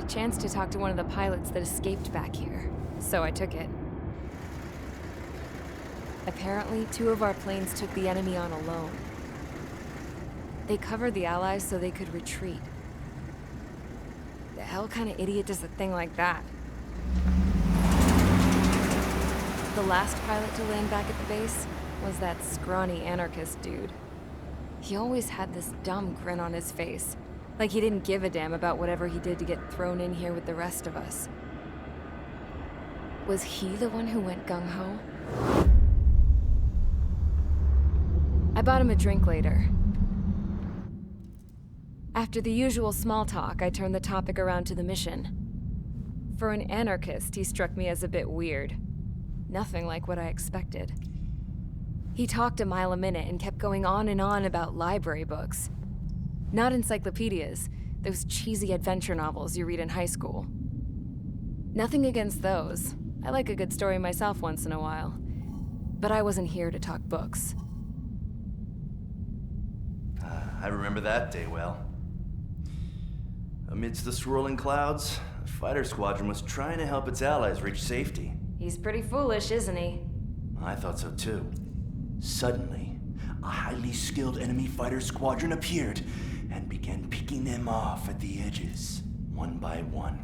chance to talk to one of the pilots that escaped back here, so I took it. Apparently, 2 of our planes took the enemy on alone. They covered the Allies so they could retreat. The hell kind of idiot does a thing like that? The last pilot to land back at the base was that scrawny anarchist dude. He always had this dumb grin on his face, like he didn't give a damn about whatever he did to get thrown in here with the rest of us. Was he the one who went gung-ho? I bought him a drink later. After the usual small talk, I turned the topic around to the mission. For an anarchist, he struck me as a bit weird. Nothing like what I expected. He talked a mile a minute and kept going on and on about library books. Not encyclopedias, those cheesy adventure novels you read in high school. Nothing against those. I like a good story myself once in a while. But I wasn't here to talk books. I remember that day well. Amidst the swirling clouds, a fighter squadron was trying to help its allies reach safety. He's pretty foolish, isn't he? I thought so too. Suddenly, a highly skilled enemy fighter squadron appeared and began picking them off at the edges. One by one,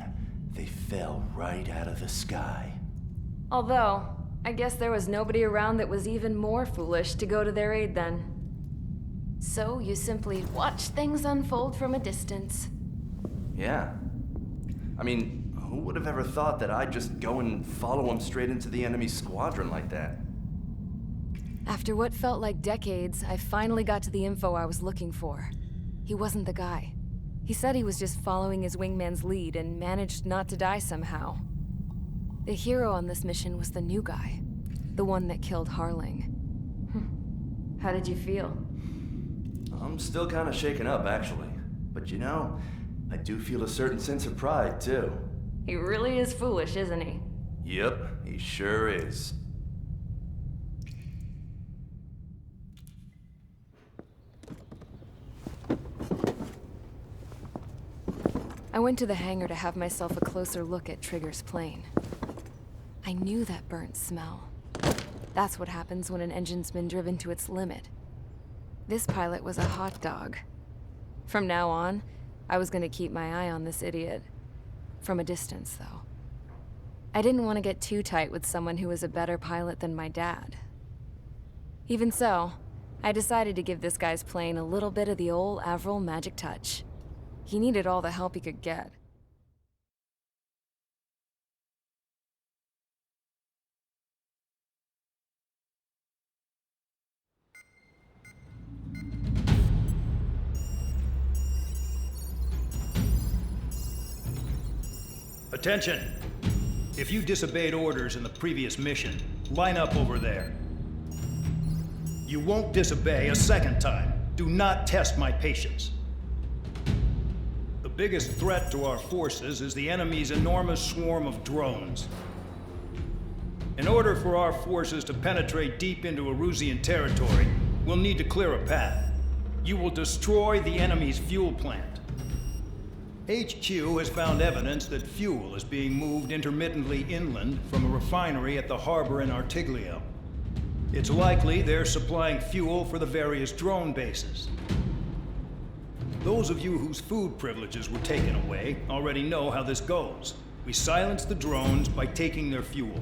they fell right out of the sky. Although, I guess there was nobody around that was even more foolish to go to their aid then. So you simply watch things unfold from a distance. Yeah. I mean, who would have ever thought that I'd just go and follow him straight into the enemy squadron like that? After what felt like decades, I finally got to the info I was looking for. He wasn't the guy. He said he was just following his wingman's lead and managed not to die somehow. The hero on this mission was the new guy. The one that killed Harling. How did you feel? I'm still kind of shaken up, actually. But you know, I do feel a certain sense of pride, too. He really is foolish, isn't he? Yep, he sure is. I went to the hangar to have myself a closer look at Trigger's plane. I knew that burnt smell. That's what happens when an engine's been driven to its limit. This pilot was a hot dog. From now on, I was gonna keep my eye on this idiot. From a distance, though. I didn't want to get too tight with someone who was a better pilot than my dad. Even so, I decided to give this guy's plane a little bit of the old Avril magic touch. He needed all the help he could get. Attention! If you disobeyed orders in the previous mission, line up over there. You won't disobey a second time. Do not test my patience. The biggest threat to our forces is the enemy's enormous swarm of drones. In order for our forces to penetrate deep into Erusian territory, we'll need to clear a path. You will destroy the enemy's fuel plant. HQ has found evidence that fuel is being moved intermittently inland from a refinery at the harbor in Artiglio. It's likely they're supplying fuel for the various drone bases. Those of you whose food privileges were taken away already know how this goes. We silence the drones by taking their fuel.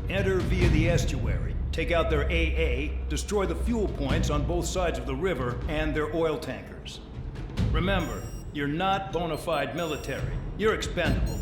Enter via the estuary, take out their AA, destroy the fuel points on both sides of the river and their oil tankers. Remember, you're not bona fide military. You're expendable.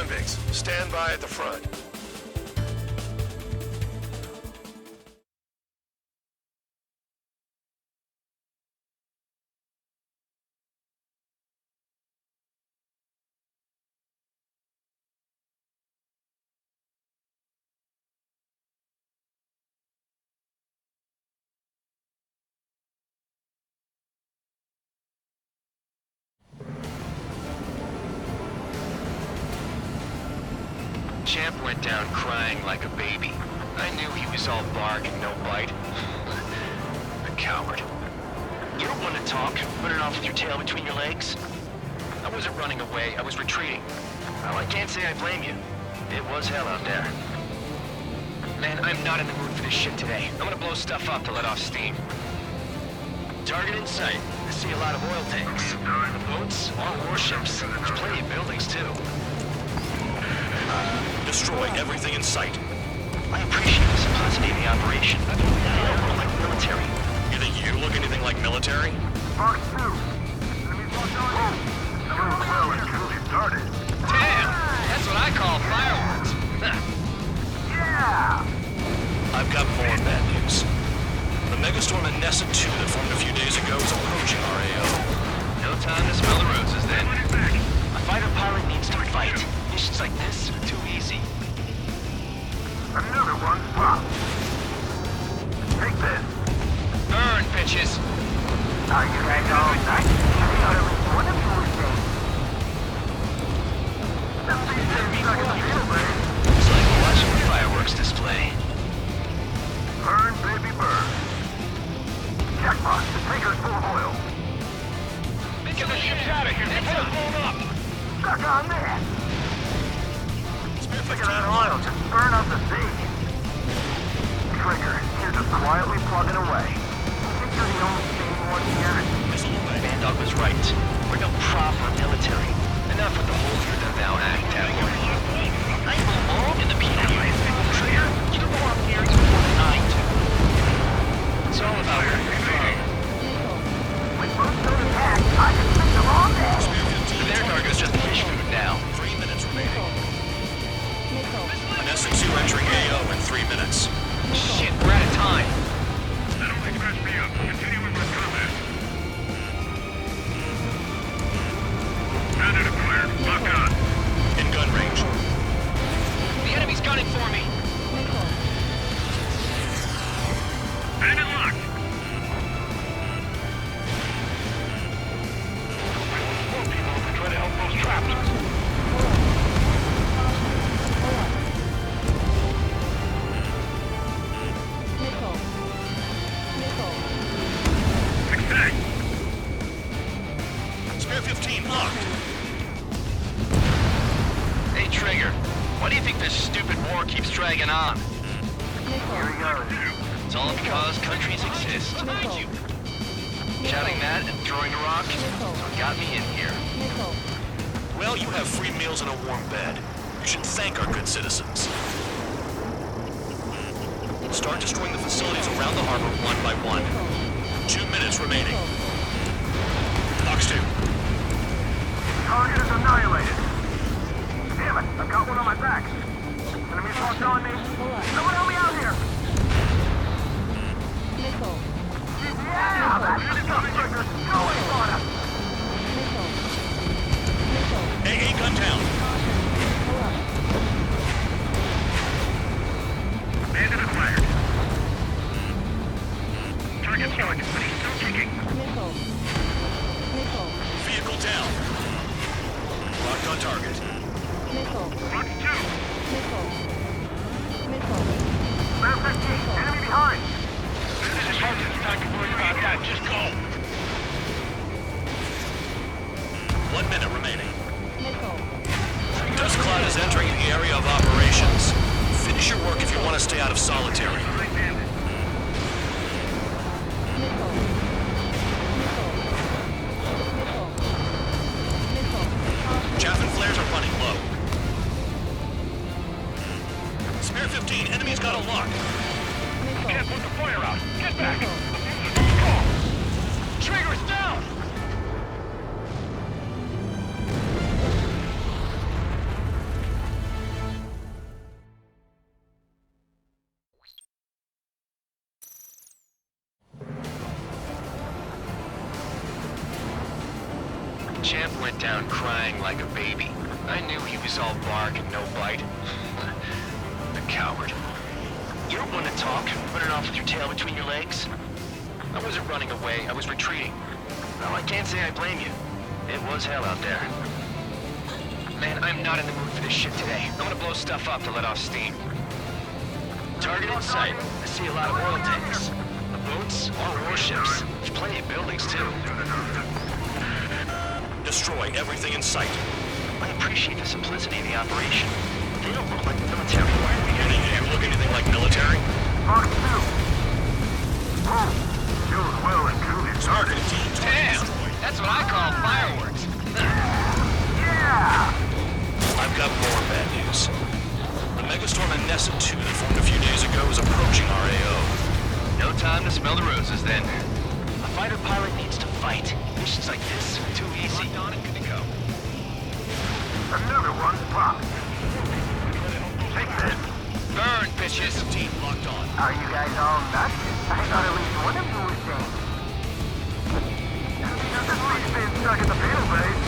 convicts. Stand by at the front. Champ went down crying like a baby. I knew he was all bark and no bite. A coward. You don't want to talk, running off with your tail between your legs? I wasn't running away, I was retreating. Well, I can't say I blame you. It was hell out there. Man, I'm not in the mood for this shit today. I'm gonna blow stuff up to let off steam. Target in sight. I see a lot of oil tanks. Boats, all warships. There's plenty of buildings, too. Destroy everything in sight. I appreciate the simplicity of the operation. They don't look like military. You think you look anything like military? Fox 2. Well and truly started. Damn! That's what I call fireworks. Yeah! I've got more bad news. The megastorm in Nessa 2 that formed a few days ago is approaching our AO. No time to smell the roses then. A fighter pilot needs to fight. Missions like this are too easy. Another one popped. Take this. Burn, bitches! Are you guys all night? Out of one of your things. It's like watching a fireworks display. Burn, baby, burn. Jackpot, the tanker's full of oil. Get the ships out of here before it's blown up! Stuck on that. Look at that oil just burn up the sea. Trigger, you're just quietly plugging away. Think you're the only sane one here? Man Dog was right. We're no proper military. Enough with the holier than thou act, boy. I belong in the people. Trigger, you belong here even more than I do. It's all about where you're from. When most don't attack, I can think them all day. Their cargo's just fish food now. 3 minutes remaining. An SC2 entering AO in 3 minutes. Shit, we're out of time. That'll only scratch me up. Continue with my combat. Bandit acquired. Lock on. In gun range. The enemy's gunning for me. Bandit locked. Try to help those traps. Spare 15 locked. Hey, Trigger. Why do you think this stupid war keeps dragging on? Here he goes. It's all because countries exist. Mind you. Shouting that and throwing a rock got me in here. Well, you have free meals and a warm bed. You should thank our good citizens. Start destroying the facilities around the harbor one by one. 2 minutes remaining. Fox 2. Target is annihilated. Damn it, I've got one on my back. Enemies locked on me. Someone help me out here. Yeah, that's the stuff, Trigger. Go away, Florida. AA gun down. Bandit acquired. Target struck, but he's still kicking. Vehicle down. Locked on target. Fox 2. Left 15, enemy behind. This is hard to start to worry about that. Just go. 1 minute remaining. Dust Cloud is entering the area of operations. Finish your work if you want to stay out of solitary. Chaff and flares are running low. Spare 15, enemy's got a lock. Can't put the fire out. Get back. Trigger is down! Champ went down crying like a baby. I knew he was all bark and no bite. The coward. You don't want to talk, running off with your tail between your legs? I wasn't running away, I was retreating. Well, I can't say I blame you. It was hell out there. Man, I'm not in the mood for this shit today. I'm gonna blow stuff up to let off steam. Target in sight. I see a lot of oil tanks. The boats, all warships. There's plenty of buildings, too. Destroy everything in sight. I appreciate the simplicity of the operation. They don't look like military. You look anything like military? Mark 2. Boom. Shows well and truly started. Damn! That's what I call fireworks. Yeah! I've got more bad news. The megastorm in Nessa 2 that formed a few days ago is approaching our AO. No time to smell the roses, then. A fighter pilot needs to fight. Missions like this are too easy. On and good to go. Another one popped. Take this. Burn, bitches! Team locked on. Are you guys all nuts? I thought at least one of you was sane. This leads being stuck at the panel base.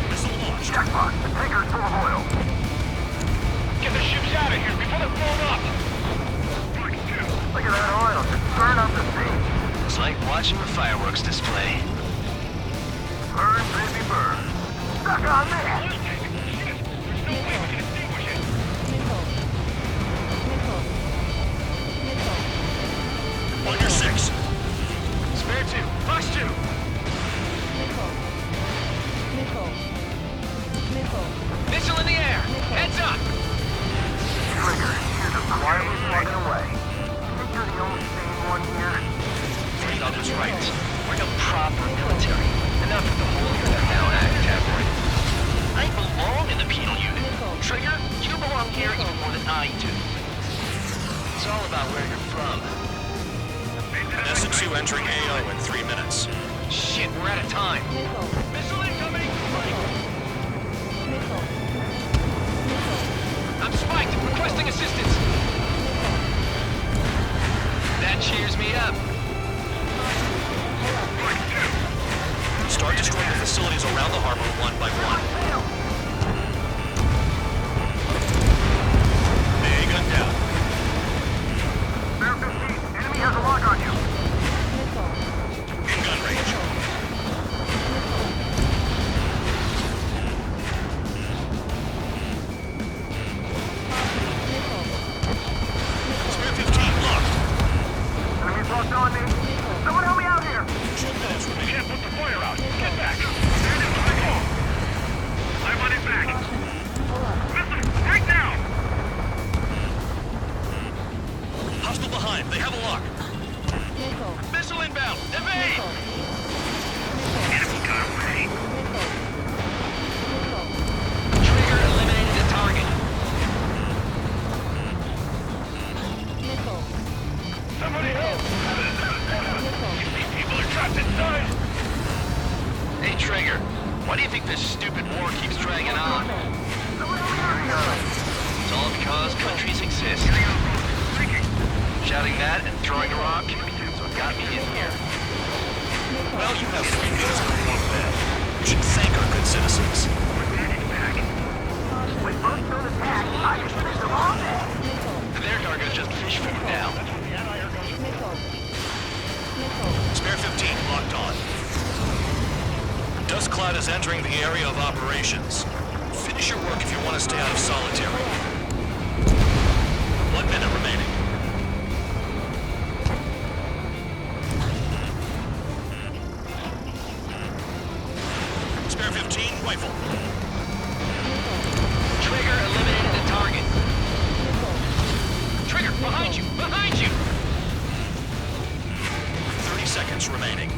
Missile launched. Jackpot, the tanker's full of oil. Get the ships out of here before they're blown up! Look at that oil, just burn up the sea. It's like watching a fireworks display. Burn, baby, burn. Stuck on there. On your 6. Spare 2. Fox 2. Missile in the air. Heads up. Trigger, here's a quietly plugging away. Think you're the only sane one here? Freedom is right. We're no proper military. Enough of the whole unit now act category. I belong in the penal unit. Trigger, you belong here even more than I do. It's all about where you're from. Nessa 2 entering AO in 3 minutes. Shit, we're out of time. Missile incoming! I'm spiked, requesting assistance. That cheers me up. Start destroying the facilities around the harbor one by one. A gun down. Bear 15, enemy has a lock on you. In gun range. Spare 15 locked. Enemy's locked on me. Someone help me out here. 2 minutes remaining. Can't put the fire out. Get back. Stand in my call. I'm running back. Listen, right now. Hostile behind. They have a lock. Missile inbound! Evade! Enemy got away. Trigger eliminated the target. Somebody help. These people are trapped inside. Hey, Trigger. Why do you think this stupid war keeps dragging on? It's all because countries exist. Shouting that and throwing a rock is what got me in here. Well, you have 3 minutes to one bed. You should thank our good citizens. With most on attack, I can finish them all day. Their target is just fish food now. Spare 15 locked on. Dust cloud is entering the area of operations. Finish your work if you want to stay out of solitary. 1 minute remaining. Spare 15 rifle. Trigger eliminated the target. Trigger, behind you! Behind you! 30 seconds remaining.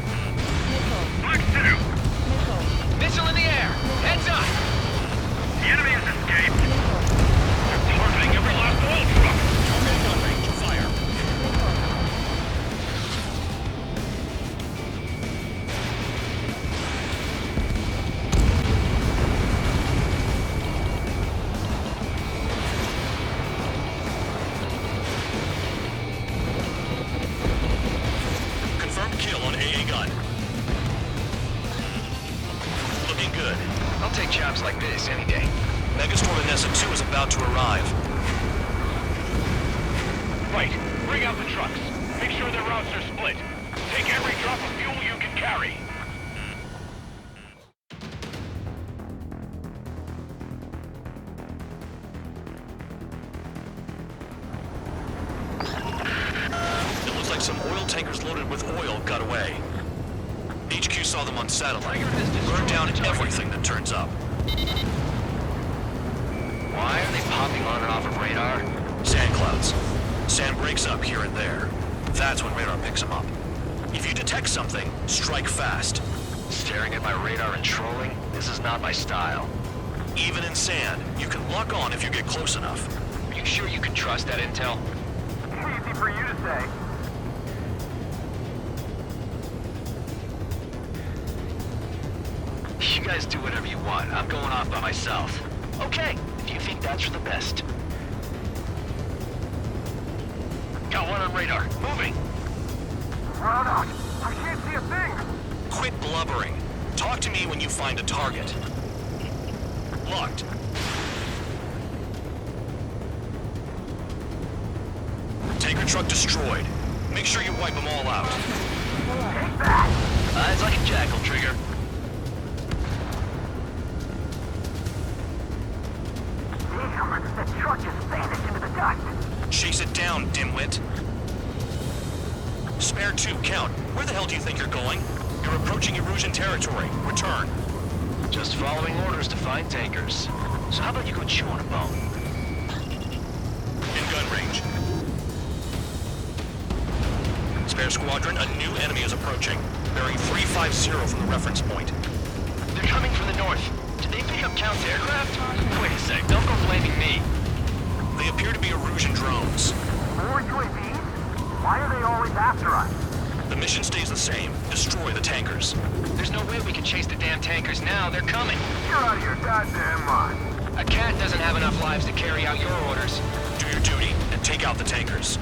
Missile in the air! Heads up! The enemy has escaped. They're targeting every last oil truck. Target gun range. Fire. Confirmed kill on AA gun. I'll take jobs like this any day. Megastorm Vanessa 2 is about to arrive. Right. Bring out the trucks. Make sure their routes are split. Take every drop of fuel you can carry. It looks like some oil tankers loaded with oil got away. HQ saw them on satellite. Burned down everything that turns up. Why are they popping on and off of radar? Sand clouds. Sand breaks up here and there. That's when radar picks them up. If you detect something, strike fast. Staring at my radar and trolling? This is not my style. Even in sand, you can lock on if you get close enough. Are you sure you can trust that intel? Easy for you to say. You guys do whatever you want. I'm going off by myself. Okay, if you think that's for the best. Got one on radar. Moving. Run out. I can't see a thing. Quit blubbering. Talk to me when you find a target. Locked. Tanker truck destroyed. Make sure you wipe them all out. Take that. Eyes like a jackal, Trigger. Damn, that truck just vanished into the dust. Chase it down, dimwit. Spare 2, count. Where the hell do you think you're going? You're approaching Erusian territory. Return. Just following orders to find tankers. So how about you go chew on a bone? In gun range. Spare squadron, a new enemy is approaching. Bearing 350 from the reference point. They're coming from the north. Did they pick up Count's aircraft? Wait a sec, don't go blaming me. They appear to be Erusian drones. More UAVs? Why are they always after us? The mission stays the same. Destroy the tankers. There's no way we can chase the damn tankers now. They're coming. You're out of your goddamn mind. A cat doesn't have enough lives to carry out your orders. Do your duty and take out the tankers.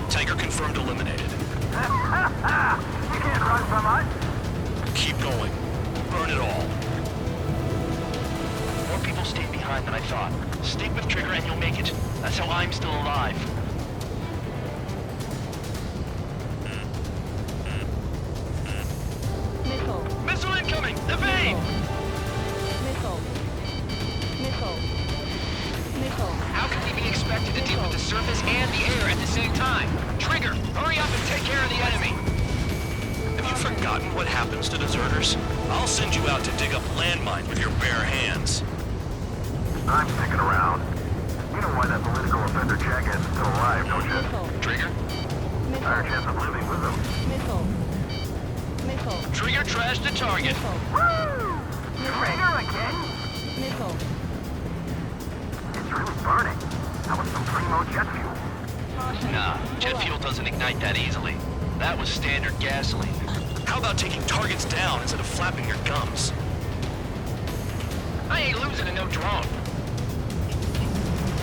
Tanker confirmed eliminated. You can't run from us. Keep going. Burn it all. More people stayed behind than I thought. Stick with Trigger and you'll make it. That's how I'm still alive. Missile. Missile incoming! Evade! Missile. Missile. Missile. How can we be expected to deal with the surface and the air at the same time? Trigger, hurry up and take care of the enemy! Have you forgotten what happens to deserters? I'll send you out to dig up landmines with your bare hands. I'm sticking around. You know why that political offender check-in is still alive, don't you? Missile. Trigger? Higher chance of living with him. Missile. Missile. Trigger trashed the target. Missile. Woo! Trigger again? Missile. It's really burning. That was some primo jet fuel. Nah, jet fuel doesn't ignite that easily. That was standard gasoline. How about taking targets down instead of flapping your gums? I ain't losing to no drone.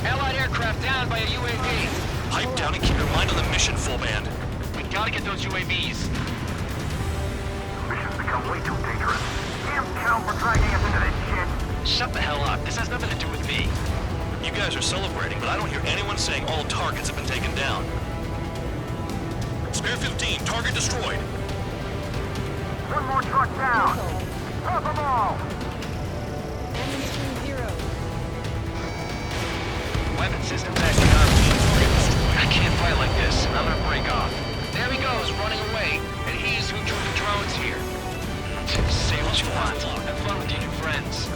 Allied aircraft down by a UAV. Pipe down and keep your mind on the mission, full band. We gotta get those UAVs. Mission's become way too dangerous. Damn Count, we're dragging us into this shit. Shut the hell up. This has nothing to do with me. You guys are celebrating, but I don't hear anyone saying all targets have been taken down. Spare 15, target destroyed. One more truck down. Missile. Top them all. Ammunition 0. Weapon systems acting up. I can't fight like this. I'm gonna break off. There he goes, running away. And he's who drew the drones here. Say what you want. Have fun with your new friends.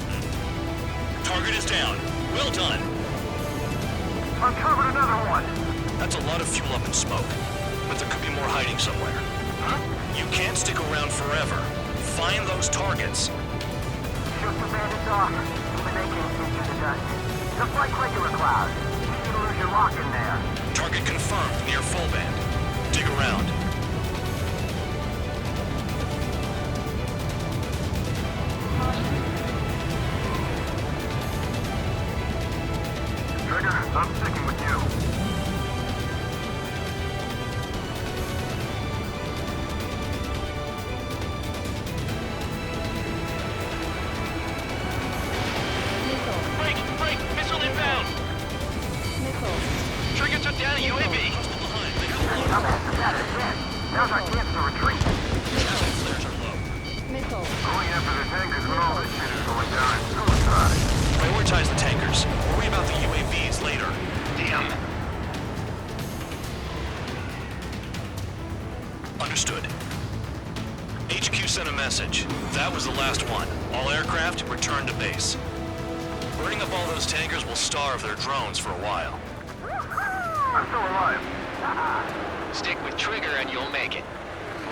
Target is down. Well done. Uncovered another one. That's a lot of fuel up in smoke. But there could be more hiding somewhere. Huh? You can't stick around forever. Find those targets. Shoot the bandits off. Even they can't see through the dust. Just like regular clouds. You lose your lock in there. Target confirmed near full band. Dig around. Trigger, I'm sticking with you. Prioritize the tankers. Worry about the UAVs later. Damn. Understood. HQ sent a message. That was the last one. All aircraft, return to base. Burning up all those tankers will starve their drones for a while. I'm still alive. Stick with Trigger and you'll make it.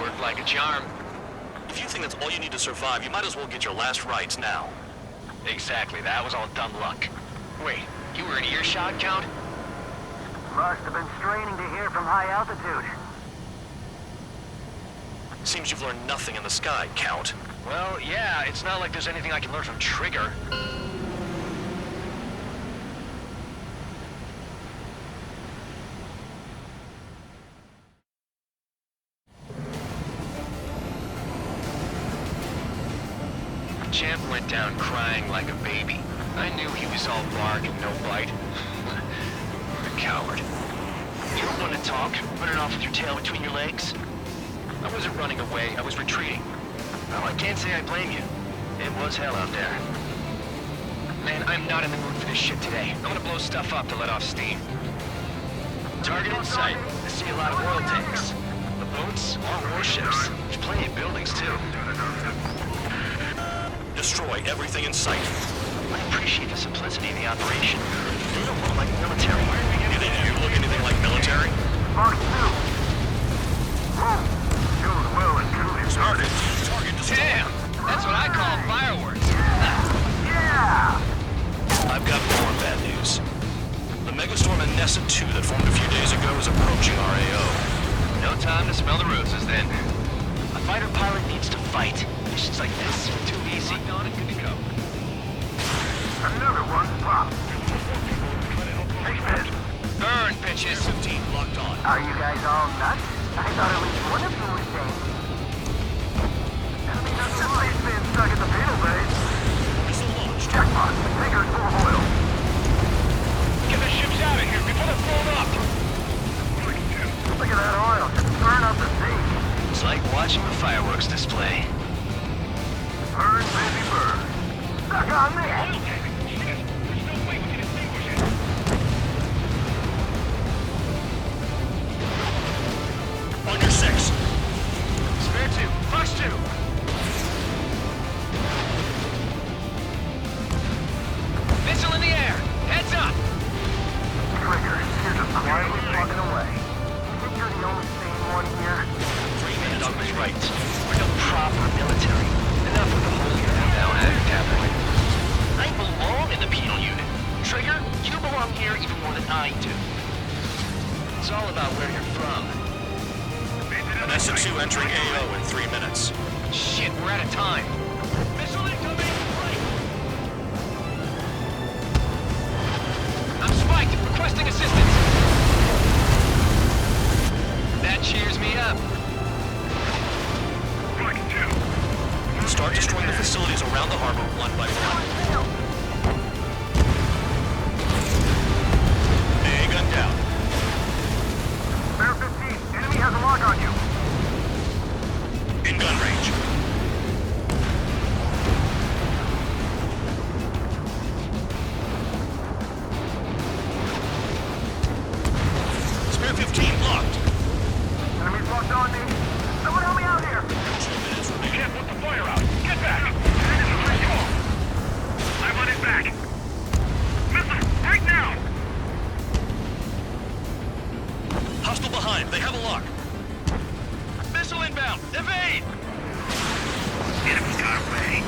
Worked like a charm. If you think that's all you need to survive, you might as well get your last rites now. Exactly, that was all dumb luck. Wait, you were in earshot, Count? Must have been straining to hear from high altitude. Seems you've learned nothing in the sky, Count. Well, yeah, it's not like there's anything I can learn from Trigger. Champ went down crying like a baby. I knew he was all bark and no bite. A coward. You don't want to talk, running off with your tail between your legs? I wasn't running away, I was retreating. Well, I can't say I blame you. It was hell out there. Man, I'm not in the mood for this shit today. I'm gonna blow stuff up to let off steam. Target in sight. I see a lot of oil tanks. The boats are warships. There's plenty of buildings, too. Destroy everything in sight. I appreciate the simplicity of the operation. You don't look like military. You think you look anything like military? Mark 2. Whoa. Goes well and truly started. Target destroyed. Damn! That's what I call fireworks. Yeah! I've got more bad news. The megastorm in Nessa 2 that formed a few days ago is approaching our AO. No time to smell the roses, then. A fighter pilot needs to fight. Missions like this are too easy. On and good to go. Another one popped. Take this. Burn, bitches. 15 locked on. Are you guys all nuts? I thought at least one of you was dead. Enemy somebody's been stuck at the Beetle base. Missile launched. Jackpot. Tanker's full of oil. Get the ships out of here before they're blown up. Look at that oil. Just burn up the sea. It's like watching a fireworks display. Burn, baby, burn. Stuck on me. On your 6. Spare 2. Fox 2. Missile in the air. Heads up. Trigger, you're just quietly plugging away. Think you're the only sane one here? 3 minutes. Doug was right. We're no proper military. Enough with the whole unit now act tabloid. I belong in the penal unit. Trigger, you belong here even more than I do. It's all about where you're from. Nessa 2 entering AO in 3 minutes. Shit, we're out of time. Missile incoming! Right. I'm spiked, requesting assistance. That cheers me up. Start destroying the facilities around the harbor one by one. A gun down. Bear 15, enemy has a lock on you. In gun range. Spare 15 locked. Enemy's locked on me. Someone help me out here. 2 minutes You remaining. can't put the fire out. Get back. I'm on his back. Missile, right now. Hostile behind. They have a lock. Missile inbound. Evade! Enemy got away.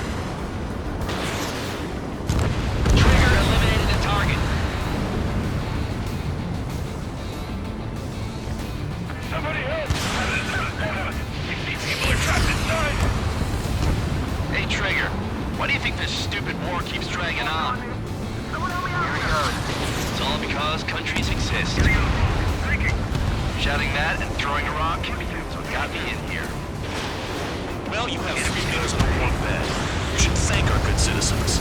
Trigger eliminated the target. Somebody help. People are trapped inside. Hey, Trigger, why do you think this stupid war keeps dragging on? Someone help me out. Here he goes. It's all because countries exist. Shouting that and throwing a rock is what got me in here. Well, you have 3 meals and a warm bed. You should thank our good citizens.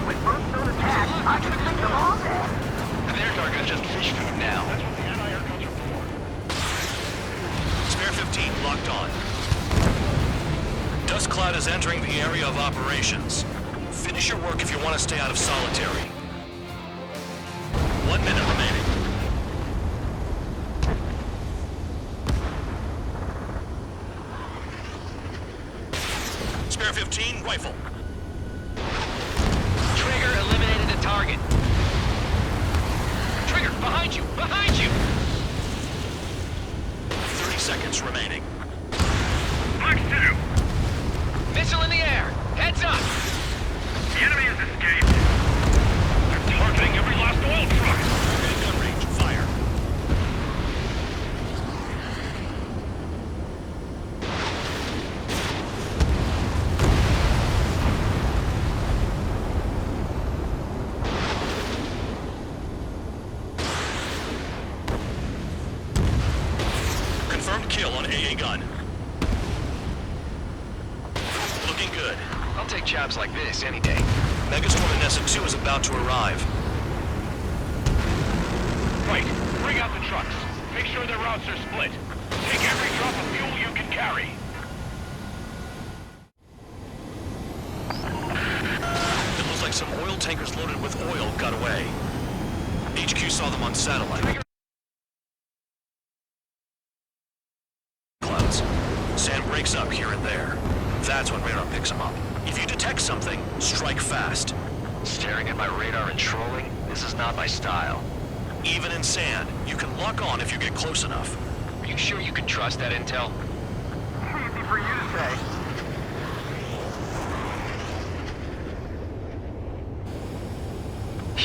With most don't attack, I can take them all down. Their cargo's just fish food now. Spare 15 locked on. Dust cloud is entering the area of operations. Finish your work if you want to stay out of solitary. 1 minute remaining. Spare 15, rifle. Trigger eliminated the target. Trigger, behind you! Behind you! 30 seconds remaining. Flex 2! Missile in the air! Heads up! The enemy has escaped. They're targeting every last oil truck. In gun range, fire. Confirmed kill on AA gun. Looking good. I'll take jobs like this any day. Megastorm in Nessa 2 is about to arrive. Right, bring out the trucks. Make sure their routes are split. Take every drop of fuel you can carry. It looks like some oil tankers loaded with oil got away. HQ saw them on satellite. Clouds. Sand breaks up here and there. That's when radar picks them up. If you detect something, strike fast. Staring at my radar and trolling? This is not my style. Even in sand, you can lock on if you get close enough. Are you sure you can trust that intel? Easy for you to say.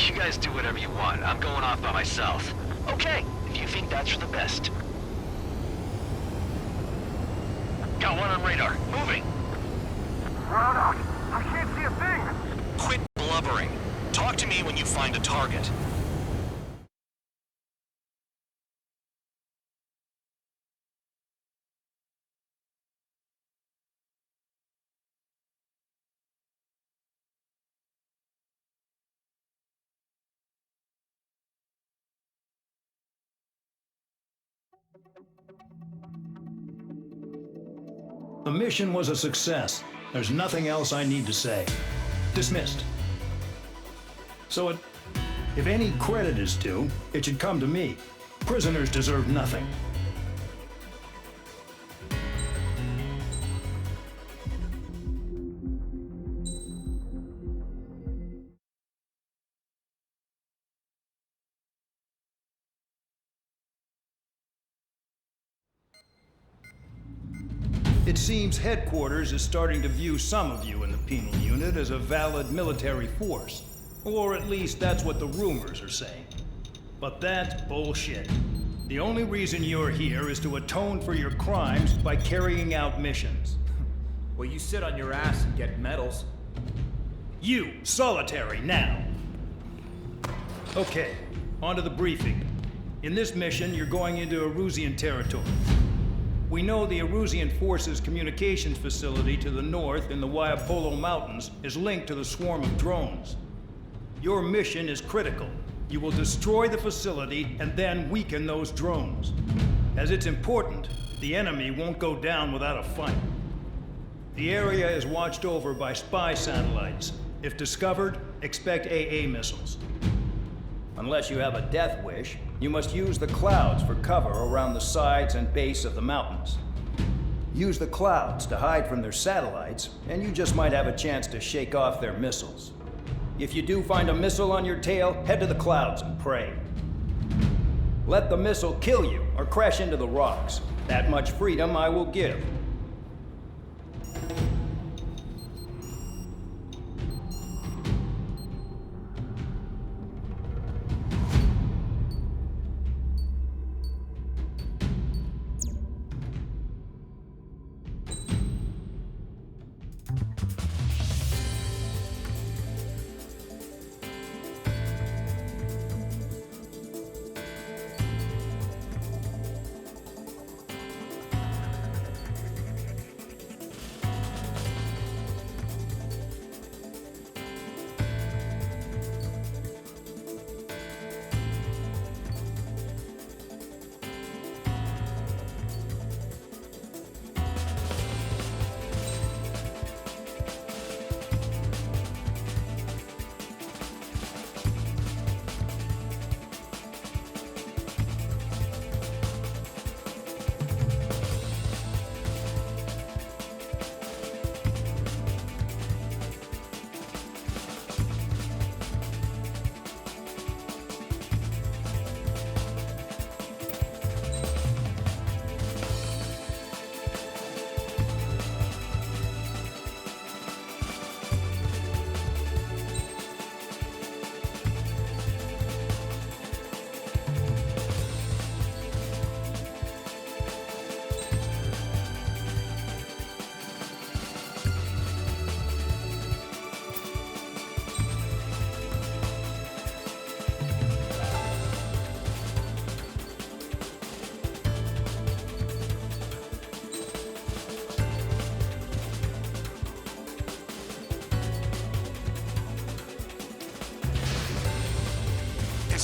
You guys do whatever you want. I'm going off by myself. Okay, if you think that's for the best. Got one on radar. Moving. Round out. I can't see a thing. Quit blubbering. Talk to me when you find a target. The mission was a success. There's nothing else I need to say. Dismissed. So if any credit is due, it should come to me. Prisoners deserve nothing. It seems headquarters is starting to view some of you in the penal unit as a valid military force. Or at least that's what the rumors are saying. But that's bullshit. The only reason you're here is to atone for your crimes by carrying out missions. Well, you sit on your ass and get medals. You, solitary, now! Okay, on to the briefing. In this mission, you're going into Erusian territory. We know the Erusian Forces communications facility to the north in the Waiapolo Mountains is linked to the swarm of drones. Your mission is critical. You will destroy the facility and then weaken those drones. As it's important, the enemy won't go down without a fight. The area is watched over by spy satellites. If discovered, expect AA missiles. Unless you have a death wish, you must use the clouds for cover around the sides and base of the mountains. Use the clouds to hide from their satellites, and you just might have a chance to shake off their missiles. If you do find a missile on your tail, head to the clouds and pray. Let the missile kill you or crash into the rocks. That much freedom I will give.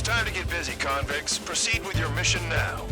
It's time to get busy, convicts. Proceed with your mission now.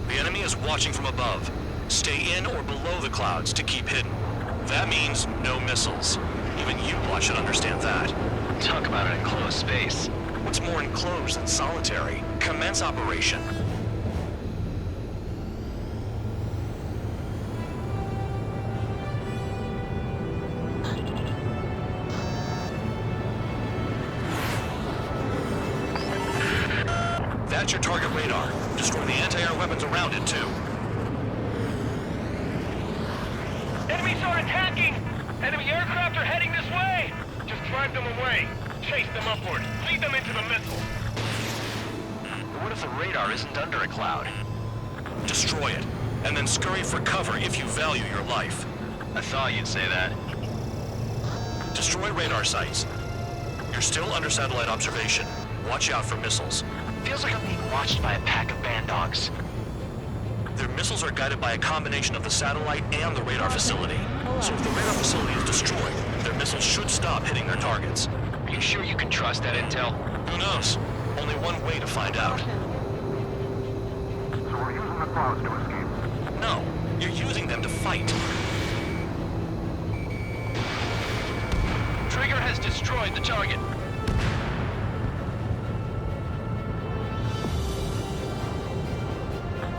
The enemy is watching from above. Stay in or below the clouds to keep hidden. That means no missiles. Even you should understand that. Talk about an enclosed space. What's more enclosed than solitary? Commence operation. That's your target radar. Destroy the anti-air weapons around it, too. Enemies are attacking! Enemy aircraft are heading this way! Just drive them away. Chase them upward. Lead them into the missile. But what if the radar isn't under a cloud? Destroy it, and then scurry for cover if you value your life. I thought you'd say that. Destroy radar sites. You're still under satellite observation. Watch out for missiles. Feels like I'm being watched by a pack of band dogs. Their missiles are guided by a combination of the satellite and the radar facility. So if the radar facility is destroyed, their missiles should stop hitting their targets. Are you sure you can trust that intel? Who knows? Only one way to find out. So we're using the clouds to escape. No, you're using them to fight. Trigger has destroyed the target.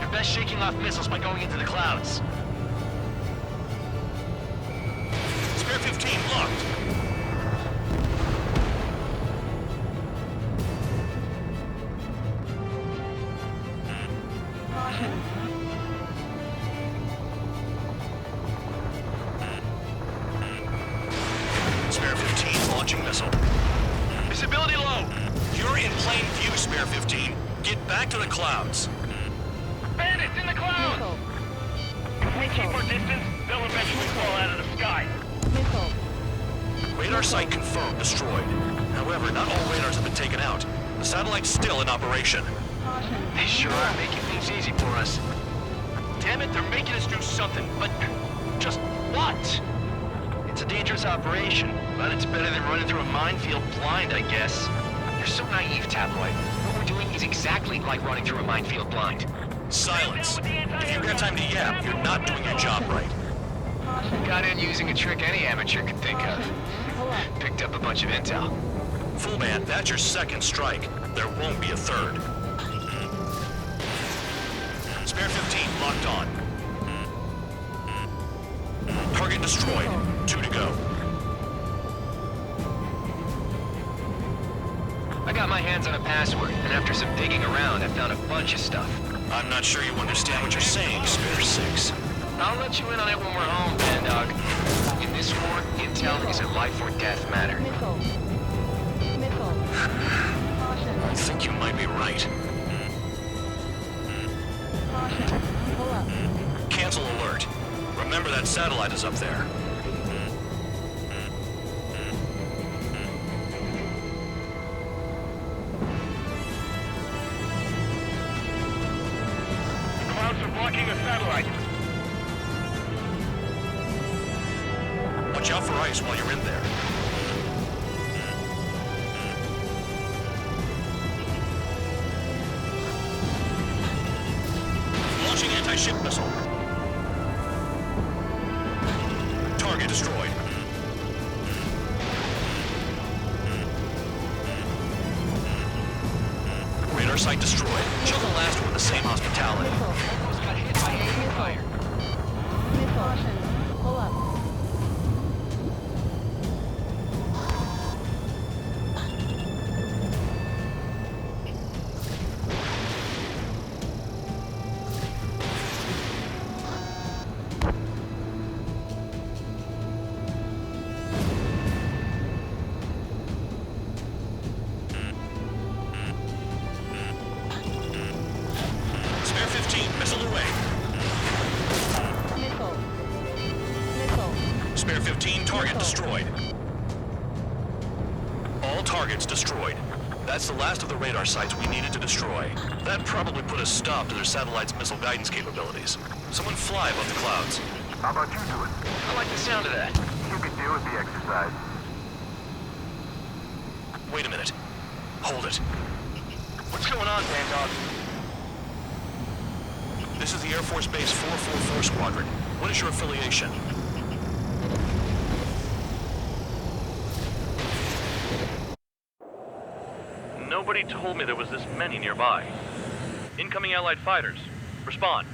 You're best shaking off missiles by going into the clouds. Spare 15 locked. Spare 15 launching missile. Visibility low. You're in plain view, Spare 15. Get back to the clouds. Bandits in the clouds! If we keep our distance, they'll eventually fall out of the sky. Radar site confirmed destroyed. However, not all radars have been taken out. The satellite's still in operation. They sure are making things easy for us. Damn it, they're making us do something, but just what? It's a dangerous operation, but it's better than running through a minefield blind, I guess. You're so naive, Tabloid. What we're doing is exactly like running through a minefield blind. Silence. If you've got time to yap, you're not doing your job right. Got in using a trick any amateur could think of. Picked up a bunch of intel. Full man, that's your second strike. There won't be a third. Spare 15 locked on. Target destroyed. 2 to go. I got my hands on a password, and after some digging around, I found a bunch of stuff. I'm not sure you understand what you're saying, Spare 6. I'll let you in on it when we're home, Bandog. In this war, intel is a life or death matter. I think you might be right. Cancel alert. Remember that satellite is up there. The clouds are blocking the satellite. Watch out for ice while you're in there. Launching anti-ship missile. Target destroyed. Radar site destroyed. Show the last one the same hospitality. Almost got hit by enemy fire. Pull up. Routine target destroyed. All targets destroyed. That's the last of the radar sites we needed to destroy. That probably put a stop to their satellite's missile guidance capabilities. Someone fly above the clouds. How about you do it? I like the sound of that. You can deal with the exercise. Wait a minute. Hold it. What's going on, Bandog? This is the Air Force Base 444 Squadron. What is your affiliation? Nobody told me there was this many nearby. Incoming Allied fighters. Respond.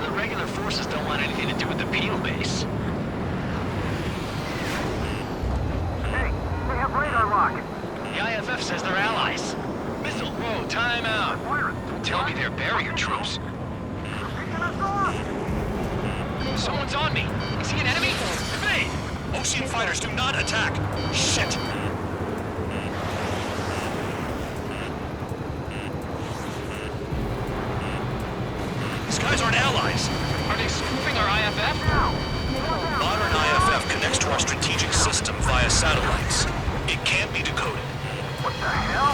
The regular forces don't want anything to do with the Beetle base. Hey, they have radar lock. The IFF says they're allies. Missile, whoa, time out. Tell me they're barrier troops. Picking us off. Someone's on me. Is he an enemy? Evade! Ocean fighters do not attack! Shit! These guys aren't allies! Are they spoofing our IFF? Modern IFF connects to our strategic system via satellites. It can't be decoded. What the hell?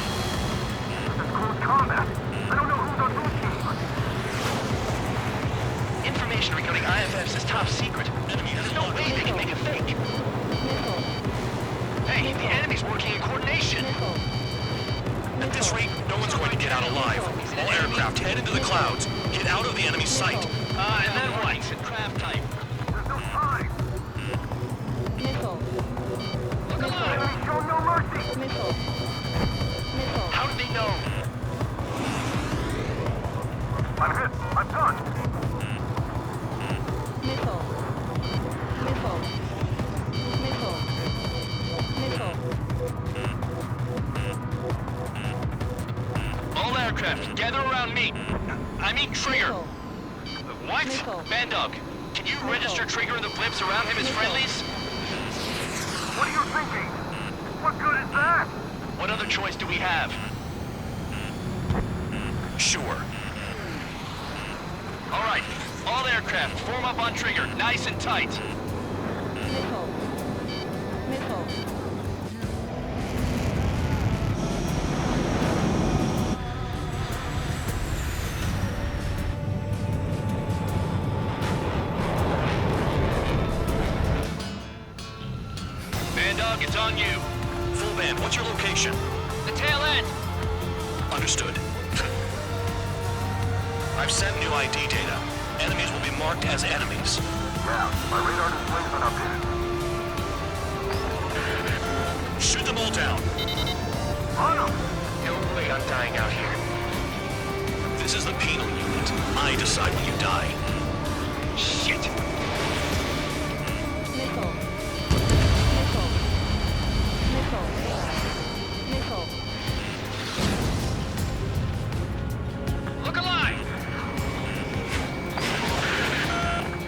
This is close combat. I don't know who's on whose team. Information regarding IFFs is top secret. There's no way they can make it fake. Hey, the enemy's working in coordination. At this rate, no one's going to get out alive. All aircraft head into the clouds. Get out of the enemy sight. And then what? Craft type. There's no time. Look alive! Enemy show no mercy. How did they know? I'm hit. I'm done. All aircraft, gather around me. I mean Trigger. What? Bandog, can you register Trigger and the blips around him as friendlies? What are you thinking? What good is that? What other choice do we have? Sure. All right, all aircraft, form up on Trigger, nice and tight. Bandog, it's on you. Full band, what's your location? The tail end. Understood. I've sent new ID data. Enemies will be marked as enemies. Yeah, my radar display's been updated. Shoot them all down. On them! No way I'm dying out here. This is the penal unit. I decide when you die. Shit. Look alive!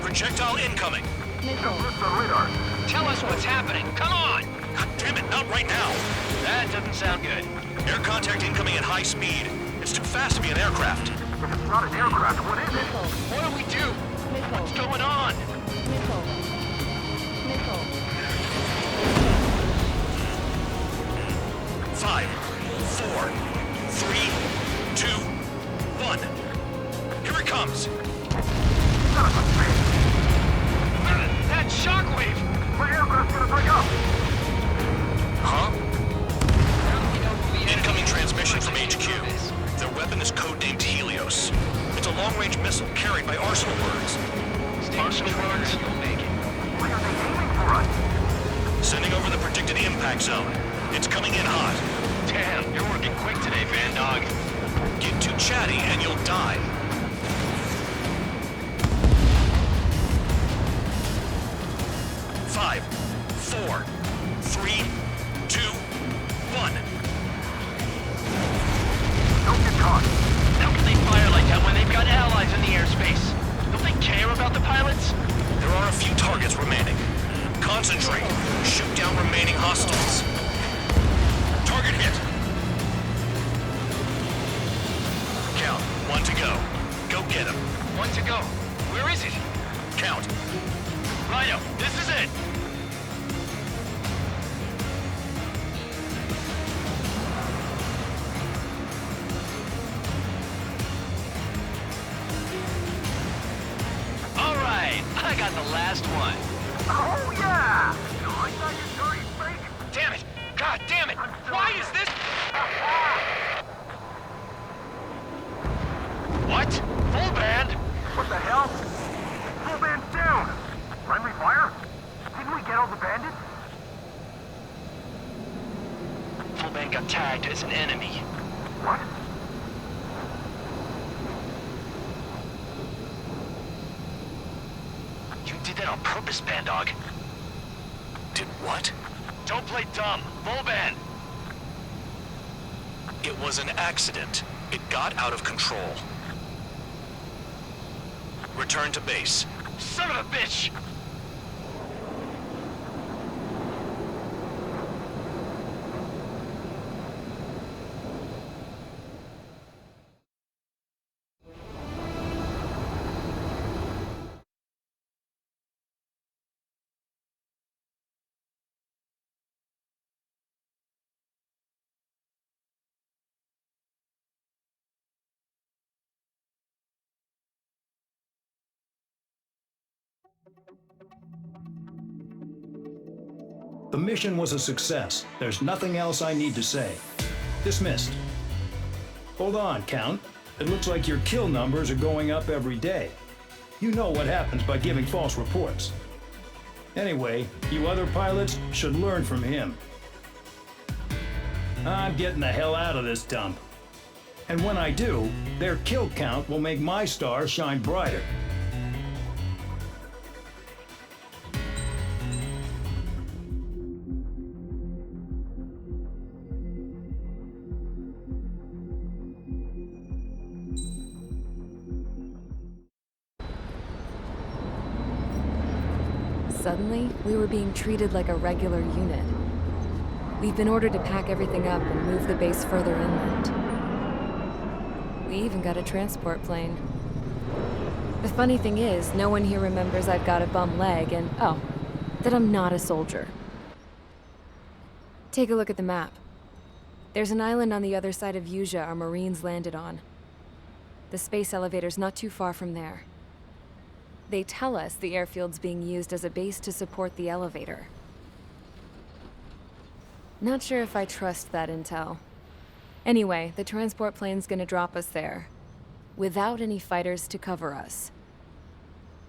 Projectile incoming. No blips on radar. Tell us what's happening. Come on! God damn it, not right now. That doesn't sound good. Air contact incoming at high speed. It's too fast to be an aircraft. If it's not an aircraft, what is it? What do we do? What's going on? Five, four, three, two, one. Here it comes. Son of a bitch! That shockwave! My aircraft's gonna break up! Huh? Incoming transmission from HQ. Their weapon is codenamed Helios. It's a long-range missile carried by arsenal birds. Arsenal birds? You'll make it. Why are they aiming for us? Sending over the predicted impact zone. It's coming in hot. Damn, you're working quick today, Bandog. Get too chatty and you'll die. Five, four, three, two, one. Don't get caught! How can they fire like that when they've got allies in the airspace? Don't they care about the pilots? There are a few targets remaining. Concentrate. Shoot down remaining hostiles. Target hit. the last one. Oh, yeah! You like that, you dirty freak? Damn it! God damn it! Why is this? What? Full band? What the hell? Full band's down! Friendly fire? Didn't we get all the bandits? Full band got tagged as an enemy. What? You did that on purpose, Band Dog. Did what? Don't play dumb. Full band. It was an accident. It got out of control. Return to base. Son of a bitch! The mission was a success. There's nothing else I need to say. Dismissed. Hold on, Count. It looks like your kill numbers are going up every day. You know what happens by giving false reports. Anyway, you other pilots should learn from him. I'm getting the hell out of this dump. And when I do, their kill count will make my star shine brighter. Suddenly, we were being treated like a regular unit. We've been ordered to pack everything up and move the base further inland. We even got a transport plane. The funny thing is, no one here remembers I've got a bum leg and, oh, that I'm not a soldier. Take a look at the map. There's an island on the other side of Yuja our Marines landed on. The space elevator's not too far from there. They tell us the airfield's being used as a base to support the elevator. Not sure if I trust that intel. Anyway, the transport plane's gonna drop us there, without any fighters to cover us.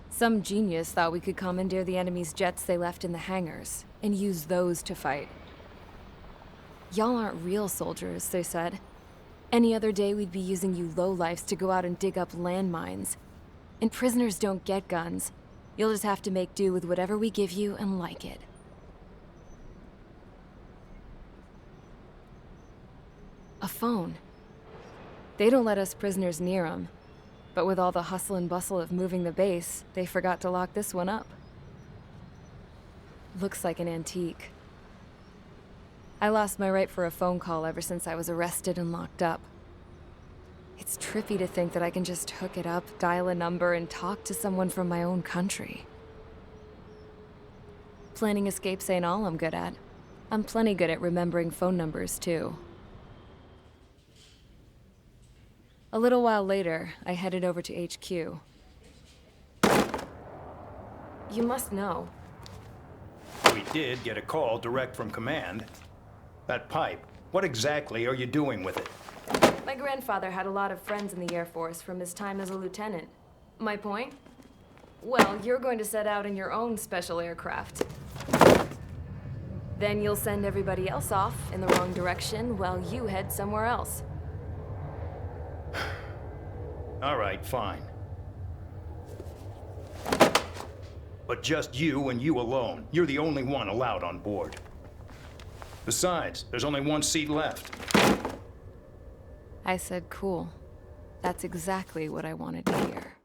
Some genius thought we could commandeer the enemy's jets they left in the hangars, and use those to fight. Y'all aren't real soldiers, they said. Any other day we'd be using you lowlifes to go out and dig up landmines. And prisoners don't get guns. You'll just have to make do with whatever we give you and like it. A phone. They don't let us prisoners near them. But with all the hustle and bustle of moving the base, they forgot to lock this one up. Looks like an antique. I lost my right for a phone call ever since I was arrested and locked up. It's trippy to think that I can just hook it up, dial a number, and talk to someone from my own country. Planning escapes ain't all I'm good at. I'm plenty good at remembering phone numbers, too. A little while later, I headed over to HQ. You must know. We did get a call direct from command. That pipe, what exactly are you doing with it? My grandfather had a lot of friends in the Air Force from his time as a lieutenant. My point? Well, you're going to set out in your own special aircraft. Then you'll send everybody else off in the wrong direction while you head somewhere else. All right, fine. But just you and you alone. You're the only one allowed on board. Besides, there's only one seat left. I said cool. That's exactly what I wanted to hear.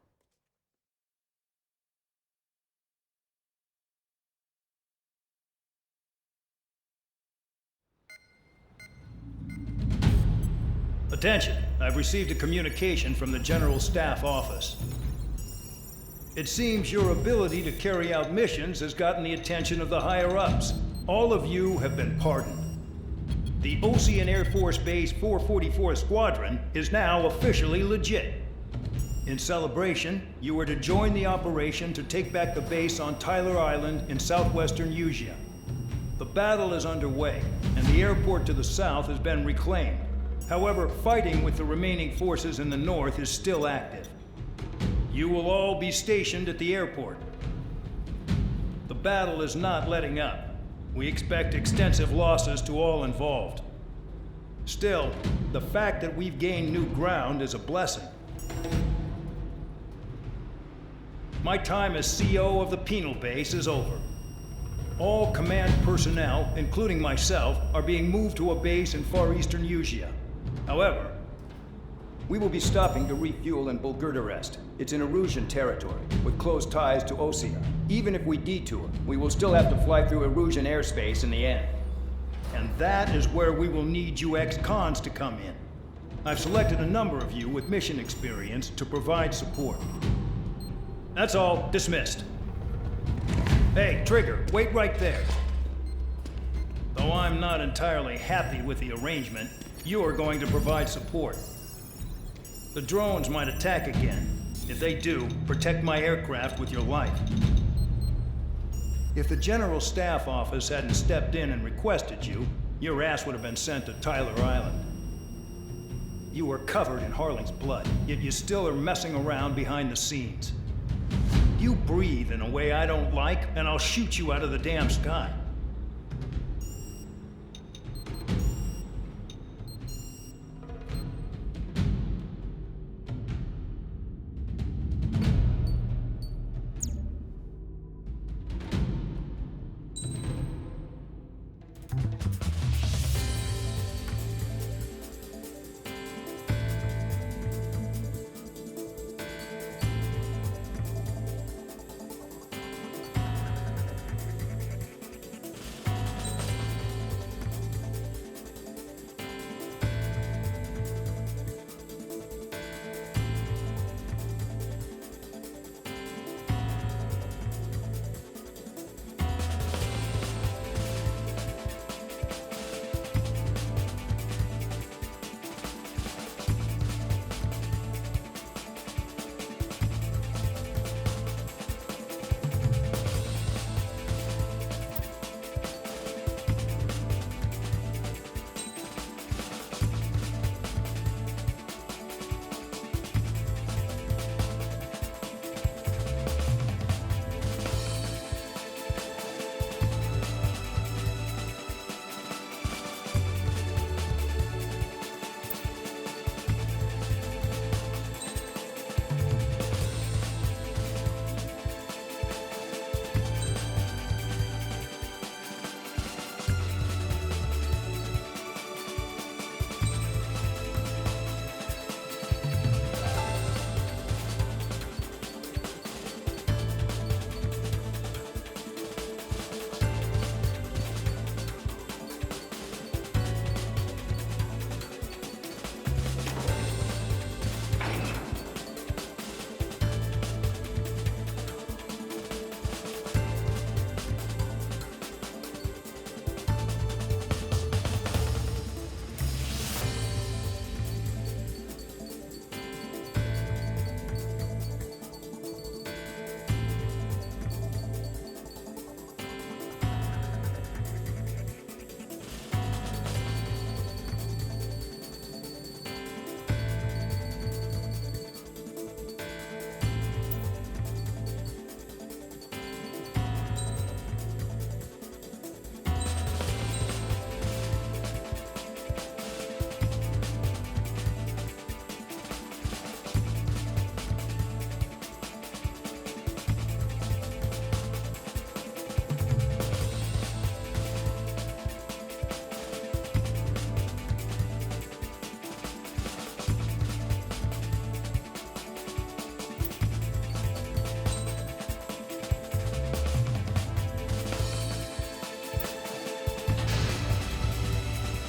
Attention, I've received a communication from the General Staff Office. It seems your ability to carry out missions has gotten the attention of the higher-ups. All of you have been pardoned. The Ocean Air Force Base 444 Squadron is now officially legit. In celebration, you are to join the operation to take back the base on Tyler Island in southwestern Usea. The battle is underway, and the airport to the south has been reclaimed. However, fighting with the remaining forces in the north is still active. You will all be stationed at the airport. The battle is not letting up. We expect extensive losses to all involved. Still, the fact that we've gained new ground is a blessing. My time as CO of the penal base is over. All command personnel, including myself, are being moved to a base in far eastern Usea. However, we will be stopping to refuel in Bulgurdarest. It's in Erusian territory, with close ties to Osea. Even if we detour, we will still have to fly through Erusian airspace in the end. And that is where we will need you ex-cons to come in. I've selected a number of you with mission experience to provide support. That's all. Dismissed. Hey, Trigger, wait right there. Though I'm not entirely happy with the arrangement, you are going to provide support. The drones might attack again. If they do, protect my aircraft with your life. If the General Staff Office hadn't stepped in and requested you, your ass would have been sent to Tyler Island. You were covered in Harling's blood, yet you still are messing around behind the scenes. You breathe in a way I don't like, and I'll shoot you out of the damn sky.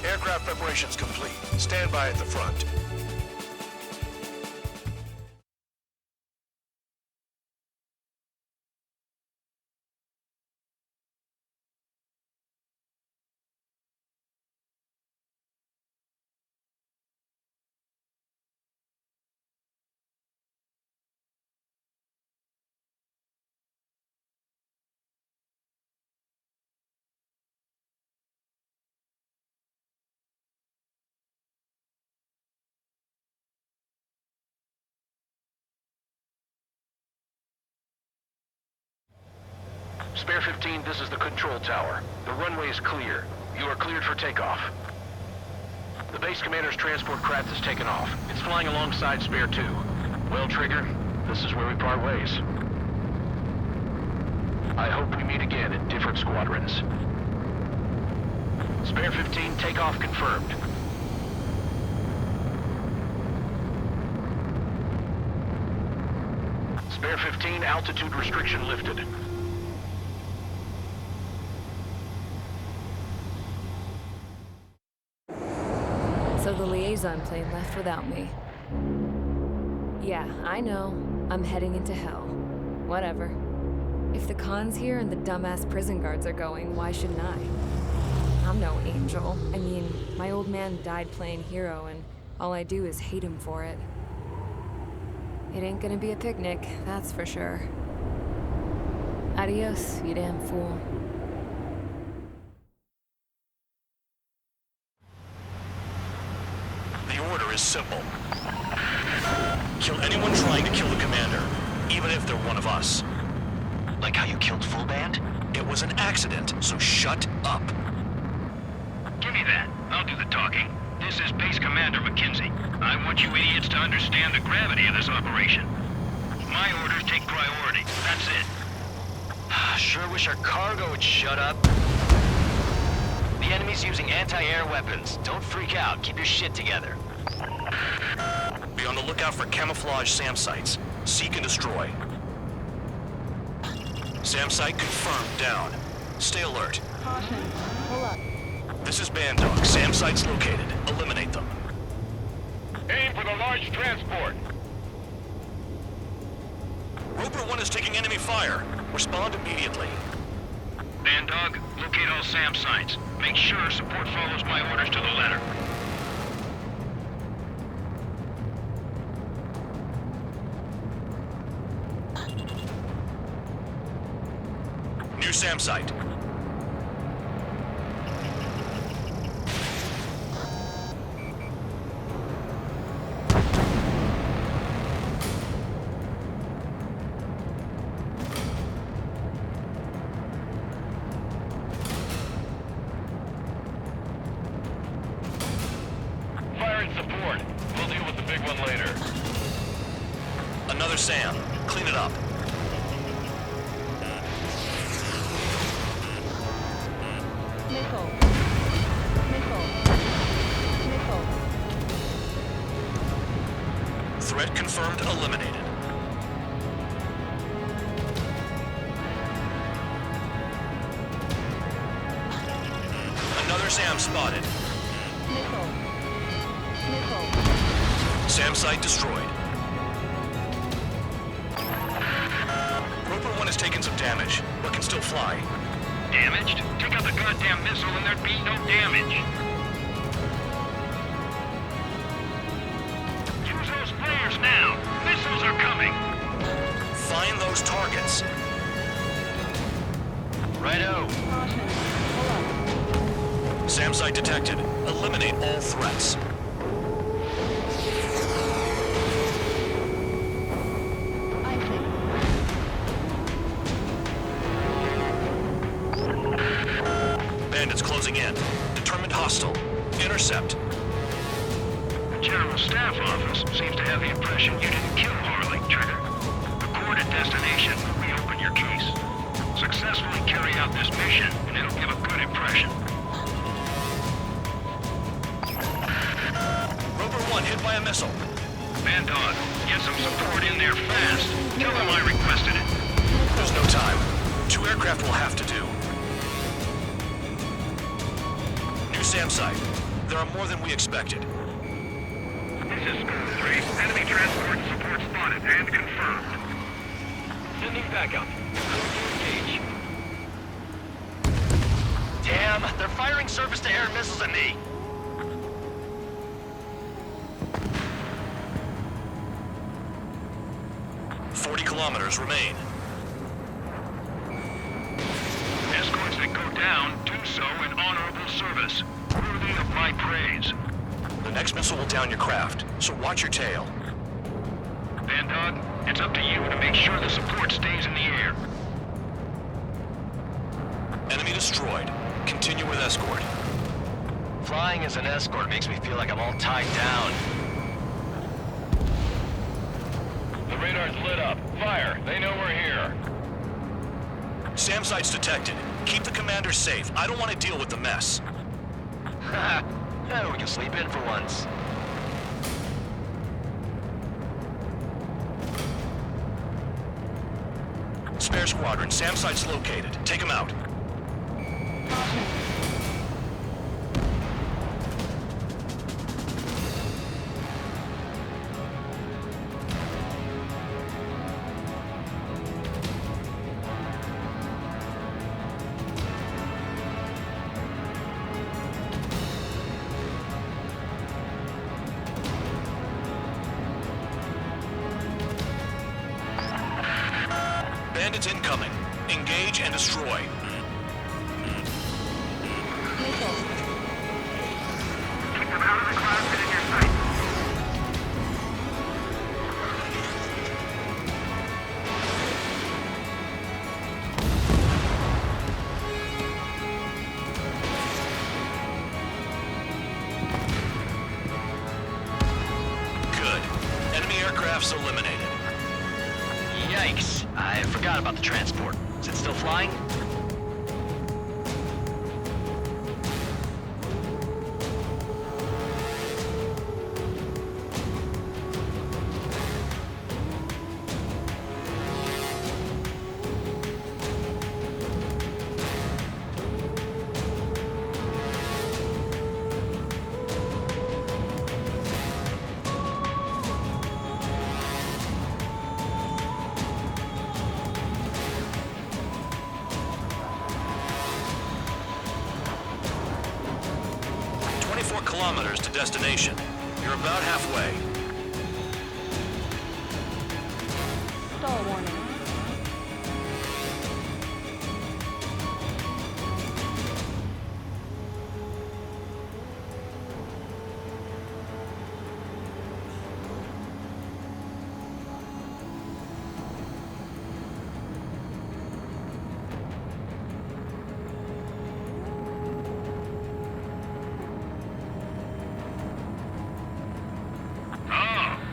Aircraft preparations complete. Stand by at the front. Spare 15, this is the control tower. The runway is clear. You are cleared for takeoff. The base commander's transport craft has taken off. It's flying alongside Spare 2. Well, Trigger, this is where we part ways. I hope we meet again in different squadrons. Spare 15, takeoff confirmed. Spare 15, altitude restriction lifted. So the liaison plane left without me. Yeah, I know. I'm heading into hell. Whatever. If the Khan's here and the dumbass prison guards are going, why shouldn't I? I'm no angel. I mean, my old man died playing hero, and all I do is hate him for it. It ain't gonna be a picnic, that's for sure. Adios, you damn fool. The order is simple. Kill anyone trying to kill the commander, even if they're one of us. Like how you killed Full Band? It was an accident, so shut up. Give me that. I'll do the talking. This is Base Commander McKenzie. I want you idiots to understand the gravity of this operation. My orders take priority. That's it. Sure wish our cargo would shut up. The enemy's using anti-air weapons. Don't freak out. Keep your shit together. Be on the lookout for camouflage SAM sites. Seek and destroy. SAM site confirmed down. Stay alert. Caution. Pull up. This is Bandog. SAM site's located. Eliminate them. Aim for the large transport. Roper 1 is taking enemy fire. Respond immediately. Bandog, locate all SAM sites. Make sure support follows my orders to the letter. New SAM site. Firing support. We'll deal with the big one later. Another SAM. Clean it up. Missile. Missile. Missile. Threat confirmed. Eliminated. Another SAM spotted. Missile. Missile. SAM site destroyed. Roper 1 has taken some damage, but can still fly. Damaged? Take out the goddamn missile and there'd be no damage. Use those flares now. Missiles are coming. Find those targets. Righto. Caution. Pull up. SAM site detected. Eliminate all threats. Bandits closing in. Determined hostile. Intercept. The General Staff Office seems to have the impression you didn't kill Harley, Trigger. Report at destination when we open your case. Successfully carry out this mission, and it'll give a good impression. Roper 1 hit by a missile. Bandog, get some support in there fast. Tell them I requested it. There's no time. 2 aircraft will have to do. New SAM site. There are more than we expected. This is School 3. Enemy transport support spotted and confirmed. Sending backup. Engage. Damn, they're firing surface-to-air missiles at me. Kilometers remain. Escorts that go down do so in honorable service, worthy of my praise. The next missile will down your craft, so watch your tail. Bandog, it's up to you to make sure the support stays in the air. Enemy destroyed. Continue with escort. Flying as an escort makes me feel like I'm all tied down. The radar's lit up. Fire. They know we're here. SAM sites detected. Keep the commander safe. I don't want to deal with the mess. Haha. We can sleep in for once. Spare squadron. SAM sites located. Take them out. Bandits incoming. Engage and destroy. Keep them out of the clouds and in your sight. Good. Enemy aircraft's eliminated. Yikes. I forgot about the transport. Is it still flying? Kilometers to destination. You're about halfway. Stall warning.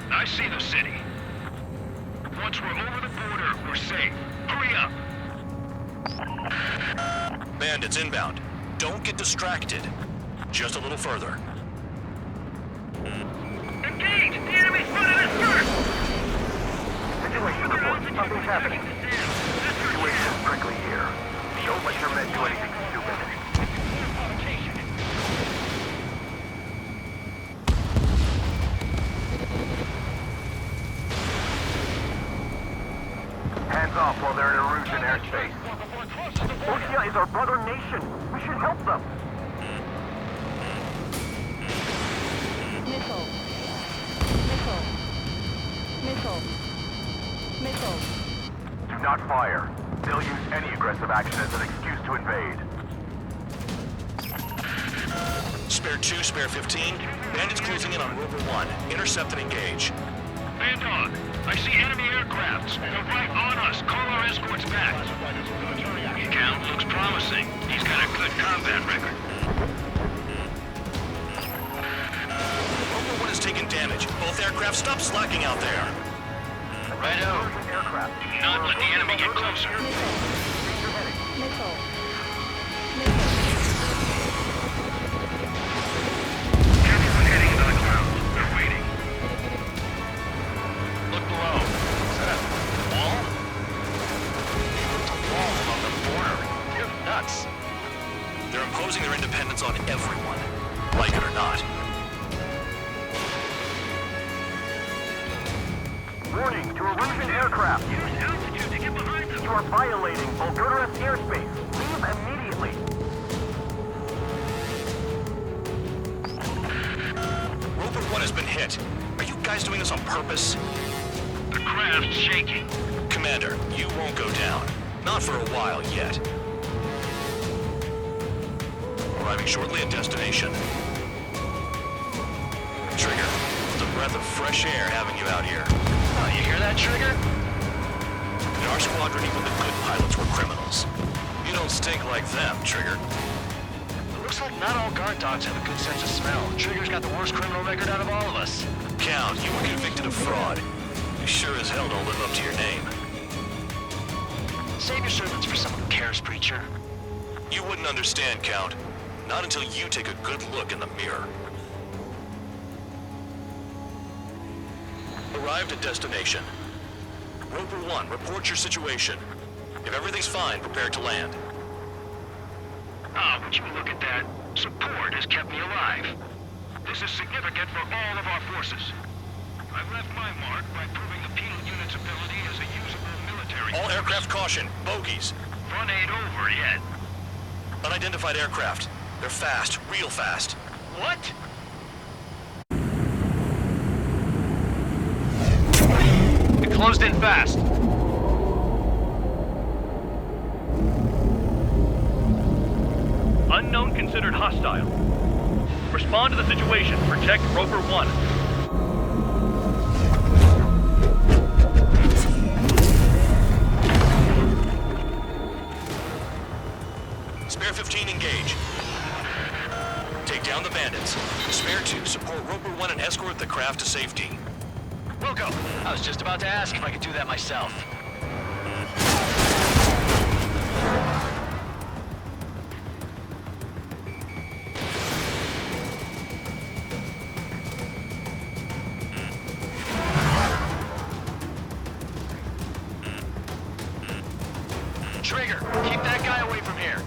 I see the city. Once we're over the border, we're safe. Hurry up! Bandits inbound. Don't get distracted. Just a little further. Engage! The enemy's running us first! Situation report. Something's happening. Situation is prickly here. Don't let your men do anything stupid. Hands off while they're in Erusian airspace. Oceania is our brother nation. We should help them. Missile. Missile. Missile. Missile. Do not fire. They'll use any aggressive action as an excuse to invade. Spare 2, spare 15. Bandits closing in on Rover 1. Intercept and engage. Bandog, I see enemy aircrafts. They're right on us. Call our escorts back. Count looks promising. He's got a good combat record. Rover 1 has taken damage. Both aircraft stop slacking out there. Righto. Do not let the enemy get closer. Missile. Everyone heading into the clouds. They're waiting. Look below. Is that a wall? It's a wall along the border. You're nuts. They're imposing their independence on everyone. Like it or not. Warning to Erusian aircraft. Use altitude to get behind them. You are violating Bulgaria's airspace. Leave immediately. Rover 1 has been hit. Are you guys doing this on purpose? The craft's shaking. Commander, you won't go down. Not for a while yet. Arriving shortly at destination. Trigger, it's a breath of fresh air having you out here. Oh, you hear that, Trigger? In our squadron, even the good pilots were criminals. You don't stink like them, Trigger. Looks like not all guard dogs have a good sense of smell. Trigger's got the worst criminal record out of all of us. Count, you were convicted of fraud. You sure as hell don't live up to your name. Save your servants for someone who cares, preacher. You wouldn't understand, Count. Not until you take a good look in the mirror. Arrived at destination. Roper 1, report your situation. If everything's fine, prepare to land. Ah, would you look at that? Support has kept me alive. This is significant for all of our forces. I've left my mark by proving the penal unit's ability as a usable military All force. aircraft caution, bogies. Fun ain't over yet. Unidentified aircraft. They're fast, real fast. What? It closed in fast. Unknown considered hostile. Respond to the situation. Protect Roper 1. Spare 15, engage. Take down the bandits. Spare 2, support Roper 1 and escort the craft to safety. Wilco, I was just about to ask if I could do that myself. Trigger, keep that guy away from here.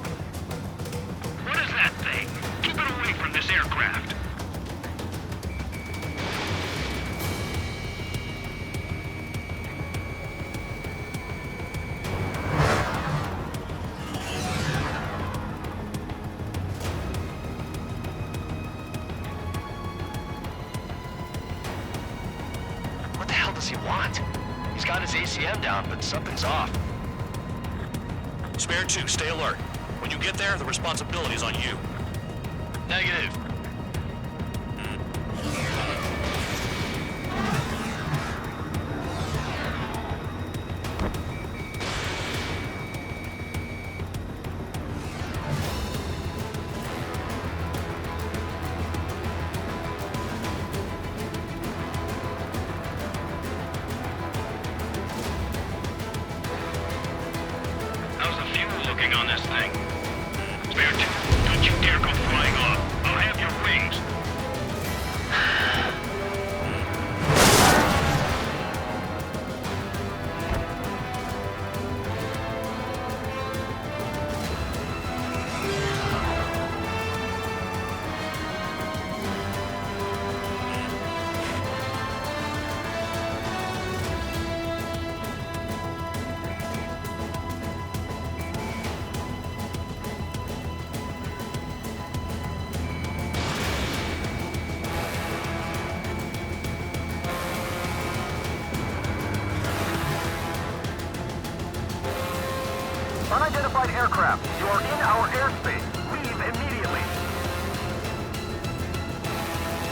What is that thing? Keep it away from this aircraft. What the hell does he want? He's got his ACM down, but something's off. Spare 2, stay alert. When you get there, the responsibility is on you. Negative. How's the fuel looking on this thing? Spare 2, don't you dare go flying off. I'll have your wings. Unidentified aircraft, you are in our airspace. Leave immediately.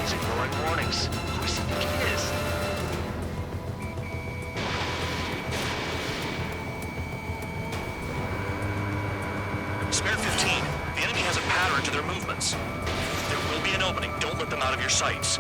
He's ignoring warnings. Who does he think he is? Spare 15, the enemy has a pattern to their movements. There will be an opening. Don't let them out of your sights.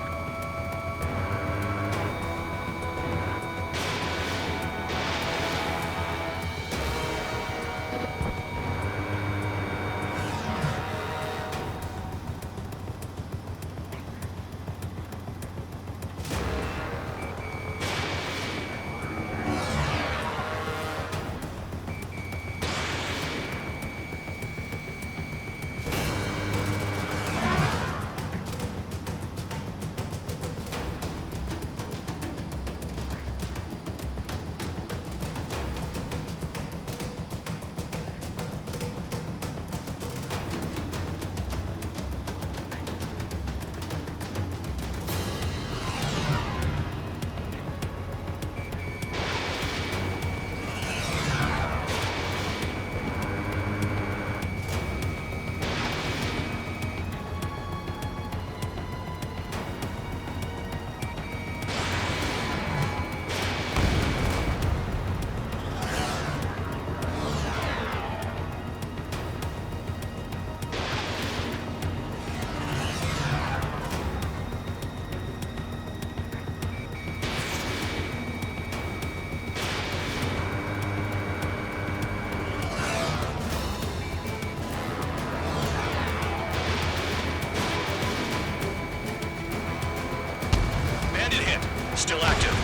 Bandit hit. Still active.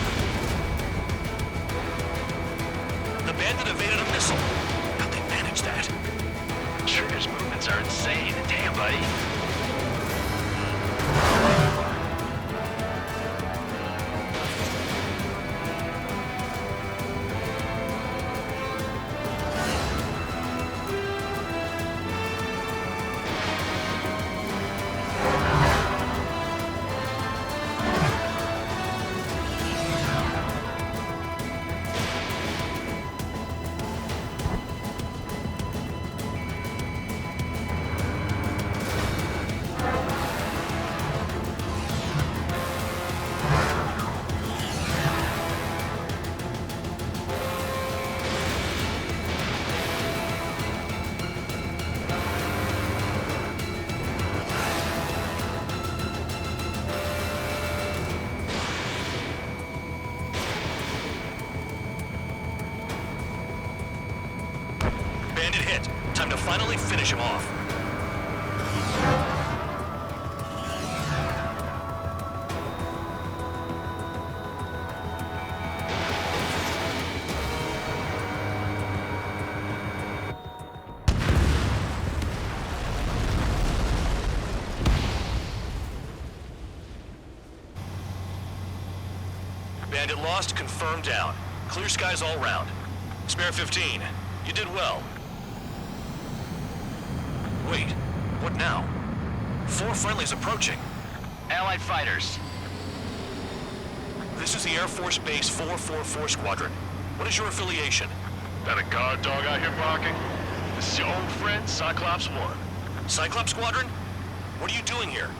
The bandit evaded a missile. How'd they manage that? Trigger's movements are insane. Damn, buddy. Bandit hit. Time to finally finish him off. Bandit lost, confirmed down. Clear skies all round. Spare 15. You did well. Wait, what now? 4 friendlies approaching. Allied fighters. This is the Air Force Base 444 Squadron. What is your affiliation? That a guard dog out here barking? This is your old friend, Cyclops 1. Cyclops Squadron? What are you doing here?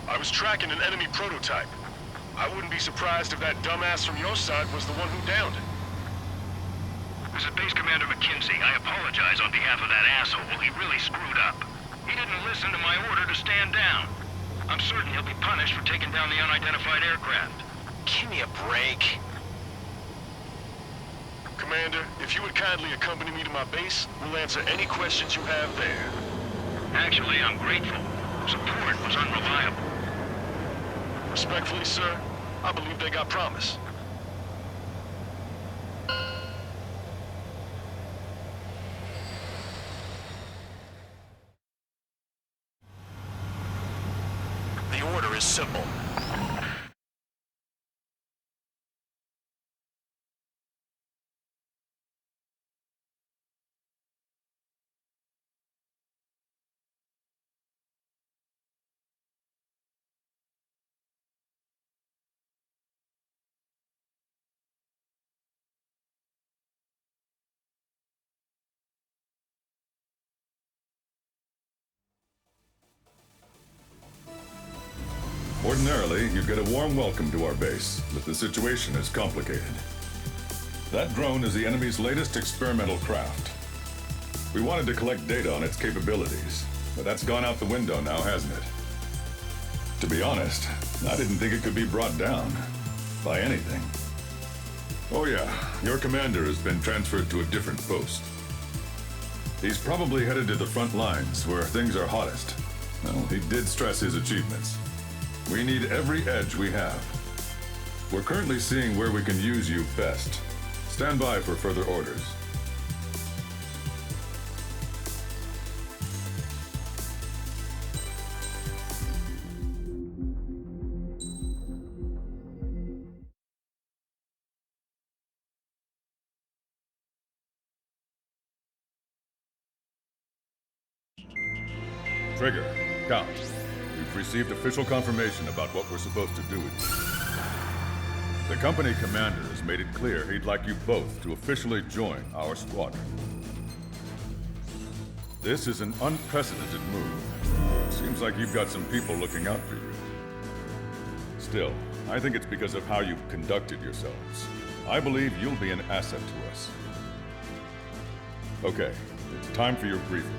I was tracking an enemy prototype. I wouldn't be surprised if that dumbass from your side was the one who downed it. This is Base Commander McKinsey. I apologize on behalf of that asshole. He really screwed up. He didn't listen to my order to stand down. I'm certain he'll be punished for taking down the unidentified aircraft. Give me a break. Commander, if you would kindly accompany me to my base, we'll answer any questions you have there. Actually, I'm grateful. Support was unreliable. Respectfully, sir, I believe they got promise. The order is simple. Ordinarily, you'd get a warm welcome to our base, but the situation is complicated. That drone is the enemy's latest experimental craft. We wanted to collect data on its capabilities, but that's gone out the window now, hasn't it? To be honest, I didn't think it could be brought down by anything. Oh yeah, your commander has been transferred to a different post. He's probably headed to the front lines, where things are hottest. Well, he did stress his achievements. We need every edge we have. We're currently seeing where we can use you best. Stand by for further orders. Trigger, Count. We've received official confirmation about what we're supposed to do with you. The company commander has made it clear he'd like you both to officially join our squadron. This is an unprecedented move. Seems like you've got some people looking out for you. Still, I think it's because of how you've conducted yourselves. I believe you'll be an asset to us. Okay, it's time for your briefing.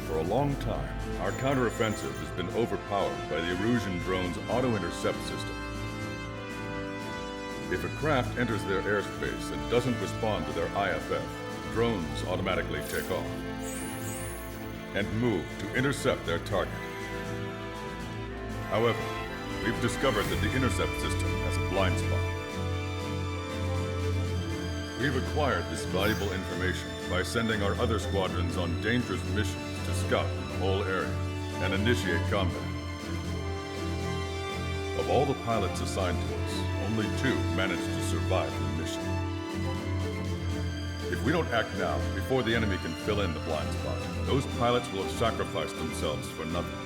For a long time, our counteroffensive has been overpowered by the Erusian drone's auto-intercept system. If a craft enters their airspace and doesn't respond to their IFF, drones automatically take off and move to intercept their target. However, we've discovered that the intercept system has a blind spot. We've acquired this valuable information by sending our other squadrons on dangerous missions to scout the whole area and initiate combat. Of all the pilots assigned to us, only 2 managed to survive the mission. If we don't act now, before the enemy can fill in the blind spot, those pilots will have sacrificed themselves for nothing.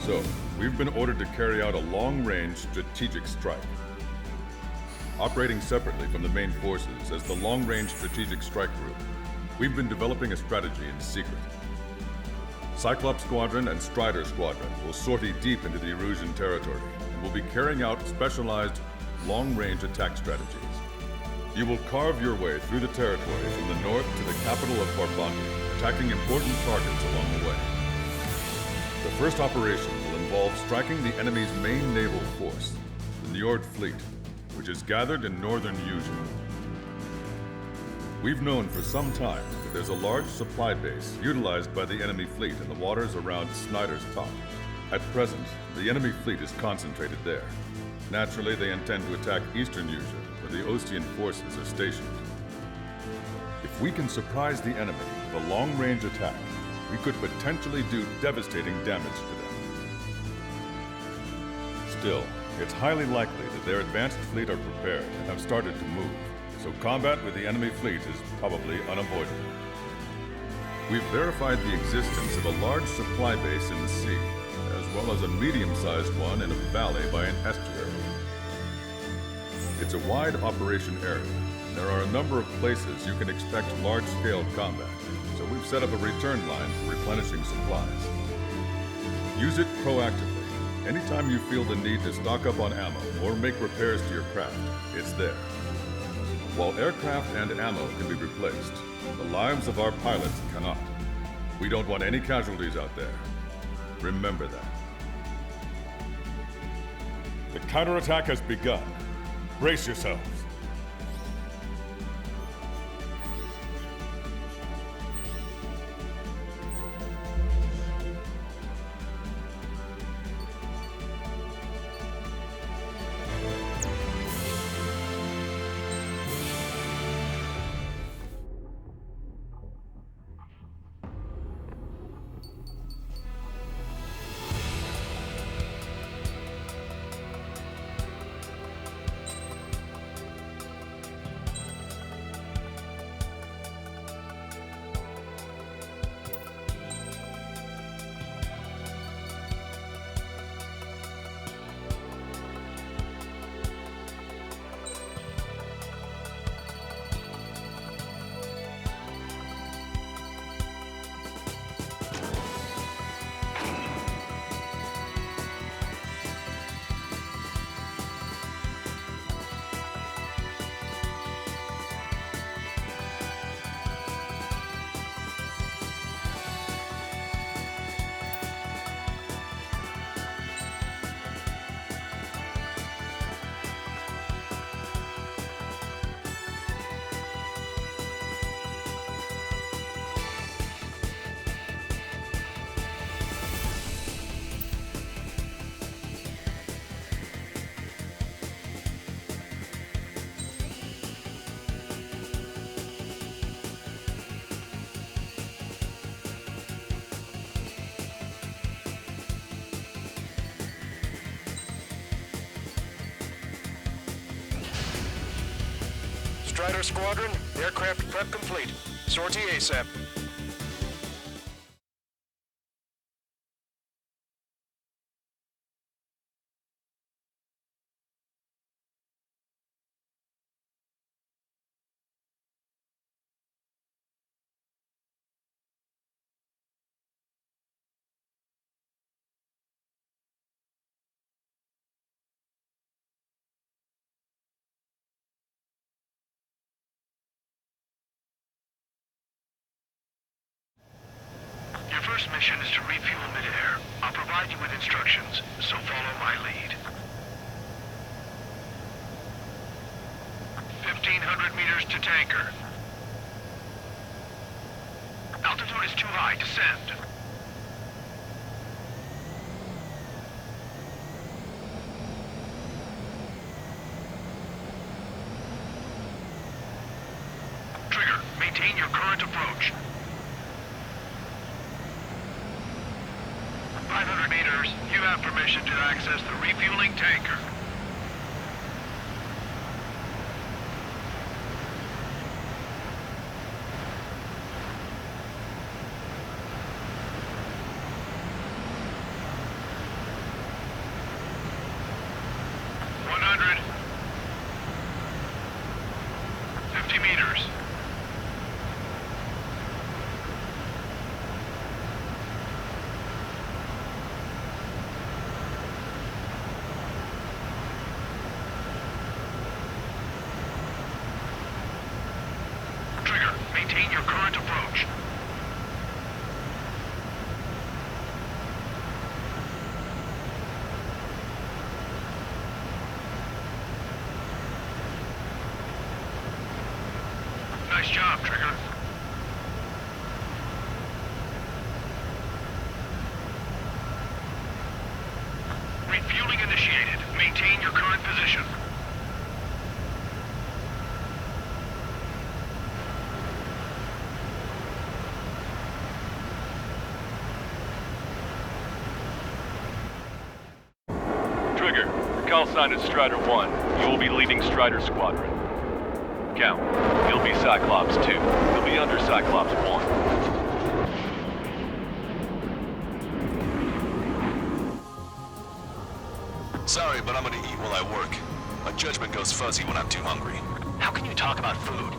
So, we've been ordered to carry out a long-range strategic strike. Operating separately from the main forces as the Long-Range Strategic Strike Group, we've been developing a strategy in secret. Cyclops Squadron and Strider Squadron will sortie deep into the Erusian territory and will be carrying out specialized long-range attack strategies. You will carve your way through the territory from the north to the capital of Farbanti, attacking important targets along the way. The first operation will involve striking the enemy's main naval force, the Njord Fleet, which is gathered in northern Eugene. We've known for some time that there's a large supply base utilized by the enemy fleet in the waters around Snyder's Top. At present, the enemy fleet is concentrated there. Naturally, they intend to attack eastern Eugene, where the Ostian forces are stationed. If we can surprise the enemy with a long-range attack, we could potentially do devastating damage to them. Still, it's highly likely that their advanced fleet are prepared and have started to move, so combat with the enemy fleet is probably unavoidable. We've verified the existence of a large supply base in the sea, as well as a medium-sized one in a valley by an estuary. It's a wide operation area, and there are a number of places you can expect large-scale combat, so we've set up a return line for replenishing supplies. Use it proactively. Anytime you feel the need to stock up on ammo or make repairs to your craft, it's there. While aircraft and ammo can be replaced, the lives of our pilots cannot. We don't want any casualties out there. Remember that. The counterattack has begun. Brace yourselves. Strider Squadron, aircraft prep complete. Sortie ASAP. Your first mission is to refuel midair. I'll provide you with instructions, so follow my lead. 1,500 meters to tanker. Altitude is too high. Descend. 500 meters. You have permission to access the refueling tanker. Maintain your current approach. Nice job, Trigger. Refueling initiated. Maintain your current position. Call sign is Strider 1. You will be leading Strider Squadron. Count. You'll be Cyclops 2. You'll be under Cyclops 1. Sorry, but I'm gonna eat while I work. My judgment goes fuzzy when I'm too hungry. How can you talk about food?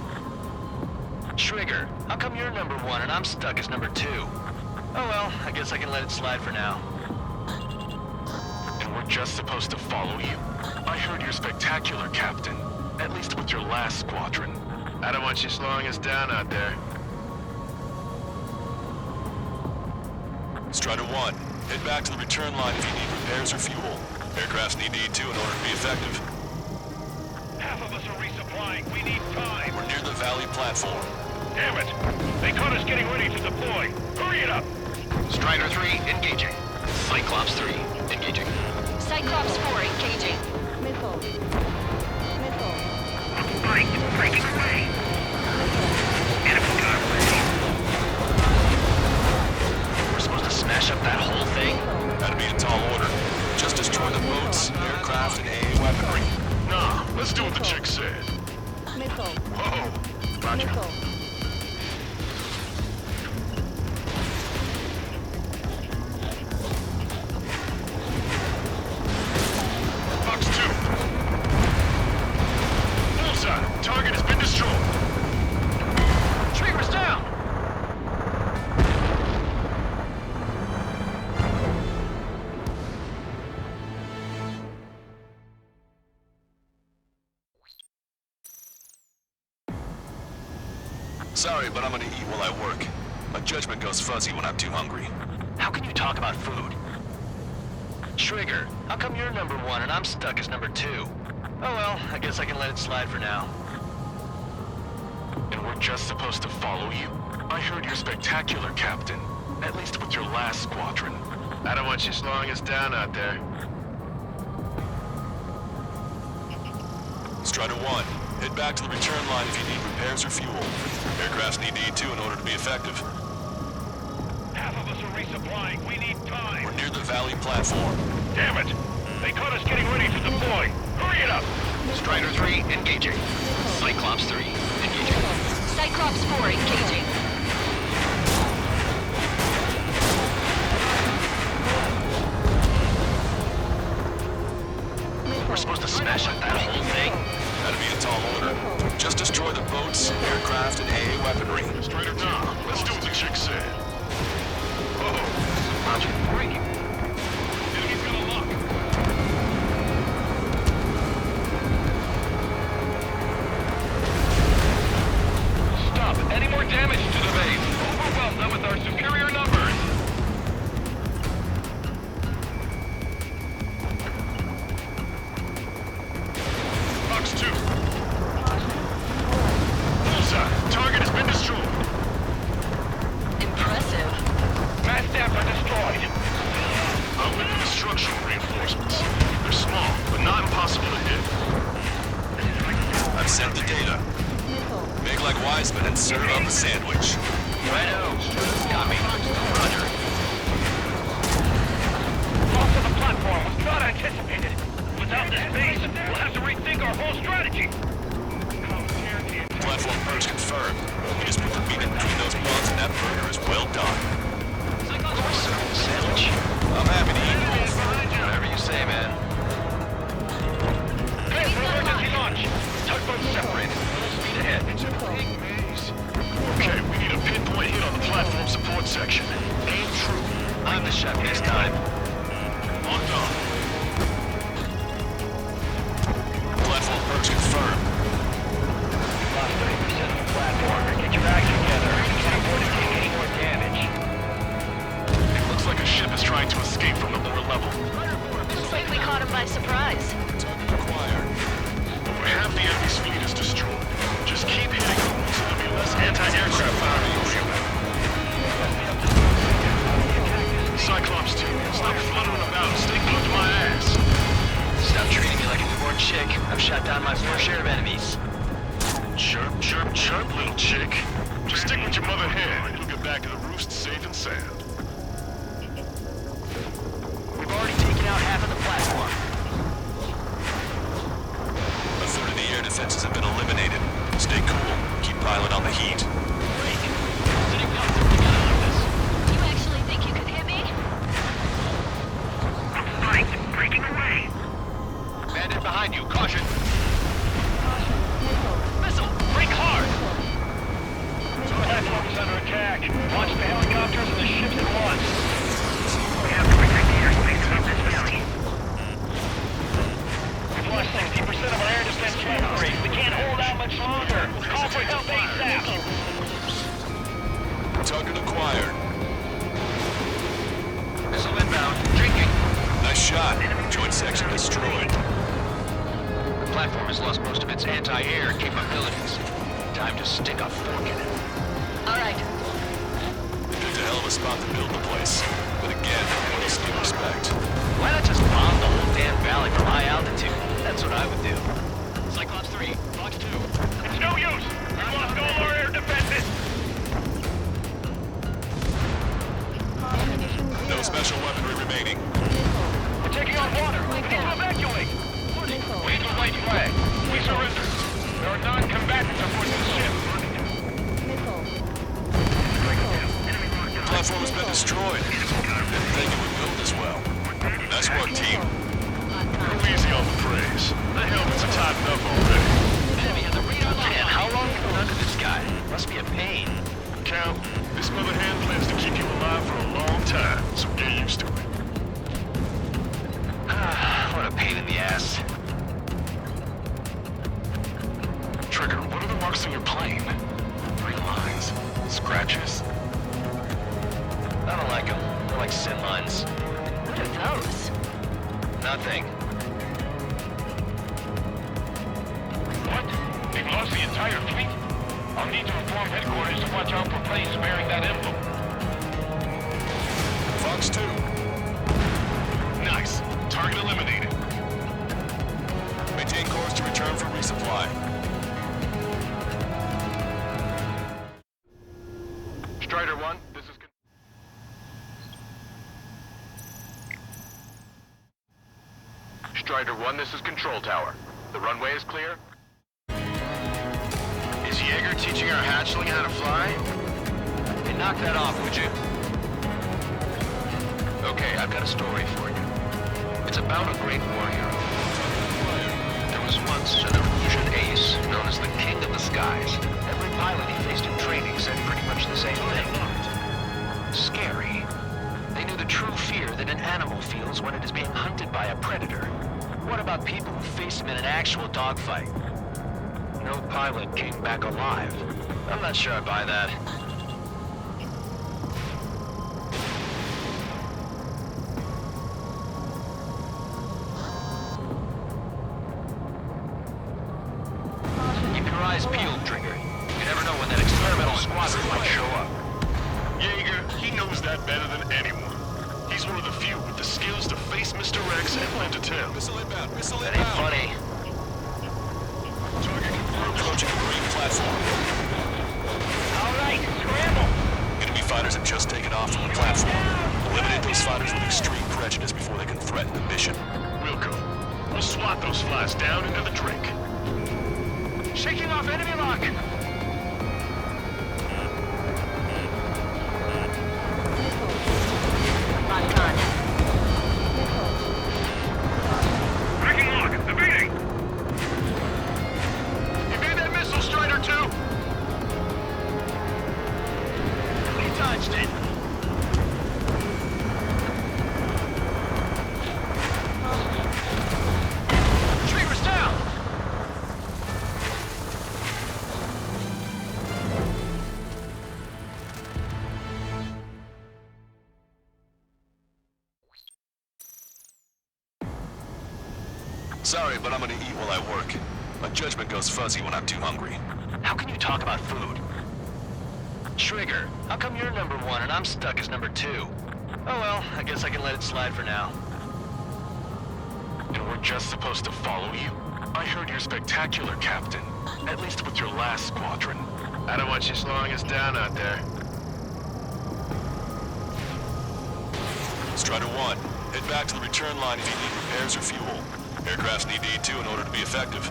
Trigger, how come you're number 1 and I'm stuck as number 2? Oh well, I guess I can let it slide for now. We're just supposed to follow you? I heard you're spectacular, Captain. At least with your last squadron. I don't want you slowing us down out there. Strider 1, head back to the return line if you need repairs or fuel. Aircrafts need E2 in order to be effective. Half of us are resupplying. We need time. We're near the valley platform. Damn it! They caught us getting ready to deploy. Hurry it up! Strider 3, engaging. Cyclops 3, engaging. Cyclops 4, engaging. Missile. Missile. Breaking away. Enemy gun ready. We're supposed to smash up that whole thing? That'd be a tall order. Just destroy the boats, aircraft, and AA weaponry. Nah, let's do what the chick said. Missile. Whoa. Roger. Missile. Box 2. Bullseye. Target has been destroyed. Trigger's down! Sorry, but I'm gonna eat while I work. My judgment goes fuzzy when I'm too hungry. How can you talk about food? Trigger, how come you're number 1 and I'm stuck as number 2? Oh well, I guess I can let it slide for now. And we're just supposed to follow you? I heard you're spectacular, Captain. At least with your last squadron. I don't want you slowing us down out there. Strider 1, head back to the return line if you need repairs or fuel. Aircrafts need E2 in order to be effective. Half of us are resupplying. We need time. We're near the valley platform. Damn it! They caught us getting ready to deploy. Hurry it up! Strider 3, engaging. Cyclops 3, engaging. Cyclops 4, engaging. We're supposed to smash up that whole thing? That'd be a tall order. Just destroy the boats, aircraft, and AA weaponry. Strider 2, let's do what the chick said. Whoa. Roger, breaking. Enemy's got a lock. Stop any more damage to the base. Overwhelm them with our superior numbers. Box 2. Bullseye. Target has been destroyed. Impressive. Mass stabs are destroyed. I'll look for the structural reinforcements. They're small, but not impossible to hit. I've sent the data. Make like Wiseman and serve up a sandwich. Righto. Got me. Roger. trying to escape from the lower level. Looks like we caught him by surprise. Over half the enemy's fleet is destroyed. Just keep hitting them so there'll be less anti-aircraft firing over you. Cyclops team, stop fluttering about. Stay glued to my ass. Stop treating me like a newborn chick. I've shot down my fair share of enemies. Chirp, chirp, chirp, little chick. Just stick with your mother hen and you'll get back to the roost safe and sound. We've already taken out half of the platform. A third of the air defenses have been eliminated. Stay cool. Keep piling on the heat. You actually think you could hit me? Fight! Breaking away! Bandit behind you. Caution. Missile! Break hard! Platform is under attack. Launch the helicopters and the ships at once. We have to protect the airspace above this valley. We've lost 60% of our air defense cavalry. We can't hold out much longer. Call for help ASAP! Target acquired. Missile inbound. Drinking. Nice shot. Joint section destroyed. The platform has lost most of its anti-air capabilities. Time to stick a fork in it. All right. Picked a hell of a spot to build the place. But again, what else do you expect? Why not just bomb the whole damn valley from high altitude? That's what I would do. Cyclops 3, Fox 2. It's no use! We've lost all our air defenses! No special weaponry remaining. We're taking on water! We need to evacuate! Wait for white flag! We surrender! There are non-combatants aboard the ship! The platform has been destroyed. Didn't think it would build as well. Nice work, team. Go easy on the praise. The helmets are tightened up already. Enemy has a radar line. Man, how long have we been under this guy? Must be a pain. Count, this mother hen plans to keep you alive for a long time, so get used to it. What a pain in the ass. Trigger, what are the marks on your plane? 3 lines. Scratches? I don't like them. They're like sin lines. What are those? Nothing. What? They've lost the entire fleet? I'll need to inform headquarters to watch out for planes bearing that emblem. Fox 2. Nice. Target eliminated. Maintain course to return for resupply. Strider 1, this is... Strider 1, this is Control Tower. The runway is clear? Is Jaeger teaching our hatchling how to fly? Hey, knock that off, would you? Okay, I've got a story for you. It's about a great war hero. There was once an Ace, known as the King of the Skies. Every pilot he faced in training said pretty much the same thing. Scary. They knew the true fear that an animal feels when it is being hunted by a predator. What about people who face him in an actual dogfight? No pilot came back alive. I'm not sure I buy that. Keep your eyes peeled, Trigger. You never know when that experimental squadron might show up. Jaeger, he knows that better than anyone. He's one of the few with the skills to face Mr. Rex and land to tell. Missile inbound. Missile That ain't inbound. funny. We're approaching a green platform. All right, scramble! Enemy fighters have just taken off from the platform. Eliminate those fighters with extreme prejudice before they can threaten the mission. We'll go. We'll swat those flies down into the drink. Shaking off enemy lock! Locked on. Breaking lock! Evading! Evade that missile, Strider 2! He touched it. Retriever's down! Sorry, but I'm gonna eat while I work. My judgment goes fuzzy when I'm too hungry. How can you talk about food? Trigger, how come you're number 1 and I'm stuck as number 2? Oh well, I guess I can let it slide for now. And we're just supposed to follow you? I heard you're spectacular, Captain. At least with your last squadron. I don't want you slowing us down out there. Strider 1, head back to the return line if you need repairs or fuel. Aircrafts need E2 in order to be effective.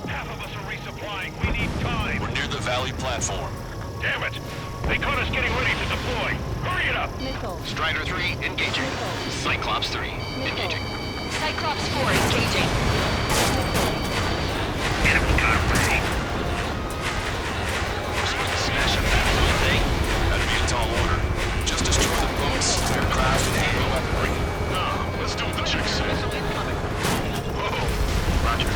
Half of us are resupplying. We need time. We're near the valley platform. Damn it! They caught us getting ready to deploy. Hurry it up! Missile. Strider 3, engaging. Cyclops 3, engaging. Cyclops 4 engaging. Enemy got away. We're supposed to smash up that little thing? That'd be a tall order. Just destroy the boats, aircraft, and aerial weaponry. No, let's do what the chick said. Whoa. Roger.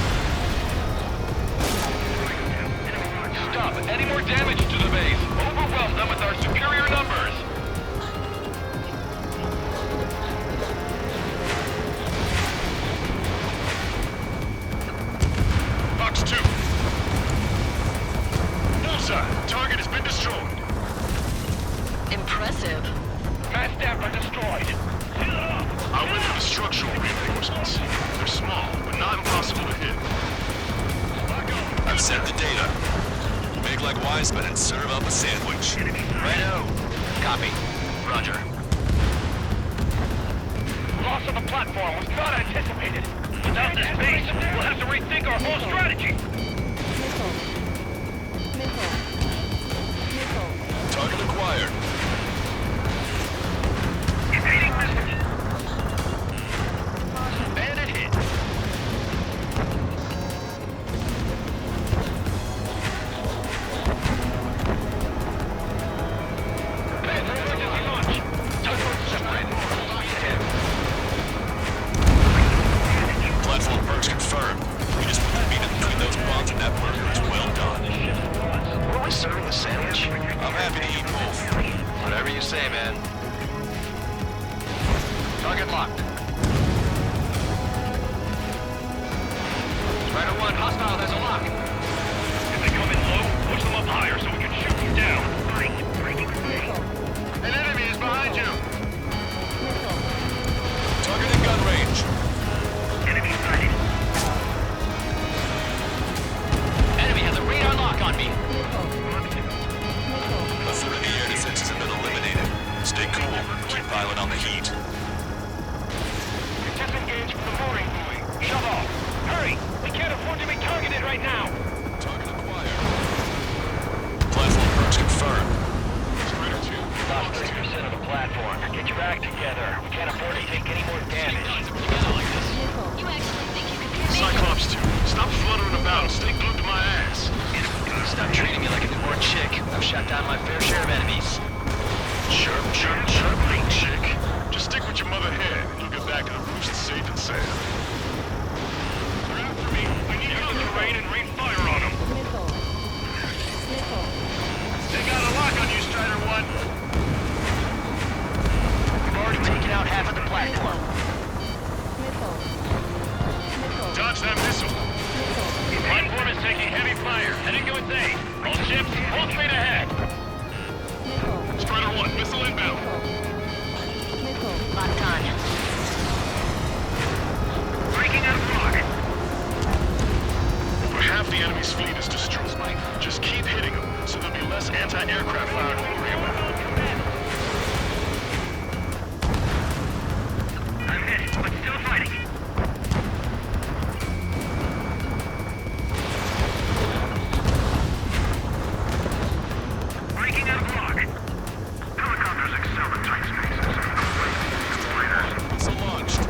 Stop! Any more damage to the base! Overwhelm them with our superior numbers! Box 2. Bullseye! Target has been destroyed. Impressive. Mass staff are destroyed. Seal it up! I went for the structural reinforcements. They're small, but not impossible to hit. I've sent the data. Make like Wiseman and serve up a sandwich. Righto. Copy. Roger. Loss of the platform was not anticipated. Without this base, we'll have to rethink our whole strategy. Missile. Missile. Missile. Target acquired. Evading missile. Bandit hit. Emergency launch. Platform perks confirmed. We just put the meat in between those bombs and that burger is well done. Were we serving the sandwich? I'm happy to eat both. Whatever you say, man. Target locked. Strider 1, hostile, there's a lock. If they come in low, push them up higher so we can shoot them down. An enemy is behind you. Target in gun range. Enemy sighted. Enemy has a radar lock on me. A third of the air defenses have been eliminated. Stay cool. Keep piling on the heat. Disengage from the mooring buoy. Shove off. Hurry! We can't afford to be targeted right now. Target acquired. Platform perks confirmed. Strider 2. Lost 3% of the platform. Get your act together. We can't afford to take any more damage. You actually think you can hit me? Cyclops 2. Stop fluttering about and stay glued to my ass. Stop treating me like a newborn chick. I've shot down my fair share of enemies. Chirp, chirp, chirp, link chick. Just stick with your mother hen and you'll get back in the roost safe and sound. They're after me. We need to the terrain and rain fire on them. Missile. Missile. They got a lock on you, Strider 1. We've already taken out half of the platform. Missile. Missile. Dodge that missile. Missile. Platform is taking heavy fire. Heading to its aid. All ships, full speed ahead. Missile. Strider 1, missile inbound. Missile. Locked on. Breaking out of rocket. Over half the enemy's fleet is destroyed. Just keep hitting them, so there'll be less anti-aircraft fire to worry about. I'm hit, but still fighting. Breaking out of lock. Helicopters excel in tight spaces. Missile launched.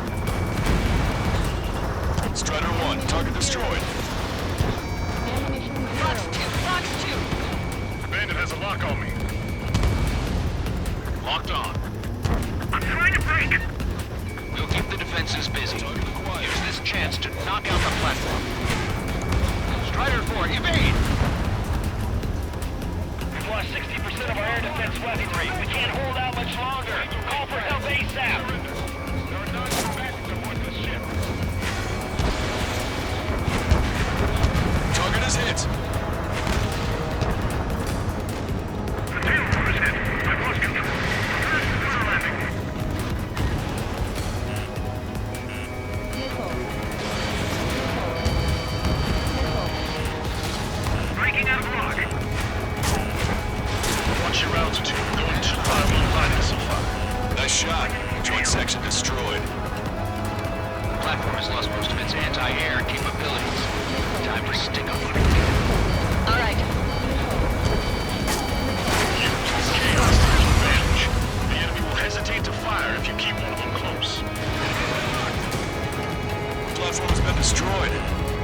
Strider 1, target destroyed. Ammunition Box zero. 2, box 2. Bandit has a lock on me. Locked on. I'm trying to break. We'll keep the defenses busy. Use this chance to knock out the platform. Strider 4, evade! We've lost 60% of our air defense weaponry. We can't hold out much longer. Call for help ASAP. There are non-combatants aboard this ship. destroyed. The platform has lost most of its anti-air capabilities. Time to stick up for it. All right. Chaos to your advantage. The enemy will hesitate to fire if you keep one of them close. The platform has been destroyed.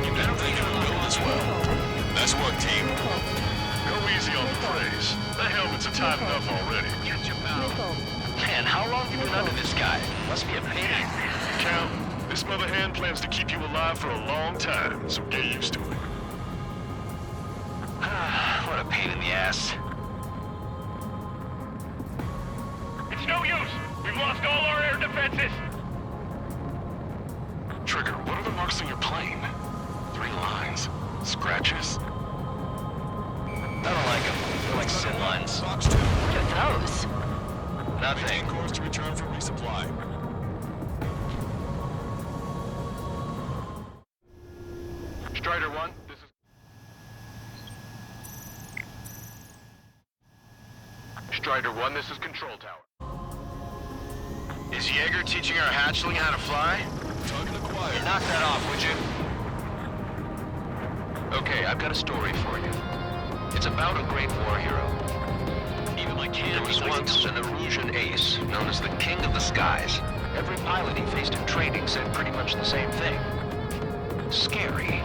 You didn't think it would build this well. Nice work, team. Go easy on the praise. The helmets are tight enough already. Catch your pal. Man, how long have you been under this guy? Must be a pain. Count, this mother hen plans to keep you alive for a long time, so get used to it. What a pain in the ass. It's no use! We've lost all our air defenses! Trigger, what are the marks on your plane? 3 lines. Scratches? I don't like them. They're like sin lines. Fox 2. What are those? Nothing. Maintain course to return for resupply. Strider 1, this is... Strider 1, this is Control Tower. Is Jaeger teaching our hatchling how to fly? Target acquired. Knock that off, would you? Okay, I've got a story for you. It's about a great war hero. Even like him, there was once an Prохождение.Ace, known as the King of the Skies. Every pilot he faced in training said pretty much the same thing. Scary.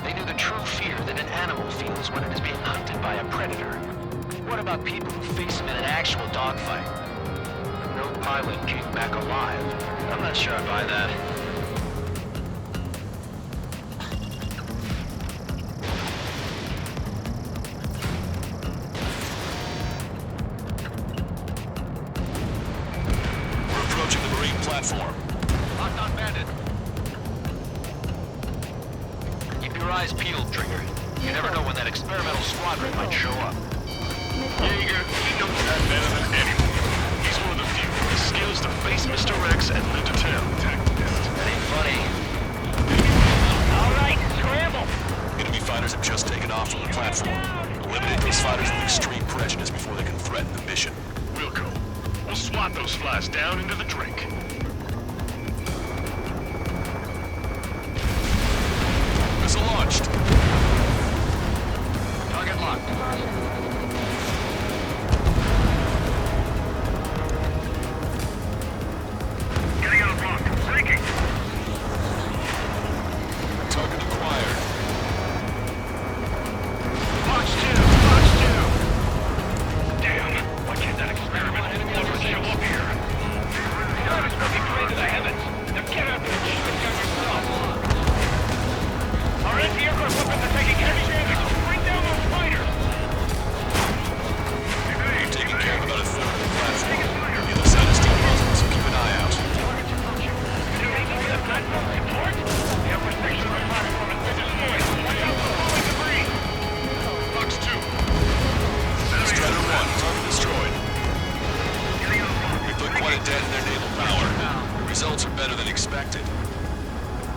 They knew the true fear that an animal feels when it is being hunted by a predator. What about people who face him in an actual dogfight? No pilot came back alive. I'm not sure I buy that. We're approaching the marine platform. Locked on bandit. Keep your eyes peeled, Trigger. You never know when that experimental squadron might show up. Jaeger, he knows that better than anyone. He's one of the few with the skills to face Mr. X and live to tell. Tacticist. That ain't funny. All right, scramble. Enemy fighters have just taken off from the platform. Eliminate these fighters with extreme prejudice before they can threaten the mission. We'll go. We'll swat those flies down into the drink. Missile launched. Target locked. Getting out of block. Breaking. Target acquired. Fox 2. Fox 2. Damn. Why can't that experimental blower show up here? God, it's looking great to the heavens. Now get up and shoot the gun yourself. Our anti-aircraft weapons are taking heavy damage. Bring down those fighters. We've taken care of about a third of the platform. The other side is still puzzled, so keep an eye out. Fox 2. Strider 1, target destroyed. We put quite a dent in their naval power. Results are better than expected.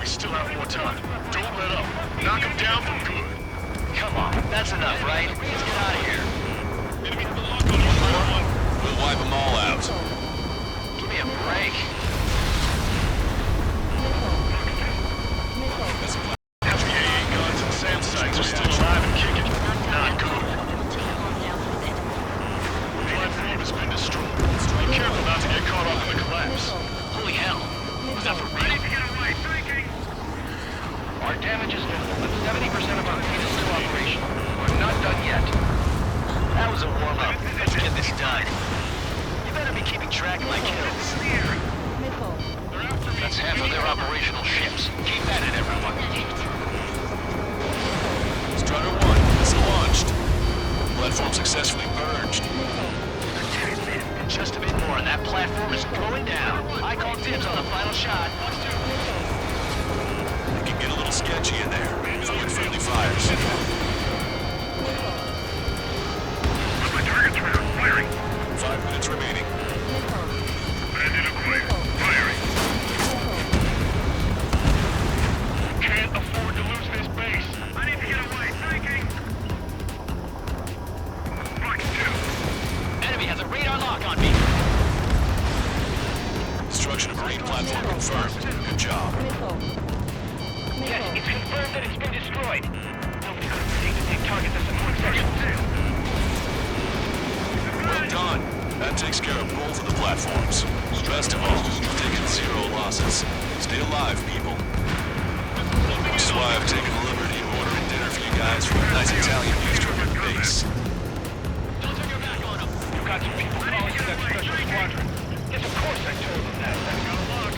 We still have more time. Don't let up. Knock them down for good. Come on, that's enough, right? Let's get out of here. Enemy have the lock on you, Strider 1. We'll wipe them all out. Give me a break. Half the AA guns and SAM sites are still alive and kicking. Not good. The platform has been destroyed. Be careful not to get caught up in the collapse. Holy hell. Was that for real? Our damage is minimal, but 70% of our fleet is still operational. We're not done yet. That was a warm-up. Let's get this done. You better be keeping track of my kills. That's half of their operational ships. Keep at it, everyone. Strider 1, missile launched. Platform successfully purged. Just a bit more and that platform is going down. I call dibs on the final shot. It can get a little sketchy in there. Avoid friendly fires. My target's firing. 5 minutes remaining. Bandit acquired. Firing. Can't afford to lose this base. I need to get away. Thinking. Fox 2. Enemy has a radar lock on me. Destruction of marine platform Platform confirmed. Good job. Missile. Yes, it's confirmed that it's been destroyed. Nobody could have saved to take target the support sections. Well done. That takes care of both of the platforms. Best of all, you've taken 0 losses. Stay alive, people. Which is why I've taken the liberty of ordering dinner for you guys from a nice Italian bistro at the base. Don't turn your back on them. You got some people calling you that special squadron. Yes, of course I told them that. That's good luck.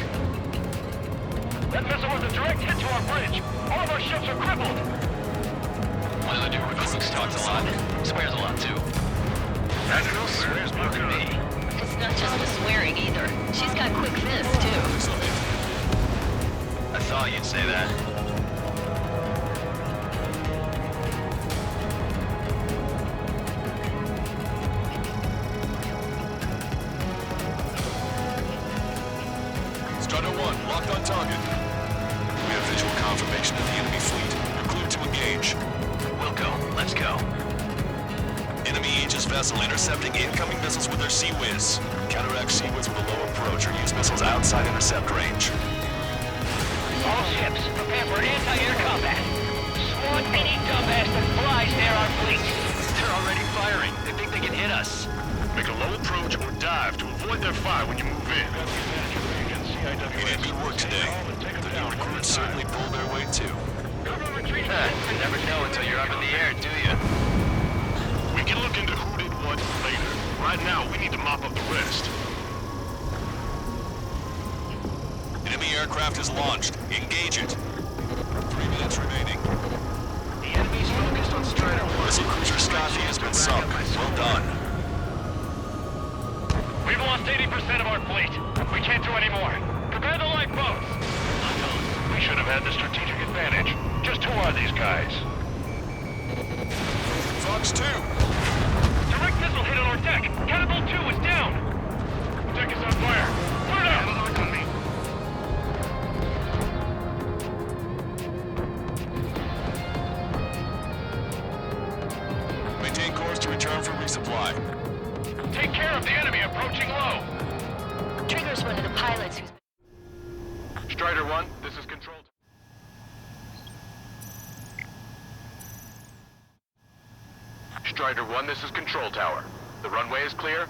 That missile was a direct hit to our bridge. All of our ships are crippled. What does it do? Alex talks a lot. Swears a lot, too. That girl swears more than me. It's not just the swearing either. She's got quick fists, too. I thought you'd say that. Strider 1, locked on target. We have visual confirmation of the enemy fleet. You're cleared to engage. We'll go. Let's go. Enemy Aegis vessel intercepting incoming missiles with their Sea Whiz. Counteract Sea Whiz with a low approach or use missiles outside intercept range. All ships, prepare for anti-air combat. Swan any dumbass that flies near our fleet. They're already firing. They think they can hit us. Make a low approach or dive to avoid their fire when you move in. You did good work today. The new recruits certainly pulled their weight too. You never know until you're up in the air, do you? We can look into who did what later. Right now, we need to mop up the rest. Enemy aircraft is launched. Engage it. 3 minutes remaining. The enemy's focused on Strider 1. Missile cruiser Scotty has been sunk. Well done. We've lost 80% of our fleet. We can't do any more. Prepare the lifeboats. We should have had the strategic advantage. Just who are these guys? Fox 2. Direct missile hit on our deck. Catapult 2 is down. Deck is on fire. Put it out! On me. Maintain course to return for resupply. Take care of the enemy approaching low. Trigger's one of the pilots who's... Strider 1, this is Control. Strider 1, this is Control Tower. The runway is clear.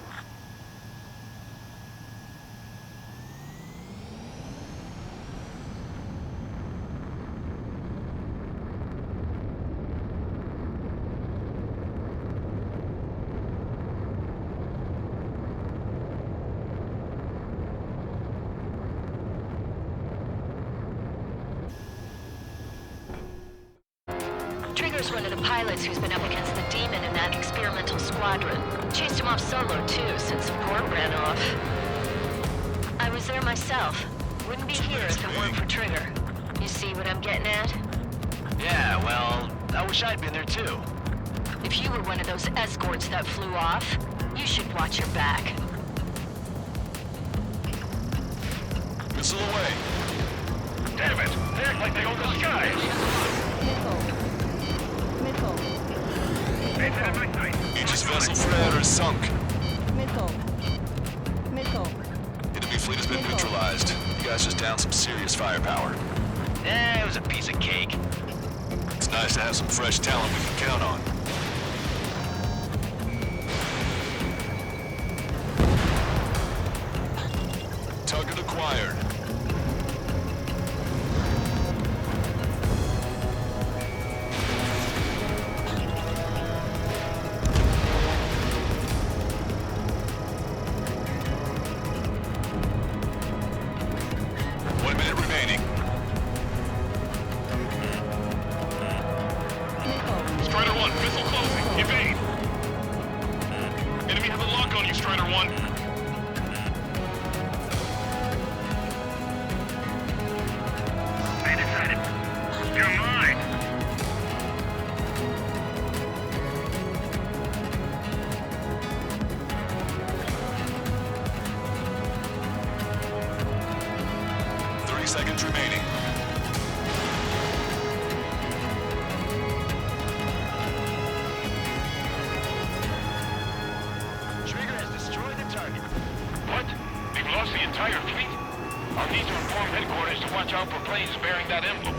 Trigger's one of the pilots who's been up against the demon in that experimental squadron. Chased him off solo, too, since support ran off. I was there myself. Wouldn't be here if it weren't for Trigger. You see what I'm getting at? Yeah, well, I wish I'd been there too. If you were one of those escorts that flew off, you should watch your back. Missile away. Damn it! They act like they own the skies! Missile. Aegis vessel Fred is sunk. Missile. Enemy fleet has been neutralized. You guys just downed some serious firepower. It was a piece of cake. It's nice to have some fresh talent we can count on. Target acquired. Seconds remaining. Trigger has destroyed the target. What? They've lost the entire fleet? I'll need to inform headquarters to watch out for planes bearing that emblem.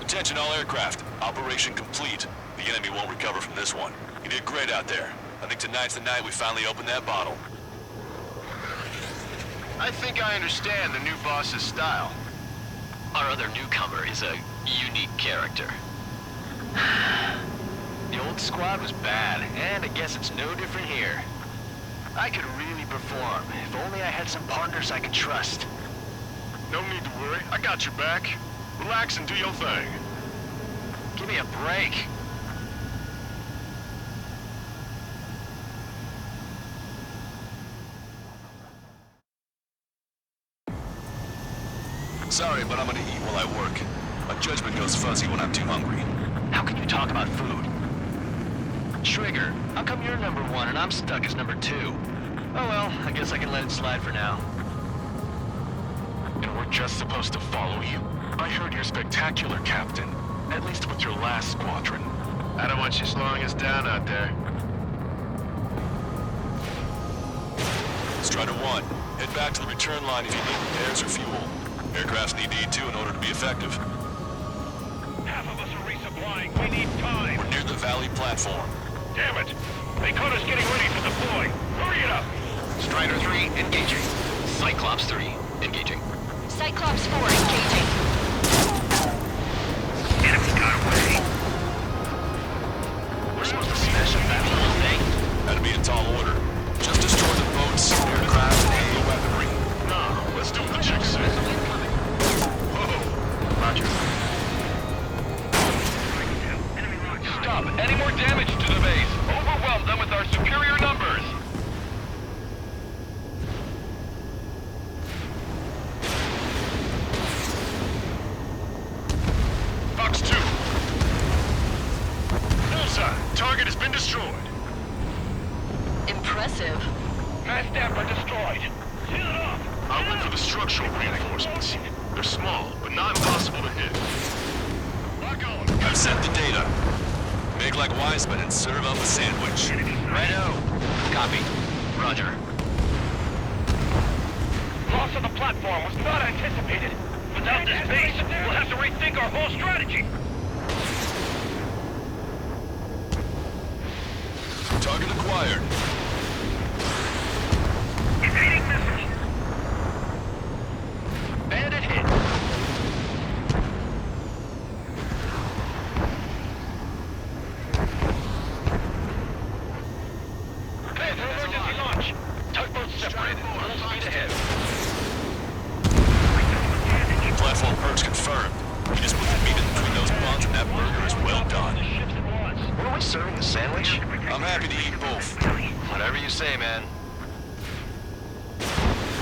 Attention all aircraft. Operation complete. The enemy won't recover from this one. You did great out there. I think tonight's the night we finally open that bottle. I think I understand the new boss's style. Our other newcomer is a unique character. The old squad was bad, and I guess it's no different here. I could really perform, if only I had some partners I could trust. No need to worry. I got your back. Relax and do your thing. Give me a break. Sorry, but I'm gonna eat while I work. My judgment goes fuzzy when I'm too hungry. How can you talk about food? Trigger, how come you're number one and I'm stuck as number two? Oh well, I guess I can let it slide for now. And we're just supposed to follow you? I heard you're spectacular, Captain. At least with your last squadron. I don't want you slowing us down out there. Strider 1, head back to the return line if you need repairs or fuel. Aircrafts need to eat too in order to be effective. Half of us are resupplying. We need time. We're near the valley platform. Damn it! They caught us getting ready to deploy. Hurry it up! Strider 3, engaging. Cyclops 3, engaging. Cyclops 4 engaging. Enemy got away. We're supposed to smash up that whole thing? That'd be in tall order. Just destroy the boats, aircraft, and the weaponry. No, let's do what the chick said. Whoa! Roger. Stop! Any more damage to the base! Overwhelm them with our superior numbers! Fox 2! Bullseye! Target has been destroyed! Impressive. Mass damper destroyed! Seal it off! I'll look for the structural reinforcements. They're small, but not impossible to hit. Lock on! I've sent the data. Make like Wiseman and serve up a sandwich. Righto. Copy. Roger. Loss of the platform was not anticipated. Without this base, we'll have to rethink our whole strategy. Target acquired. Evading missile. Bandit hit. Clear for emergency launch. Tugboat separated. Full speed ahead. Platform perch confirmed. You just put the meat in between those buns and that burger is well done. Were we serving a sandwich? I'm happy to eat both. Whatever you say, man.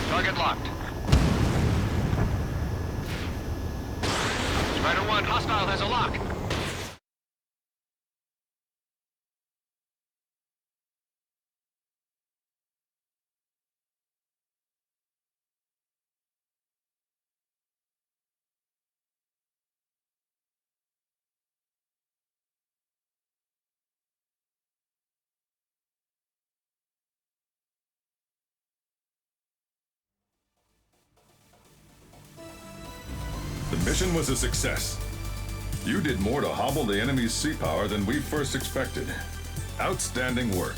Target locked. Strider 1, hostile has a lock. The mission was a success. You did more to hobble the enemy's sea power than we first expected. Outstanding work.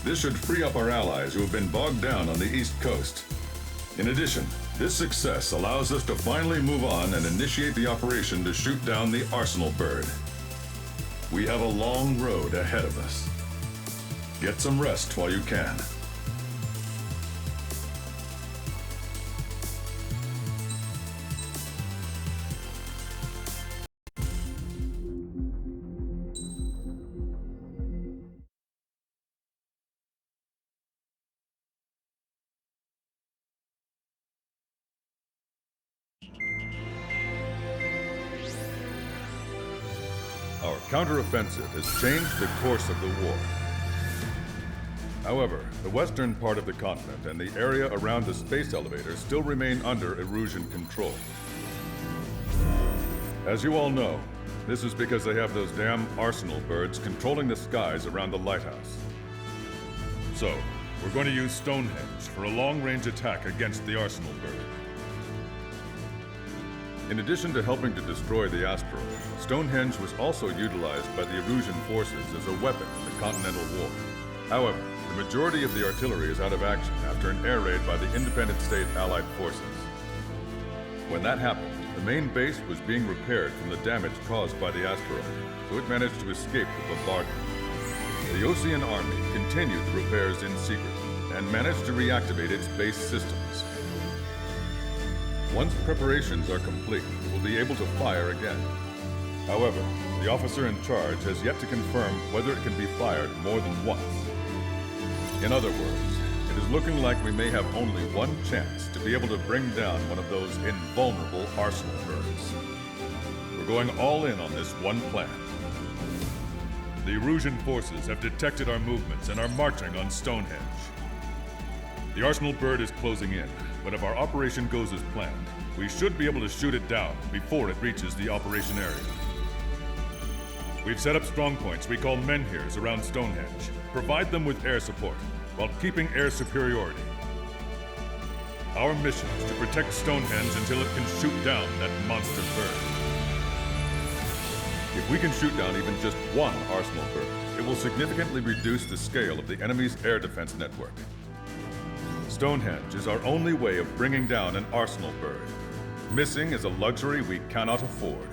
This should free up our allies who have been bogged down on the East Coast. In addition, this success allows us to finally move on and initiate the operation to shoot down the Arsenal bird. We have a long road ahead of us. Get some rest while you can. Our counteroffensive has changed the course of the war. However, the western part of the continent and the area around the space elevator still remain under Erusian control. As you all know, this is because they have those damn arsenal birds controlling the skies around the lighthouse. So, we're going to use Stonehenge for a long-range attack against the arsenal bird. In addition to helping to destroy the asteroid, Stonehenge was also utilized by the Erusian forces as a weapon in the Continental War. However, the majority of the artillery is out of action after an air raid by the Independent State Allied forces. When that happened, the main base was being repaired from the damage caused by the asteroid, so it managed to escape the bombardment. The Osean Army continued the repairs in secret and managed to reactivate its base systems. Once preparations are complete, it will be able to fire again. However, the officer in charge has yet to confirm whether it can be fired more than once. In other words, it is looking like we may have only one chance to be able to bring down one of those invulnerable arsenal birds. We're going all in on this one plan. The Erusian forces have detected our movements and are marching on Stonehenge. The arsenal bird is closing in, but if our operation goes as planned, we should be able to shoot it down before it reaches the operation area. We've set up strongpoints we call menhirs around Stonehenge. Provide them with air support, while keeping air superiority. Our mission is to protect Stonehenge until it can shoot down that monster bird. If we can shoot down even just one arsenal bird, it will significantly reduce the scale of the enemy's air defense network. Stonehenge is our only way of bringing down an arsenal bird. Missing is a luxury we cannot afford.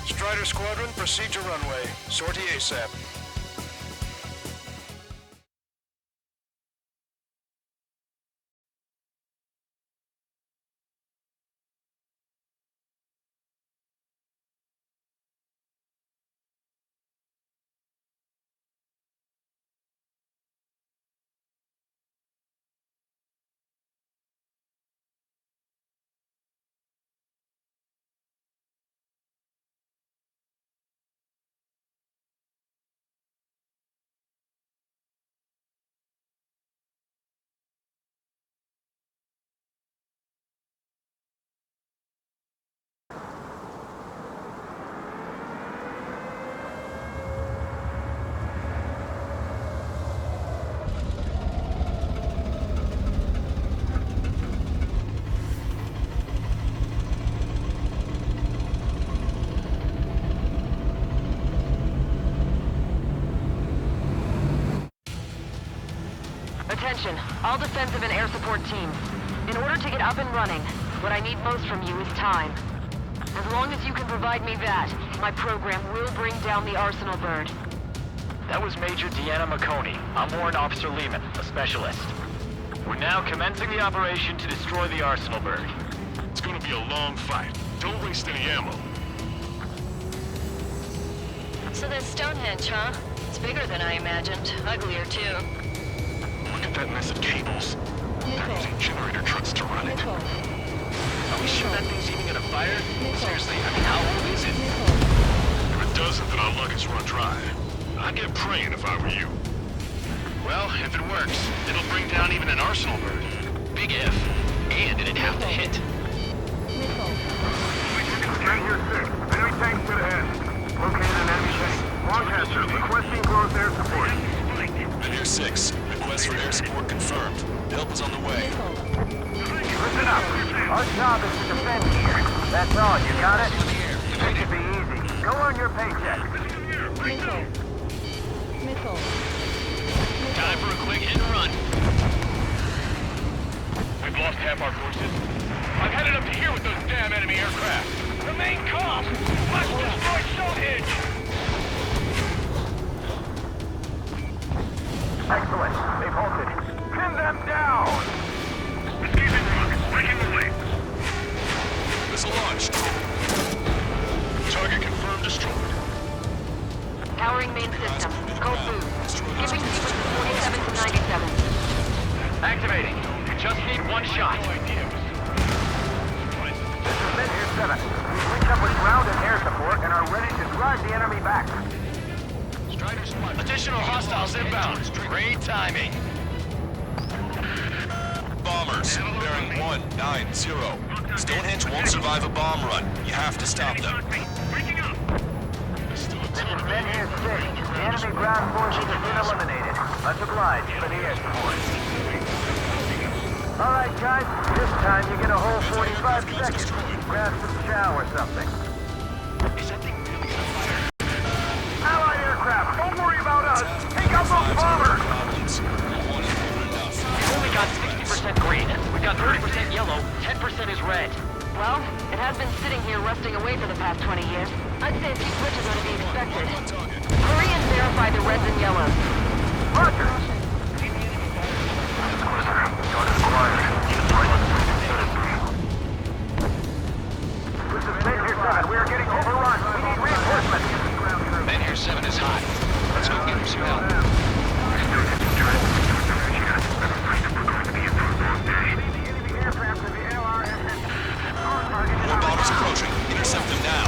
Strider Squadron, proceed to runway. Sortie ASAP. Attention, all defensive and air support teams. In order to get up and running, what I need most from you is time. As long as you can provide me that, my program will bring down the Arsenal bird. That was Major Deanna McConey. I'm Warrant Officer Lehman, a specialist. We're now commencing the operation to destroy the Arsenal bird. It's gonna be a long fight. Don't waste any ammo. So that's Stonehenge, huh? It's bigger than I imagined. Uglier, too. Look at that mess of cables. They're using generator trucks to run it. Are we sure that thing's even gonna fire? Seriously, I mean, how old is it? If it doesn't, then our luggage run dry. I'd get praying if I were you. Well, if it works, it'll bring down even an Arsenal bird. Big if. And it'd have to hit. Ranger 6, enemy tank to the head. Located an enemy tank. Lancaster, requesting close air support. Veneer 6, request for air support confirmed. Help is on the way. Listen up. Our job is to defend here. That's all. You got it? It should be easy. Go on your paycheck. Missile. Missile. Time for a quick hit and run. We've lost half our forces. I've had it up to here with those damn enemy aircraft. Remain calm. Must destroy Stonehenge. Excellent. They've halted. Pin them down. Escaping rockets, breaking away. Missile launched. Target confirmed destroyed. Powering main system. Code blue. Skipping sequences 47 to 97. Activating. You just need one shot. This is Mid-Air 7. We've linked up with ground and air support and are ready to drive the enemy back. Additional hostiles inbound. Great timing. Bombers, bearing 190. Stonehenge won't survive a bomb run. You have to stop them. This is Mid-Air 6. The enemy ground forces have been eliminated. Much obliged for the air support. All right, guys. This time you get a whole 45 seconds. Grab some chow or something. Is that thing really gonna fire? Allied aircraft, don't worry about us. Take out those bombers. We've only got 60% green. We've got 30% yellow. 10% is red. Well, it has been sitting here rusting away for the past 20 years. I'd say a few switches are to be expected. Hurry and verify the reds and yellows. Roger. This is Mid-Air 7. We are getting overrun. We need reinforcements. Mid-Air 7 is hot. Let's go get him some help. More bombers approaching. Intercept them now.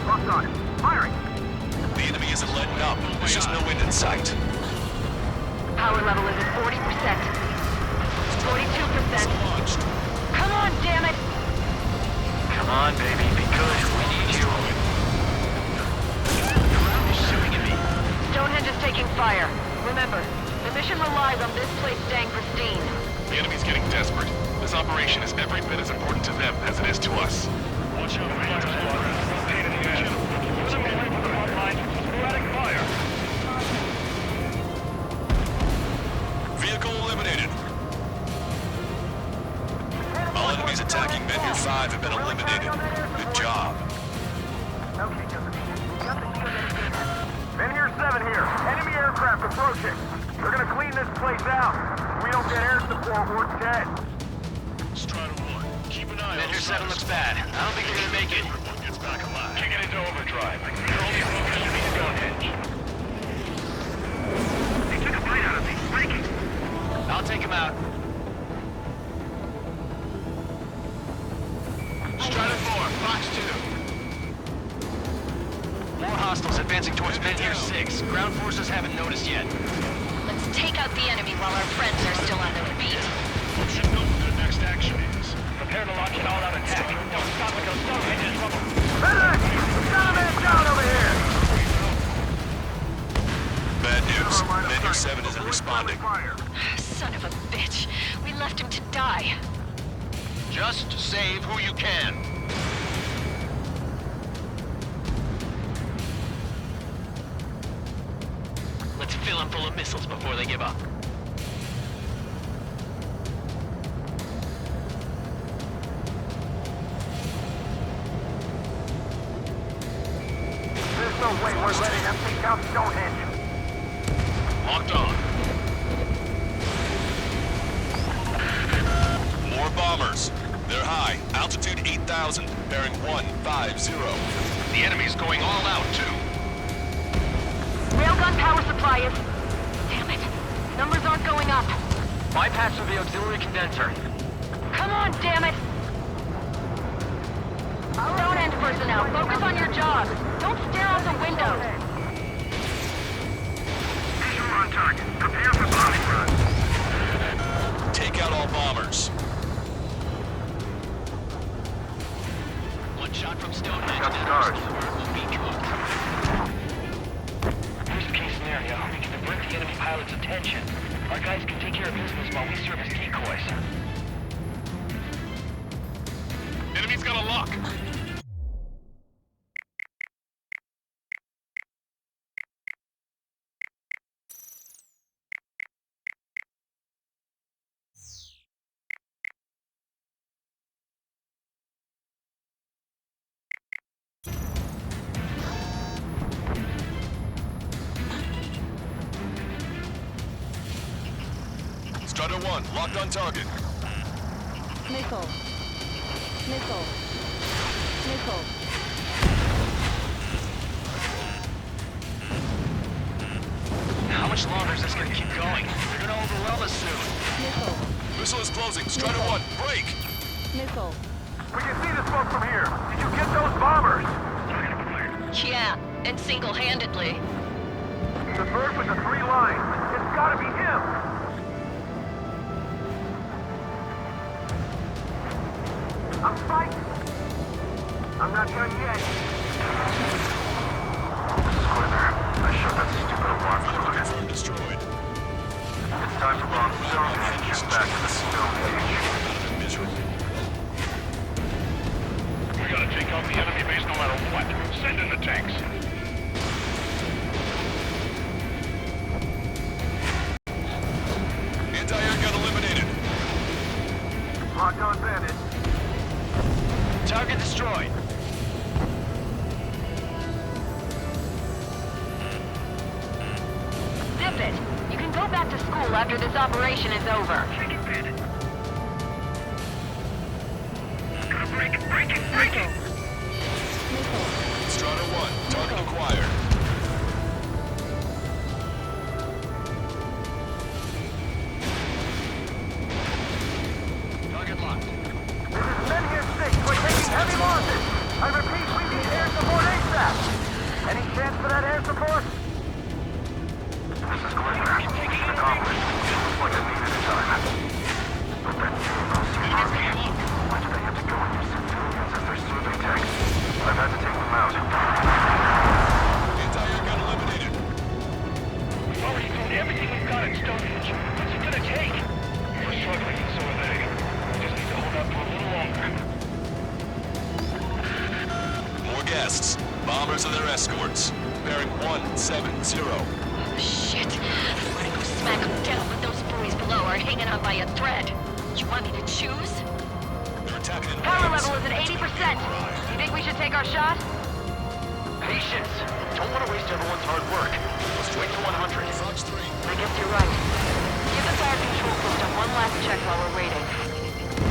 Locked on. Firing. The enemy isn't letting up. There's just no wind in sight. Power level is at 40%. 42%. Launched. Come on, damn it! Come on, baby. Be good. We need you. The ground is shooting at me. Stonehenge is taking fire. Remember, the mission relies on this place staying pristine. The enemy's getting desperate. This operation is every bit as important to them as it is to us. Watch out, fire squadron. Pain in the ass. Put them away from the front line. Sporadic fire. Vehicle eliminated. 5 have been eliminated. Good job. Okay, Josephine. We got the deal. Men here 7 here. Enemy aircraft approaching. They're gonna clean this place out. If we don't get air support, we're dead. Strider 1, keep an eye on... Men here 7 looks bad. I don't think they're gonna make it. Everyone gets back alive. Kick it into overdrive. You're only focused on the Stonehenge. They took a bite out of me. Breaking. I'll take him out. Strider 4, Fox 2. More hostiles advancing towards Men here 6. Ground forces haven't noticed yet. Let's take out the enemy while our friends are still on their feet. You should know what their next action is. Prepare to launch an all-out attack. Don't stop until Stonehenge is rubble. Medic! Got a man down over here! Bad news. Men here 7 isn't responding. Son of a bitch. We left him to die. Just save who you can. Let's fill them full of missiles before they give up. There's no way we're letting them take out Stonehenge. Locked on. More bombers. They're high. Altitude 8,000. Bearing 150. The enemy's going all out, too. Railgun power supply is... Damn it. Numbers aren't going up. Bypass of the auxiliary condenser. Come on, damn it! Stonehenge personnel, focus on your job. Don't stare out the windows. Visual on target. Prepare for bombing run. Take out all bombers. One shot from Stonehenge. Got stars. Will be cooked. Worst case scenario, we can divert the enemy pilot's attention. Our guys can take care of business while we serve as decoys. Enemy's got a lock. Strider 1, locked on target. Missile. Missile. Missile. How much longer is this gonna keep going? They're gonna overwhelm us soon. Missile. Missile is closing. Strider 1, break! Missile. We can see the smoke from here. Did you get those bombers? Yeah, and single-handedly. The bird with the 3 lines. It's gotta be him. I'm fighting. I'm not done yet. Squidder, I shut that stupid alarm clock. Confirmed destroyed. It's time to bomb Stonehenge and back to the Stonehenge. Miserable. We gotta take out the enemy base no matter what. Send in the tanks. Anti-air gun eliminated. Locked on bandit. Target destroyed. Zip it. You can go back to school after this operation is over. Gotta break it, break it, break it! Missile. Strider 1, target acquired. Target locked. This is Men here 6. We're taking heavy losses. I repeat, we need air support ASAP. Any chance for that air support? This is Glitter. Mission accomplished. Just like I needed a time. But that vehicle seems army. Why do they have to go and use civilians as their survey techs? I've had to take them out. Anti-air gun eliminated. We've already thrown everything we've got at Stonehenge. What's it gonna take? We're struggling, and so are they. We just need to hold out for a little longer. More guests. Bombers and their escorts. Bearing 170. Oh, shit. I want to go smack them down, but those boys below are hanging on by a thread. You want me to choose? attacking in Power waves. level is at 80%. You think we should take our shot? Patience. Don't want to waste everyone's hard work. Let's wait to 100. Fox 3. I guess you're right. Give the fire control system one last check while we're waiting.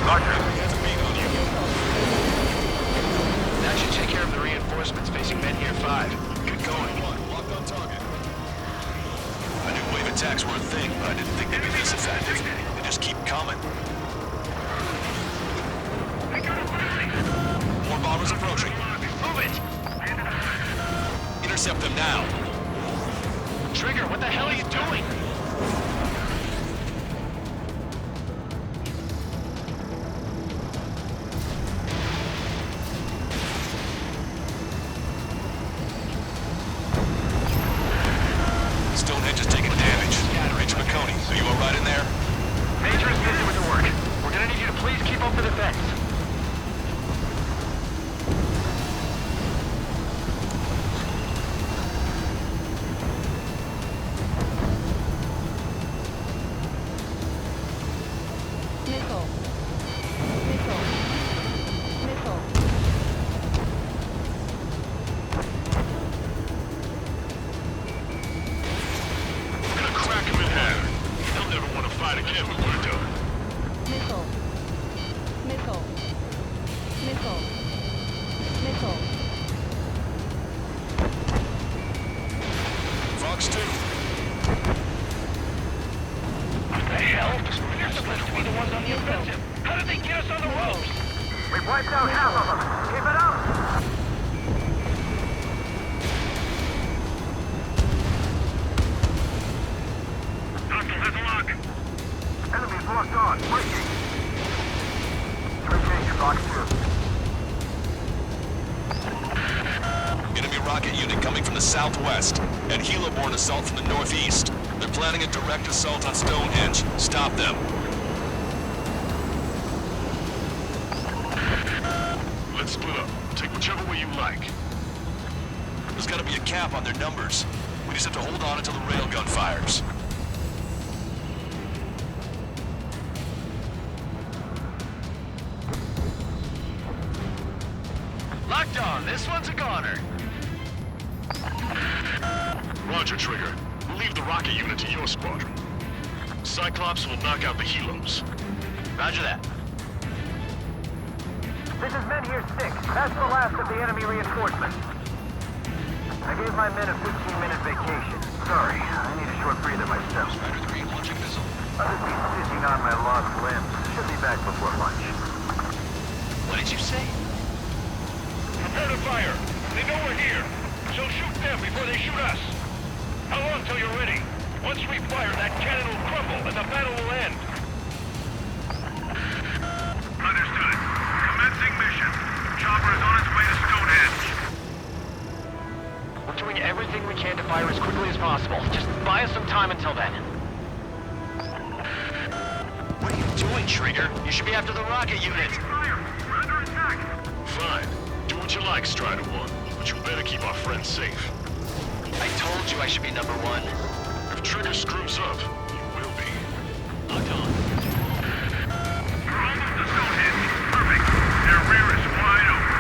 Roger. Has a beat on you. That should take care of the reinforcements facing men here 5. Good going. Locked on target. I knew wave attacks were a thing, but I didn't think they'd be this effective. They just keep coming. More bombers approaching. Move it! Intercept them now. Trigger, what the hell are you doing? Stonehenge is taking damage. Rich McConey, are you alright in there? Major is busy with the work. We're gonna need you to please keep up the defense. Missile. Missile. Missile. We're gonna crack him in half. He'll never want to fight again when we're done. Missile. Missile. Missile. Missile. Fox 2. What the hell? They're supposed to be the ones on the offensive. How did they get us on the ropes? We've wiped out half of them. Keep it up! Hostile has a lock. Enemies locked on. Breaking. Switching to Fox 2. Enemy rocket unit coming from the southwest, and helo-borne assault from the northeast. They're planning a direct assault on Stonehenge. Stop them. Let's split up. Take whichever way you like. There's gotta be a cap on their numbers. We just have to hold on until the railgun fires. Locked on. This one's a goner. Roger, Trigger. We'll leave the rocket unit to your squadron. Cyclops will knock out the helos. Roger that. This is men here 6. That's the last of the enemy reinforcements. I gave my men a 15-minute vacation. Sorry, I need a short breather myself. Spider 3 launching missile. I'll just be stitching on my lost limbs. Should be back before lunch. What did you say? Prepare to fire. They know we're here, so shoot them before they shoot us. How long till you're ready? Once we fire, that cannon will crumble and the battle will end. Understood. Commencing mission. Chopper is on its way to Stonehenge. We're doing everything we can to fire as quickly as possible. Just buy us some time until then. What are you doing, Trigger? You should be after the rocket unit. Fire! We're under attack! Fine. Do what you like, Strider 1. But you better keep our friends safe. I told you I should be number 1. If Trigger screws up, you will be. Locked on. We're almost to Stonehenge. Perfect. Their rear is wide open.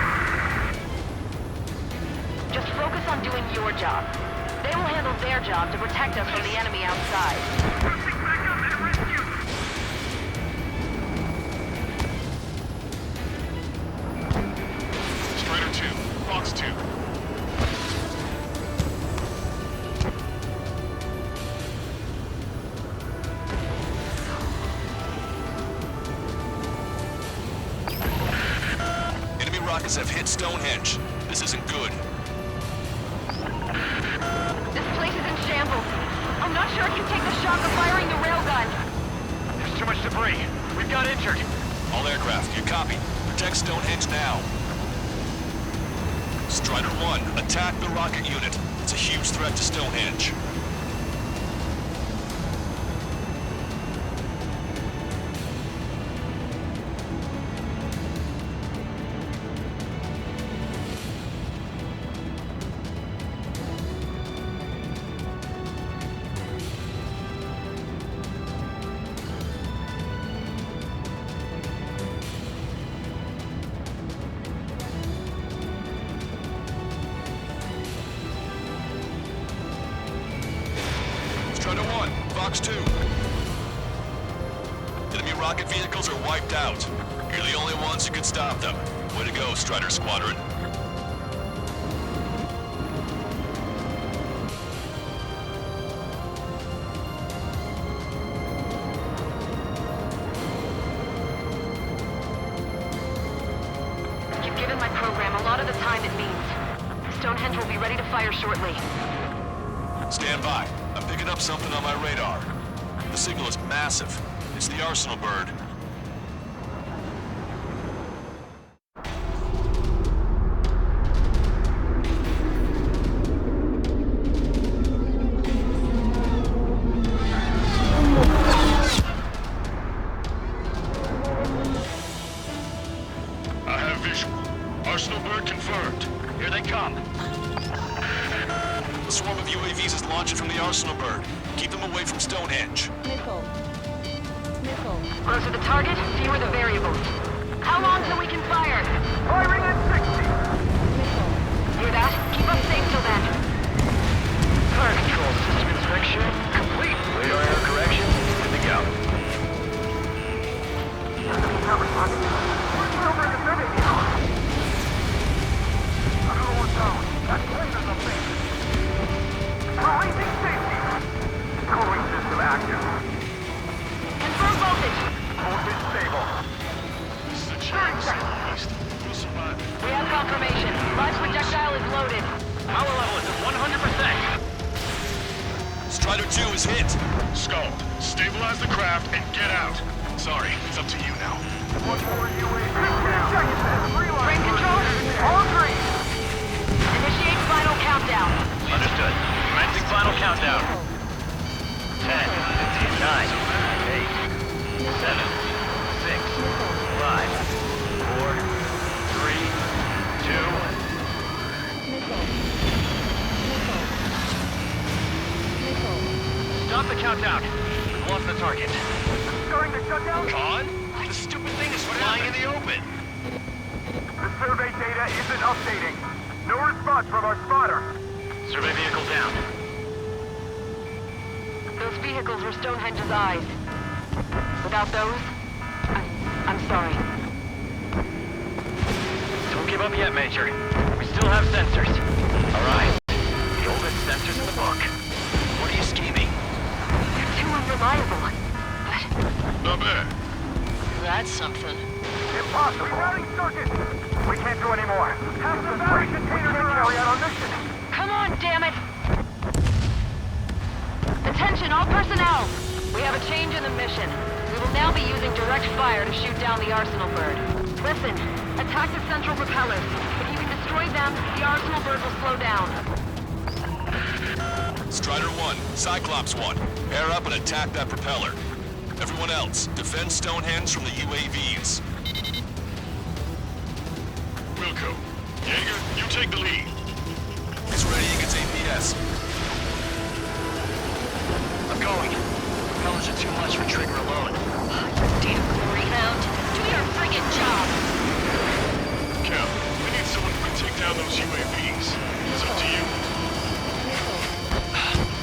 Just focus on doing your job. They will handle their job to protect us from the enemy outside. Requesting backup and rescue. Strider 2, Fox 2. Enemy rockets have hit Stonehenge. This isn't good. This place is in shambles. I'm not sure it can take the shock of firing the railgun. There's too much debris. We've got injured. All aircraft, you copy. Protect Stonehenge now. Strider 1, attack the rocket unit. It's a huge threat to Stonehenge. rocket vehicles are wiped out. You're the only ones who can stop them. Way to go, Strider Squadron. You've given my program a lot of the time it needs. Stonehenge will be ready to fire shortly. Stand by. I'm picking up something on my radar. The signal is massive. It's the Arsenal bird. I have visual. Arsenal bird confirmed. Here they come. The swarm of UAVs is launching from the Arsenal bird. Keep them away from Stonehenge. Missile. Missile. Closer the target, fewer the variables. How long till we can fire? Firing at 60! Hear that? Keep us safe till then. Fire control system inspection complete. Radar error correction, good to go. Releasing safety! Cooling system active. Confirm voltage. Voltage stable. This is a chance. East. We'll survive it. We have confirmation. Live projectile is loaded. Power level is at 100%. Strider 2 is hit. Skull, stabilize the craft and get out. Sorry, it's up to you now. One more UAV down. Bring control. All green. Initiate final countdown. Understood. Commencing final countdown. 10, 9, 8, 7, 6, 5, 4, 3, 2. Stop the countdown. We've lost the target. Starting to shut down? Con? The stupid thing is flying in the open. The survey data isn't updating. No response from our spotter. Survey vehicle down. Those vehicles were Stonehenge's eyes. Without those, I'm sorry. Don't give up yet, Major. We still have sensors. All right. The oldest sensors in the book. What are you scheming? They're too unreliable. Not bad. That's something. Impossible. Rerouting circuit. We can't do any more. Have the battery container to carry out our mission. Come on, damn it! Attention, all personnel! We have a change in the mission. We will now be using direct fire to shoot down the Arsenal bird. Listen, attack the central propellers. If you can destroy them, the Arsenal bird will slow down. Strider 1, Cyclops 1. Pair up and attack that propeller. Everyone else, defend Stonehenge from the UAVs. Wilco. Jaeger, you take the lead. It's ready against APS. I'm going. Propellers are too much for Trigger alone. Damn glory hound. Do your friggin' job. Cal, we need someone who can take down those UAVs. It's up to you.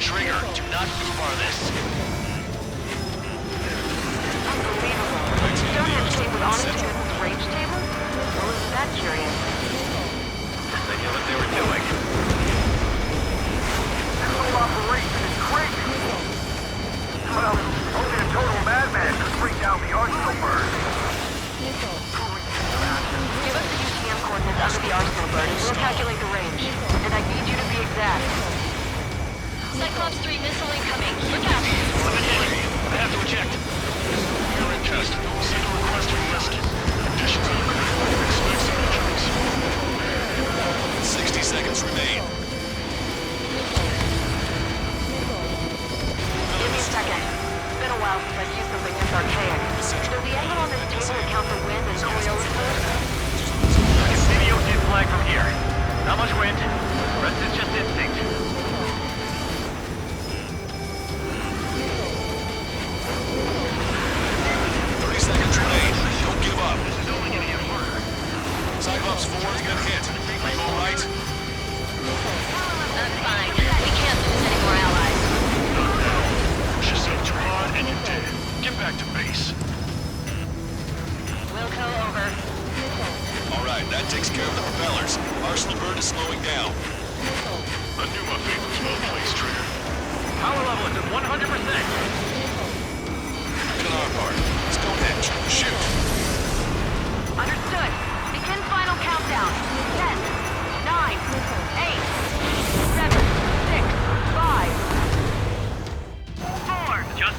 Trigger, do not foobar this. Unbelievable. Stonehenge came with honest to goodness range tables? Well, isn't that curious? They knew what they were doing. This whole operation is crazy. Well, only a total madman could bring down the Arsenal bird. Give us the UTM coordinates under the Arsenal bird and we'll calculate the range. And I need you to be exact. Cyclops 3 missile incoming. Look out! I have to eject. You're in test. Send a request for rescue. Conditions are critical. Expect some injuries. 60 seconds remain. Give me a second. It's been a while since I've used something this archaic. Does the angle on this table account for wind and Coriolis force? Video did flag from here. Not much wind. Rest is just instinct. 30 seconds remain. Don't give up. Cyclops 4 has been hit. Are you alright? I'm fine. We can't lose any more allies. Push yourself too hard and you're dead. Get back to base.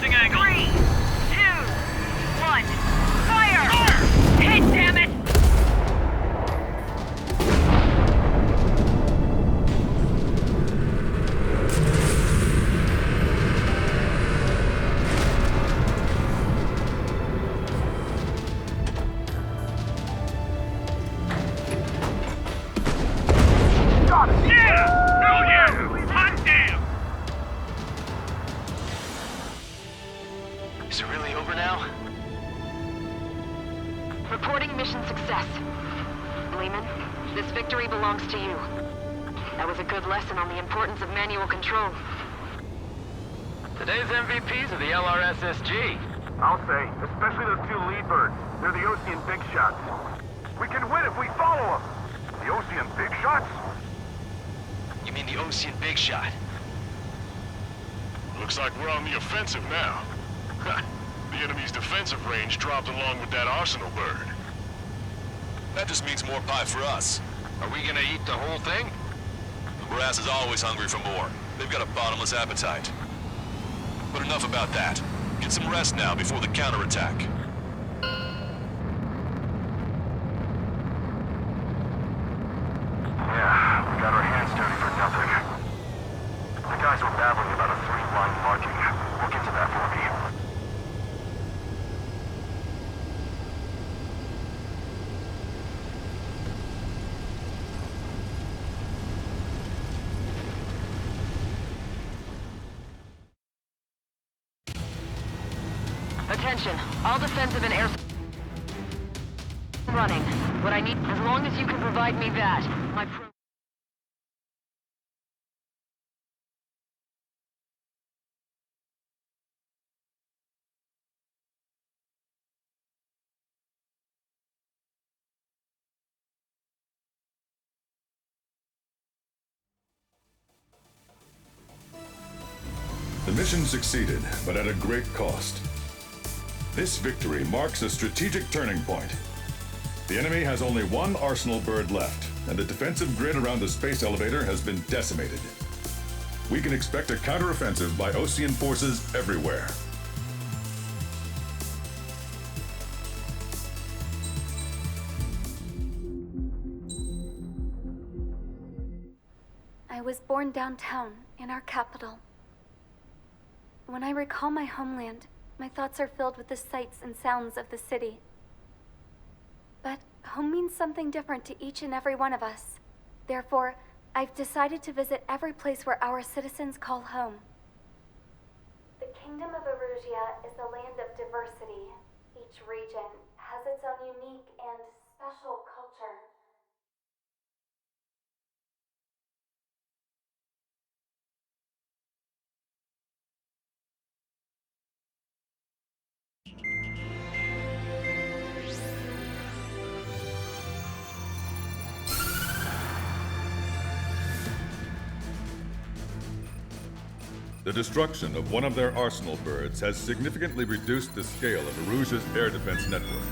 Adjusting angle. 3, 2, 1, fire! Hit, damn it! Is it really over now? Reporting mission success. Lehman, this victory belongs to you. That was a good lesson on the importance of manual control. Today's MVPs are the LRSSG. I'll say, especially those two lead birds. They're the Ocean Big Shots. We can win if we follow them. The Ocean Big Shots? You mean the Ocean Big Shot? Looks like we're on the offensive now. The enemy's defensive range dropped along with that arsenal bird. That just means more pie for us. Are we gonna eat the whole thing? The brass is always hungry for more. They've got a bottomless appetite. But enough about that. Get some rest now before the counterattack. Yeah, we got our hands dirty for nothing. The guys were babbling about a 3-line marking. We'll get to that for me. Attention, all defensive and air running. What I need, as long as you can provide me that, my The mission succeeded, but at a great cost. This victory marks a strategic turning point. The enemy has only one arsenal bird left, and the defensive grid around the space elevator has been decimated. We can expect a counteroffensive by Ocean forces everywhere. I was born downtown, in our capital. When I recall my homeland, my thoughts are filled with the sights and sounds of the city. But home means something different to each and every one of us. Therefore, I've decided to visit every place where our citizens call home. The Kingdom of Erusia is a land of diversity. Each region has its own unique and special culture. The destruction of one of their arsenal birds has significantly reduced the scale of Erusia's air defense network.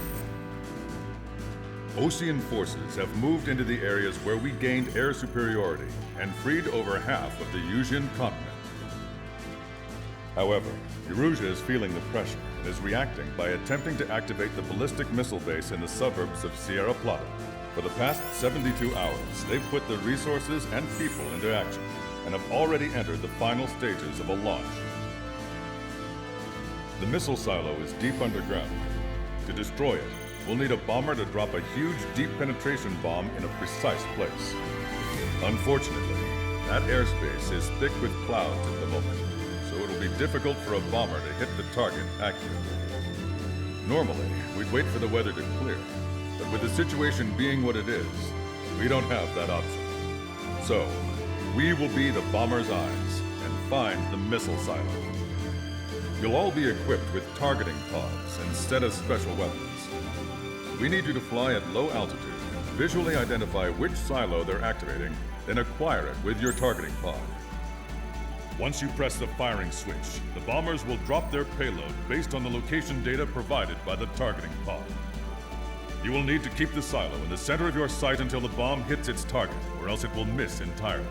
Ocean forces have moved into the areas where we gained air superiority and freed over half of the Eusian continent. However, Erusia is feeling the pressure and is reacting by attempting to activate the ballistic missile base in the suburbs of Sierra Plata. For the past 72 hours, they've put their resources and people into action and have already entered the final stages of a launch. The missile silo is deep underground. To destroy it, we'll need a bomber to drop a huge deep penetration bomb in a precise place. Unfortunately, that airspace is thick with clouds at the moment, so it'll be difficult for a bomber to hit the target accurately. Normally, we'd wait for the weather to clear, but with the situation being what it is, we don't have that option. So, we will be the bomber's eyes and find the missile silo. You'll all be equipped with targeting pods instead of special weapons. We need you to fly at low altitude and visually identify which silo they're activating, then acquire it with your targeting pod. Once you press the firing switch, the bombers will drop their payload based on the location data provided by the targeting pod. You will need to keep the silo in the center of your sight until the bomb hits its target, or else it will miss entirely.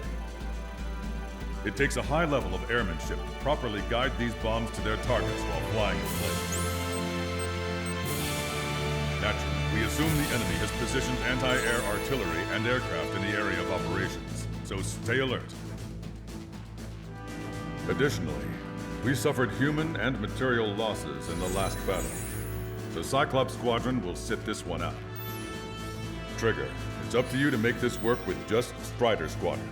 It takes a high level of airmanship to properly guide these bombs to their targets while flying in place. Naturally, we assume the enemy has positioned anti-air artillery and aircraft in the area of operations, so stay alert. Additionally, we suffered human and material losses in the last battle. The Cyclops Squadron will sit this one out. Trigger, it's up to you to make this work with just Strider Squadron.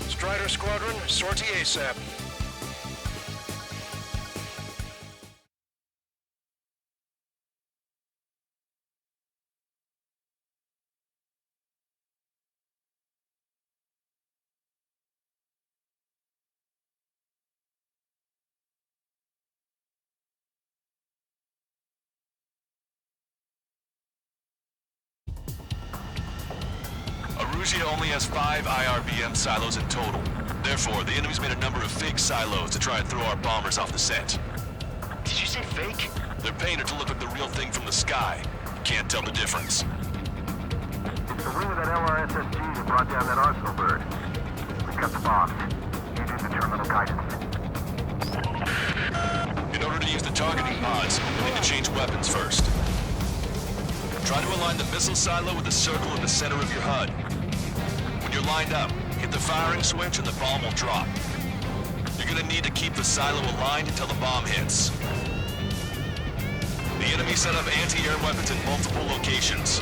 Strider Squadron, sortie ASAP. Arusia only has 5 IRBM silos in total. Therefore, the enemy's made a number of fake silos to try and throw our bombers off the scent. Did you say fake? They're painted to look like the real thing from the sky. Can't tell the difference. It's the wing of that LRSSG that brought down that arsenal bird. We got the bombs. You do the terminal guidance. In order to use the targeting pods, we need to change weapons first. Try to align the missile silo with the circle in the center of your HUD. When you're lined up, hit the firing switch and the bomb will drop. You're gonna need to keep the silo aligned until the bomb hits. The enemy set up anti-air weapons in multiple locations.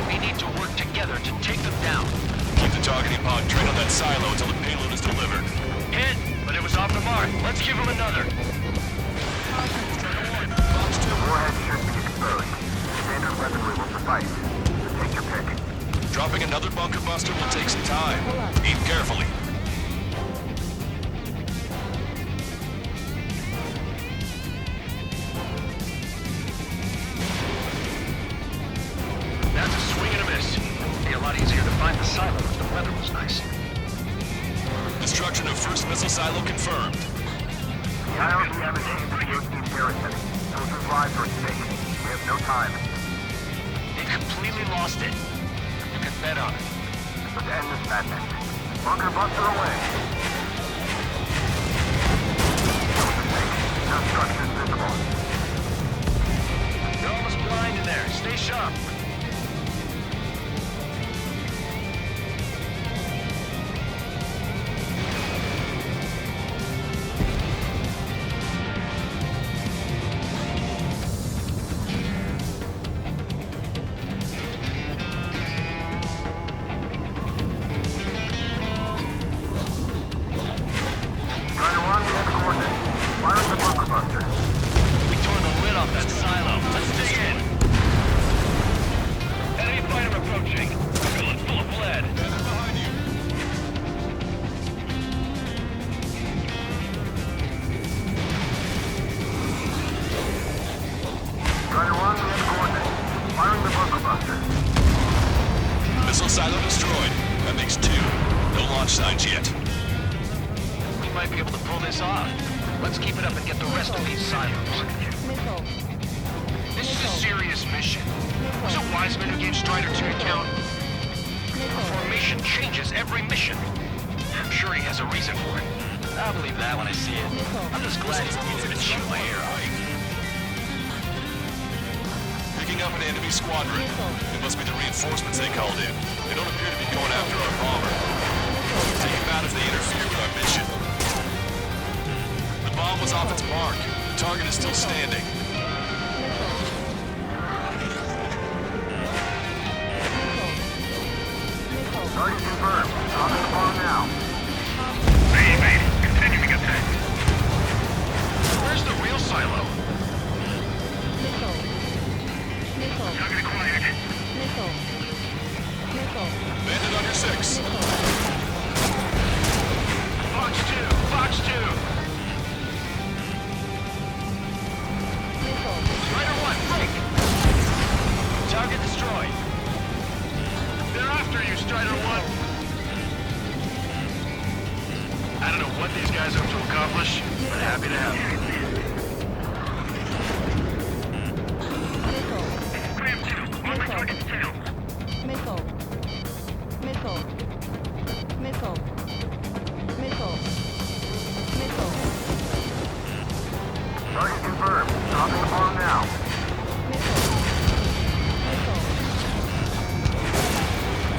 We need to work together to take them down. Keep the targeting pod trained on that silo until the payload is delivered. Hit, but it was off the mark. Let's give him another. The warhead should be exposed. Standard weaponry will suffice. So take your pick. Dropping another bunker buster will take some time. Aim carefully. That's a swing and a miss. It'd be a lot easier to find the silo if the weather was nice. Destruction of first missile silo confirmed. The IRB haven't aimed for the 18th garrison. Soldiers' lives are at stake. We have no time. They completely lost it. You can bet on it. Let's end this madness. Bunker buster away. That was a mistake. No structures visible. You're almost blind in there. Stay sharp. Strider 1, we have coordinates. Fire the bunker buster. We tore the lid off that silo. Missile silo destroyed. That makes 2. No launch signs yet. We might be able to pull this off. Let's keep it up and get the rest of these silos. Missile. This is a serious mission. Was it Wiseman who gave Strider 2 account? Formation changes every mission. I'm sure he has a reason for it. I'll believe that when I see it. I'm just glad he's easier to shoot my ear off. Picking up an enemy squadron. It must be the reinforcements they called in. They don't appear to be going after our bomber. Take him out if they interfere with our mission. The bomb was off its mark. The target is still standing. Target confirmed. On the bomb now. Mate, continuing attack. Where's the real silo? Target acquired. Bandit under 6. Fox 2! Fox 2! Strider 1, break! Target destroyed. They're after you, Strider 1. I don't know what these guys hope to accomplish, but happy to have them. Graham 2, on my target's tail. Missile. Target confirmed. On the bomb now.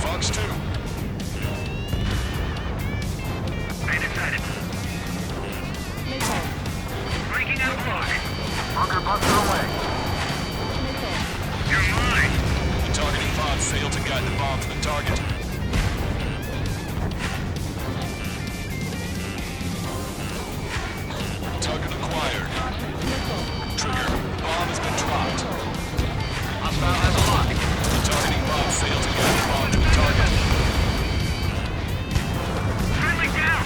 Fox 2. Main inside. Breaking out block. Bunker buster away. You're mine. The targeting pod failed to guide the bomb to the target. Target acquired. Trigger. Bomb has been dropped. Hostile has a lock. The targeting pod failed to guide the bomb to the target. Friendly down.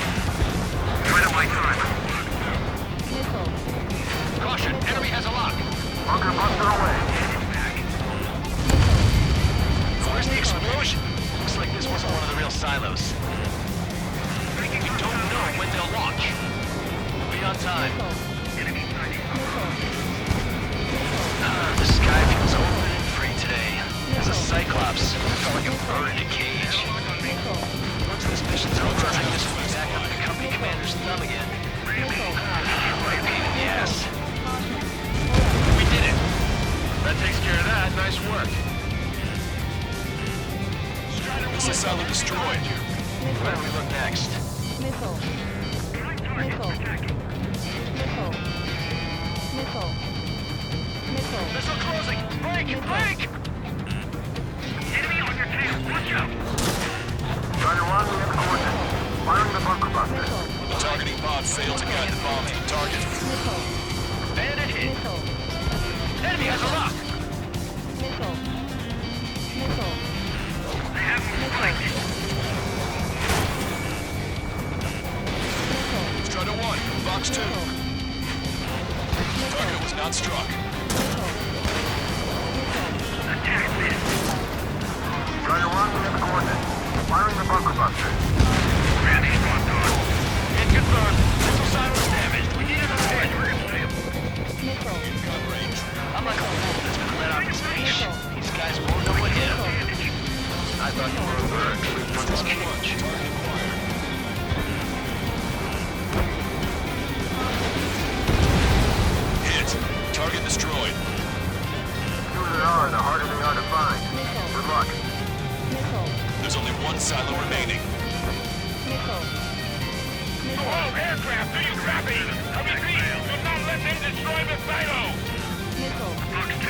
Right on my time. Caution, enemy has a lock. Bunker buster away. Where's the explosion? Looks like this wasn't one of the real silos. We don't know when they'll launch. We'll be on time. The sky feels open and free today. As a Cyclops, I felt like a bird in a cage. Once this mission's over, I just went back up the company commander's thumb again. What a pain in the ass. We did it! That takes care of that. Nice work. Missile silo destroyed. Where do we look next? Missile closing! Break! Break! Enemy on your tail. Watch out. Strider 1, we have the coordinates. Firing the bunker buster. The targeting pod failed to guide the bomb to the target. Bandit hit! Enemy has a lock! They have me spiked. Strider 1, Fox 2. Target was not struck. Attack this. Strider 1, we have the coordinates. Firing the bunker buster. Ready, locked on. Hit confirmed. Missile silo is damaged. We need a repair. Gun range. I'm like a wolf that's been let out in space. These guys won't know what hit them. I thought you were a bird from this cage. Target acquired. Hit. Target destroyed. The fewer there are, the harder they are to find. Good luck. There's only one silo remaining. All aircraft, do you copy? I repeat, do not let them destroy the silo. Fox 2.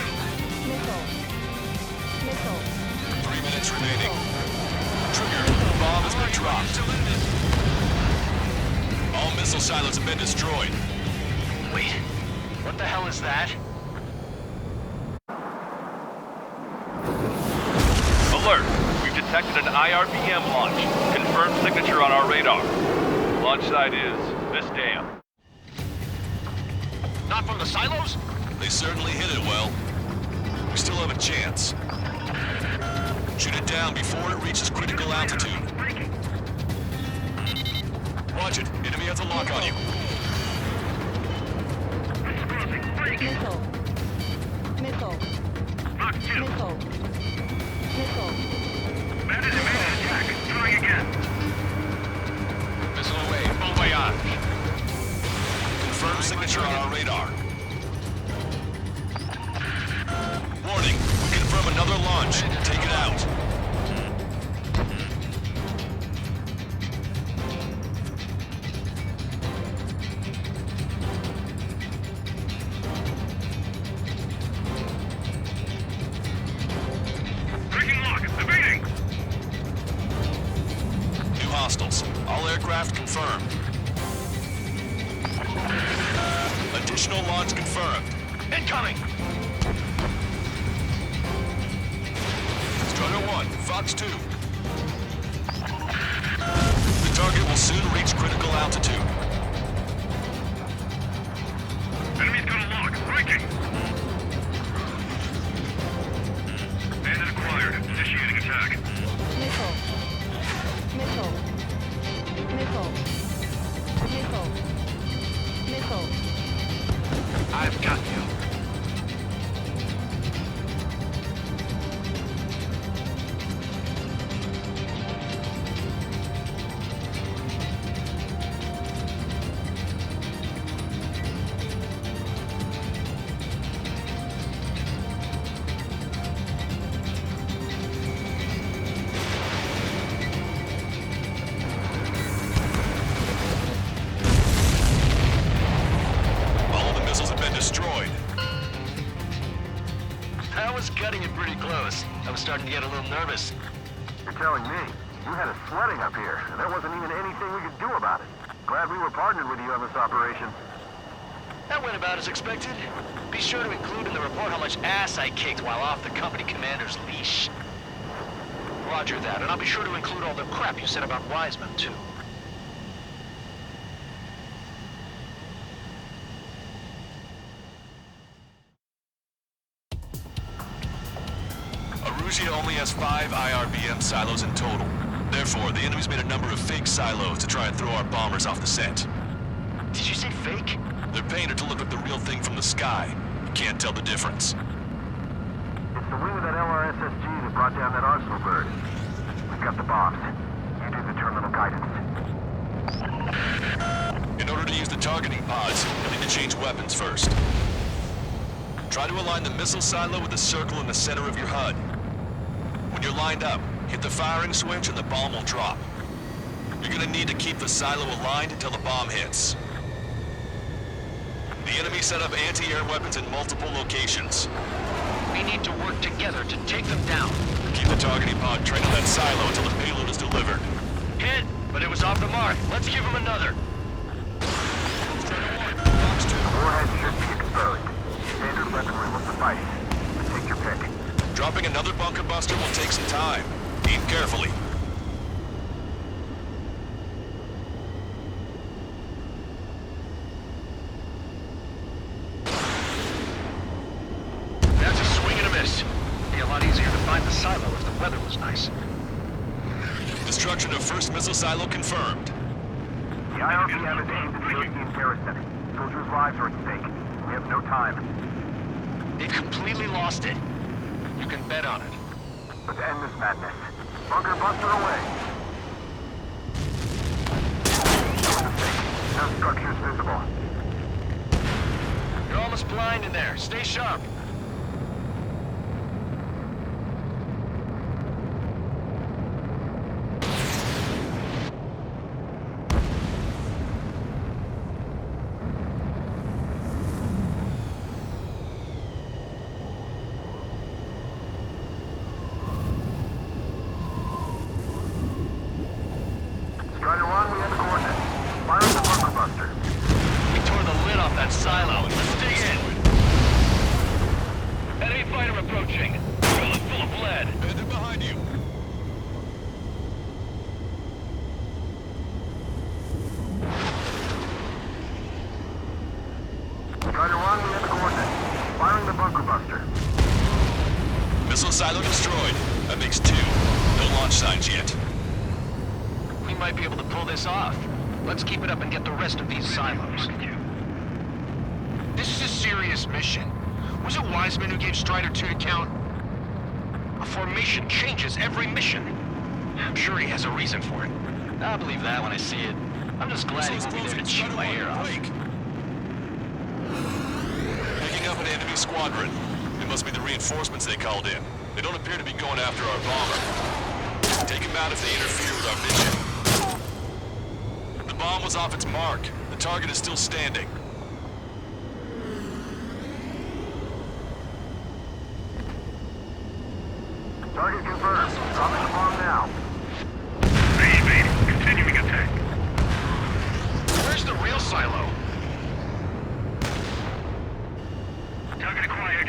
3 minutes remaining. Trigger. Bomb has been dropped. All missile silos have been destroyed. Wait, what the hell is that? Alert! We've detected an IRBM launch. Confirmed signature on our radar. Launch site is this dam. Not from the silos? They certainly hit it well. We still have a chance. Shoot it down before it reaches critical altitude. Watch it. Enemy has a lock on you. Missile. Missile. Missile. Missile. Bandit evaded attack. Trying again. Missile away. Bon voyage. Confirm signature on our radar. Warning. Confirm another launch. Take it out. Breaking lock. Evading. New hostiles. All aircraft confirmed. Additional launch confirmed. Incoming! Strider 1, Fox 2. The target will soon reach critical altitude. Enemy's got a lock. Breaking. Bandit acquired. Initiating attack. Missile. Missile. Missile. Missile. Missile. I've got you. All of the missiles have been destroyed. I was cutting it pretty close. I was starting to get a little nervous. You're telling me you had us sweating up here, and there wasn't even anything we could do about it. Glad we were partnered with you on this operation. That went about as expected. Be sure to include in the report how much ass I kicked while off the company commander's leash. Roger that, and I'll be sure to include all the crap you said about Wiseman, too. Arusia only has 5 IRBM silos in total. Therefore, the enemy's made a number of fake silos to try and throw our bombers off the scent. Did you say fake? They're painted to look like the real thing from the sky. You can't tell the difference. It's the wing of that LRSSG that brought down that arsenal bird. We've got the bombs. You do the terminal guidance. In order to use the targeting pods, you'll need to change weapons first. Try to align the missile silo with the circle in the center of your HUD. When you're lined up, hit the firing switch and the bomb will drop. You're gonna need to keep the silo aligned until the bomb hits. The enemy set up anti-air weapons in multiple locations. We need to work together to take them down. Keep the targeting pod trained on that silo until the payload is delivered. Hit, but it was off the mark. Let's give him another. Warhead should be exposed. Standard weaponry will suffice. Take your pick. Dropping another bunker buster will take some time. Aim carefully. That's a swing and a miss. Be a lot easier to find the silo if the weather was nice. Destruction of first missile silo confirmed. The IRBM is aimed at the European garrison. Soldiers' lives are at stake. We have no time. They've completely lost it. You can bet on it. Let's end this madness. Bunker buster away. No structures visible. You're almost blind in there. Stay sharp. Strider 1, we have the coordinates. Fire the bunker buster. We tore the lid off that silo. Let's dig in. signs yet. We might be able to pull this off. Let's keep it up and get the rest of these silos. This is a serious mission. Was it Wiseman who gave Strider 2 to count? A formation changes every mission. I'm sure he has a reason for it. I'll believe that when I see it. I'm just glad he won't be there to chew my ear off. Picking up an enemy squadron. It must be the reinforcements they called in. They don't appear to be going after our bomber. Take them out if they interfere with our mission. The bomb was off its mark. The target is still standing. Target confirmed. Dropping the bomb now. Continuing attack. Where's the real silo? Target acquired.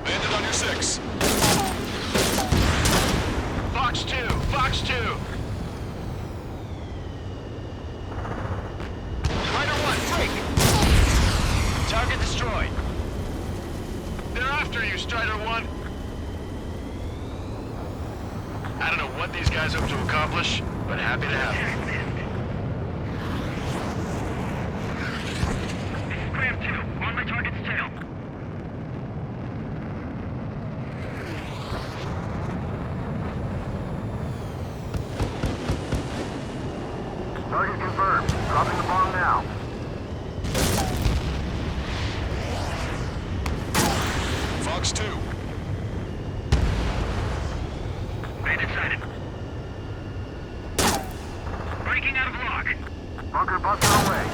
Bandit on your 6. Fox 2! Fox 2! Strider 1, break! Target destroyed. They're after you, Strider 1. I don't know what these guys hope to accomplish, but happy to have them. This is Graham 2, on my target's tail. Target confirmed. Dropping the bomb now. Fox 2. Bandit sighted. Breaking out of lock. Bunker buster away.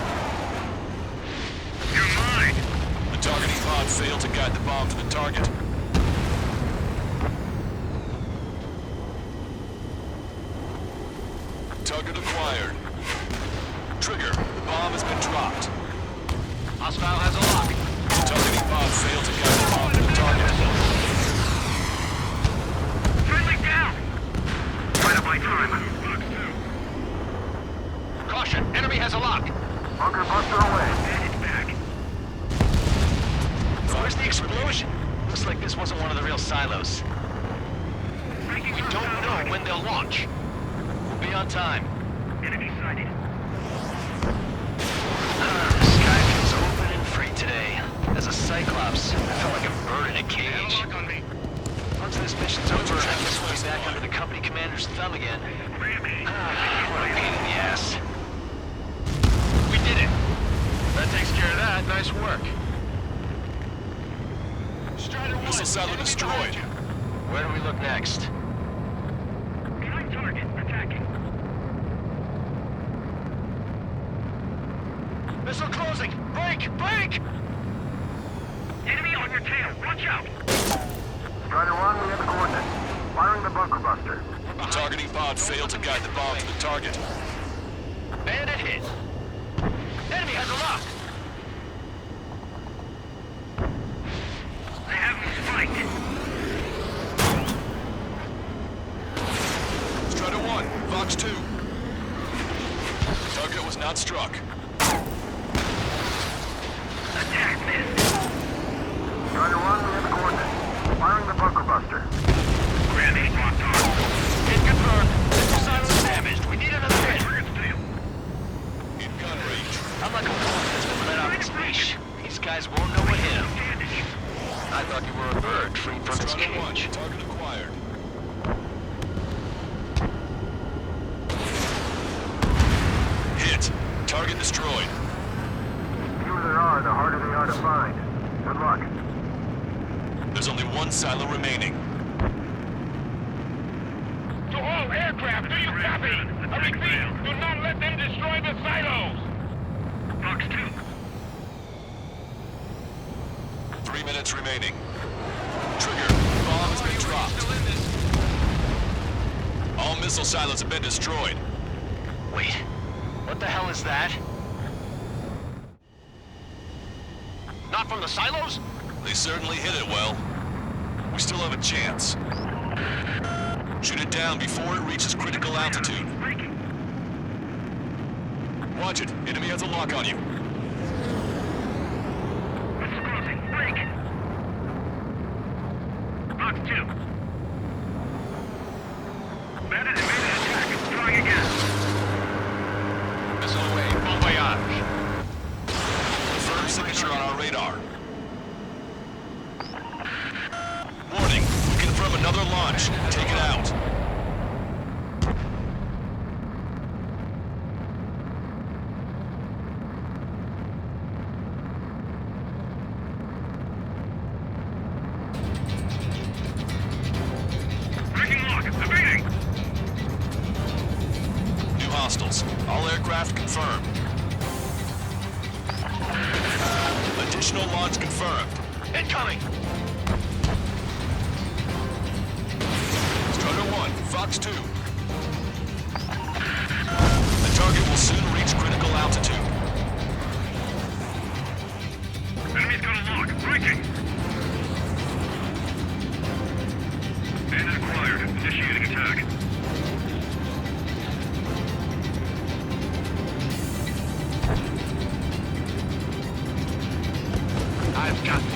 You're mine. The targeting pod failed to guide the bomb to the target. Target acquired. Trigger, the bomb has been dropped. Hostile has a lock. The targeting pod failed to guide the bomb to the target. Friendly down. Right up my time. Caution, enemy has a lock. Bunker buster away. Bandit back. Where's the explosion? Looks like this wasn't one of the real silos. Breaking We don't know when they'll launch. We'll be on time. Enemy sighted. The sky feels open and free today. As a Cyclops, I felt like a bird in a cage. Lock on me. Once this mission's over, I guess we'll be back under the company commander's thumb again. What a pain in the ass. We did it. That takes care of that. Nice work. Strider 1. Missile silo destroyed. Where do we look next? Behind target. Attacking. Missile closing. Break! Break! Enemy on your tail. Watch out. Strider 1, we have the coordinates. Firing the bunker buster. The targeting pod failed to guide the bomb to the target. Bandit hit. Enemy has a lock. I have him spiked. Strider 1, Fox 2. Target was not struck. Attack this. Strider 1, we have the coordinates. Firing the bunker buster. Grenade locked on. Hit confirmed. Missile silo damaged. We need another hit. Target's tail. In gun range. I'm like a wolf that's been let off its leash. These guys won't know what hit them. I thought you were a bird freed from its Strider 1, cage. target acquired. Hit. Target destroyed. The fewer there are, the harder they are to find. Good luck. There's only one silo remaining. To all aircraft, do you copy? I repeat, do not let them destroy the silos. Fox 2. 3 minutes remaining. Trigger, bomb has been dropped. All missile silos have been destroyed. Wait, what the hell is that? Not from the silos? They certainly hit it well. We still have a chance. Shoot it down before it reaches critical altitude. Watch it. Enemy has a lock on you. It's closing. Break. Fox 2. missiles. All aircraft confirmed. Additional launch confirmed. Incoming! Strider 1, Fox 2. The target will soon reach critical altitude. Enemy's got a lock. Breaking! Bandit acquired. Initiating attack. I've got you.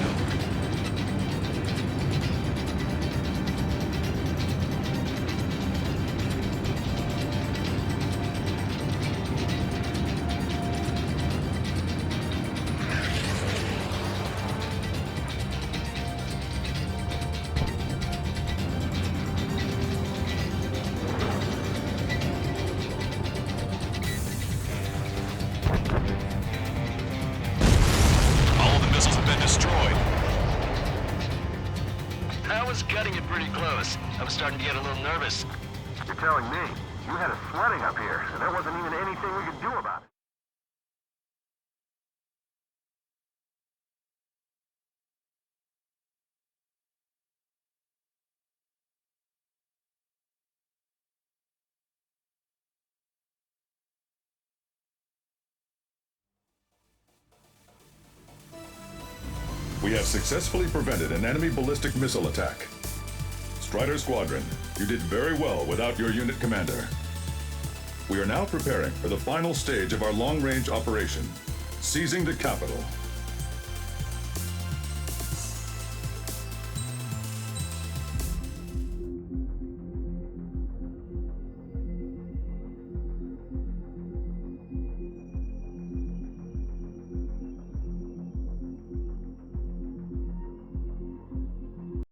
Cutting it pretty close. I was starting to get a little nervous. You're telling me you had us sweating up here, and there wasn't even anything we could do about it. We have successfully prevented an enemy ballistic missile attack. Strider Squadron, you did very well without your unit commander. We are now preparing for the final stage of our long-range operation, seizing the capital.